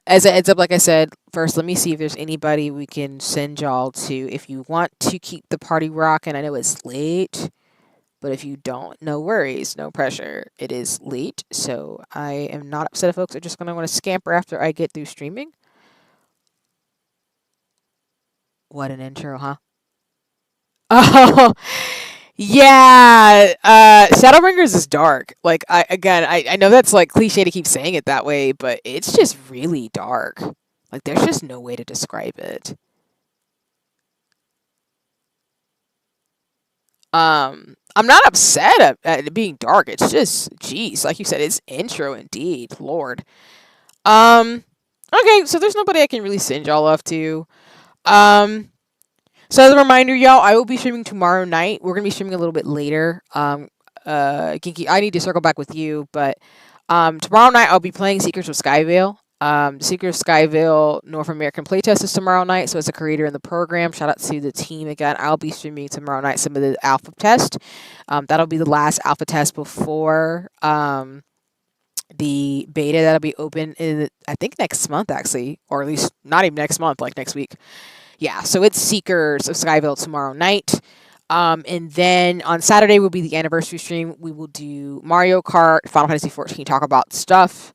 as a heads up, like I said, first let me see if there's anybody we can send y'all to if you want to keep the party rocking. I know it's late. But if you don't, no worries, no pressure. It is late, so I am not upset if folks are just going to want to scamper after I get through streaming. What an intro, huh? Oh, yeah. Shadowbringers is dark. Like, I know that's like cliche to keep saying it that way, but it's just really dark. Like, there's just no way to describe it. I'm not upset at it being dark. It's just, geez, like you said, it's intro indeed. Lord. Okay, so there's nobody I can really send y'all off to. So as a reminder, y'all, I will be streaming tomorrow night. We're gonna be streaming a little bit later. Kinky, I need to circle back with you, but tomorrow night I'll be playing Secrets of Skyvale. Secrets of Skyvale North American playtest is tomorrow night. So as a creator in the program, shout out to the team again. I'll be streaming tomorrow night some of the alpha test. That'll be the last alpha test before the beta that'll be open in I think next month actually, or at least not even next month, like next week. Yeah, so it's Seekers of Skyville tomorrow night. And then on Saturday will be the anniversary stream. We will do Mario Kart, Final Fantasy 14, talk about stuff.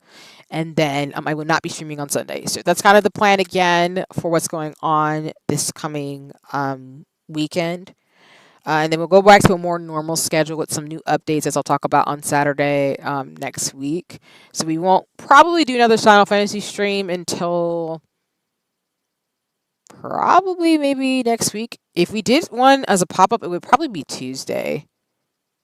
And then I will not be streaming on Sunday. So that's kind of the plan again for what's going on this coming weekend. And then we'll go back to a more normal schedule with some new updates as I'll talk about on Saturday next week. So we won't probably do another Final Fantasy stream until probably maybe next week. If we did one as a pop-up, it would probably be Tuesday.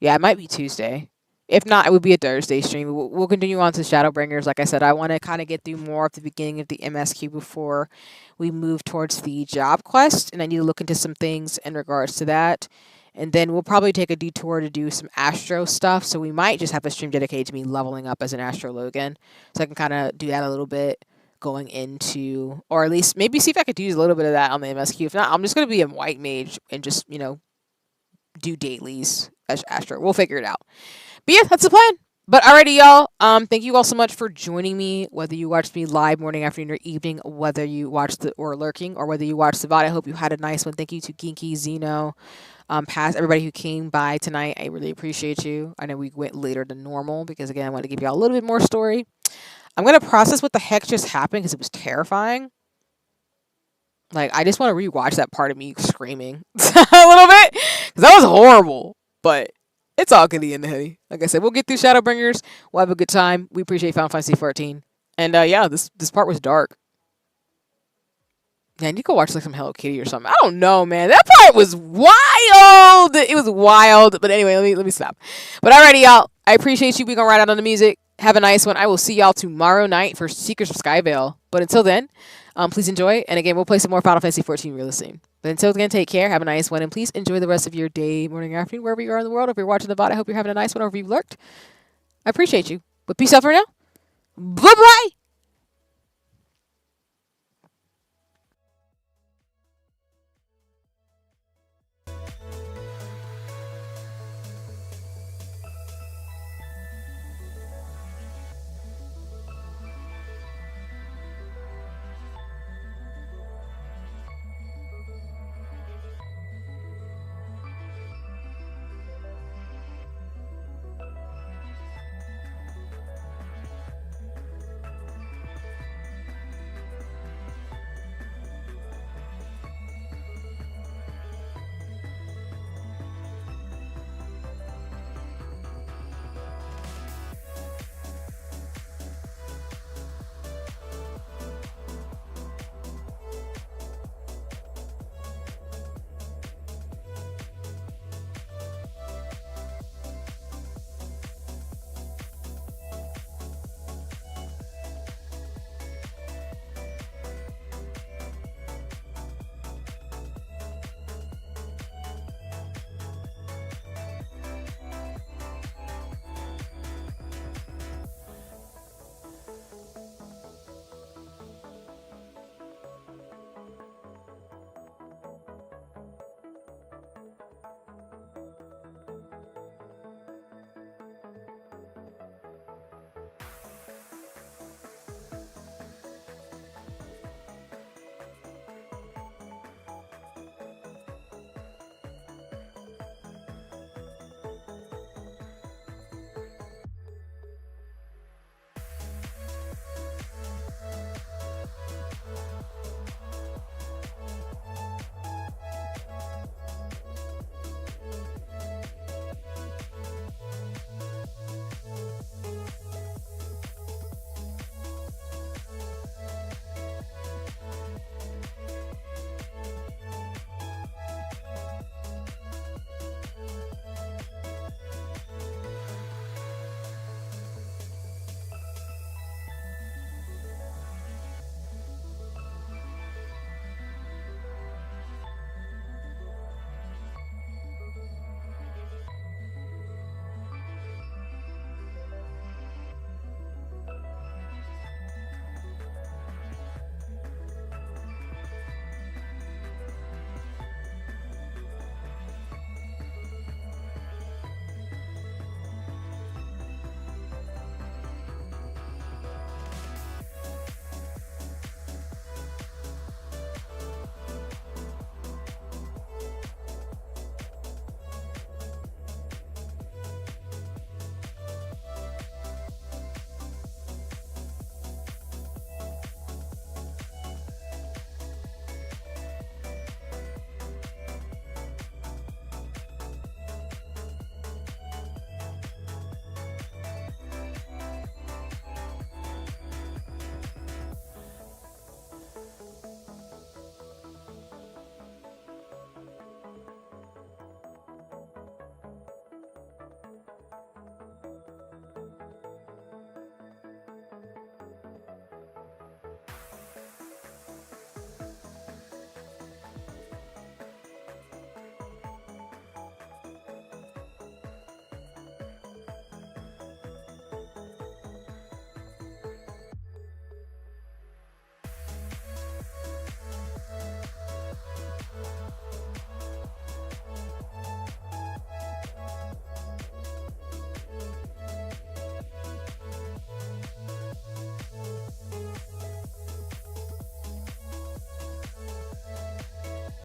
Yeah, it might be Tuesday. If not, it would be a Thursday stream. We'll continue on to Shadowbringers. Like I said, I want to kind of get through more of the beginning of the MSQ before we move towards the job quest. And I need to look into some things in regards to that. And then we'll probably take a detour to do some Astro stuff. So we might just have a stream dedicated to me leveling up as an Astro Logan. So I can kind of do that a little bit going into, or at least maybe see if I could use a little bit of that on the MSQ. If not, I'm just going to be a white mage and just, do dailies as Astro. We'll figure it out. But yeah, that's the plan. But alrighty, y'all. Thank you all so much for joining me. Whether you watched me live, morning, afternoon, or evening, whether you watched or lurking, or whether you watched the VOD, I hope you had a nice one. Thank you to Ginky, Zeno, past everybody who came by tonight. I really appreciate you. I know we went later than normal because again, I want to give y'all a little bit more story. I'm gonna process what the heck just happened because it was terrifying. Like, I just want to rewatch that part of me screaming a little bit because that was horrible. But it's all good in the hoodie. Like I said, we'll get through Shadowbringers. We'll have a good time. We appreciate Final Fantasy 14. And yeah, this part was dark. Yeah, I need to go watch like some Hello Kitty or something. I don't know, man. That part was wild. It was wild. But anyway, let me stop. But alrighty, y'all. I appreciate you. We're gonna ride out on the music. Have a nice one. I will see y'all tomorrow night for Secrets of Skyvale. But until then, please enjoy. And again, we'll play some more Final Fantasy 14 real soon. But until then, take care. Have a nice one. And please enjoy the rest of your day, morning, afternoon, wherever you are in the world. If you're watching the VOD, I hope you're having a nice one. Or if you've lurked, I appreciate you. But peace out for now. Bye-bye.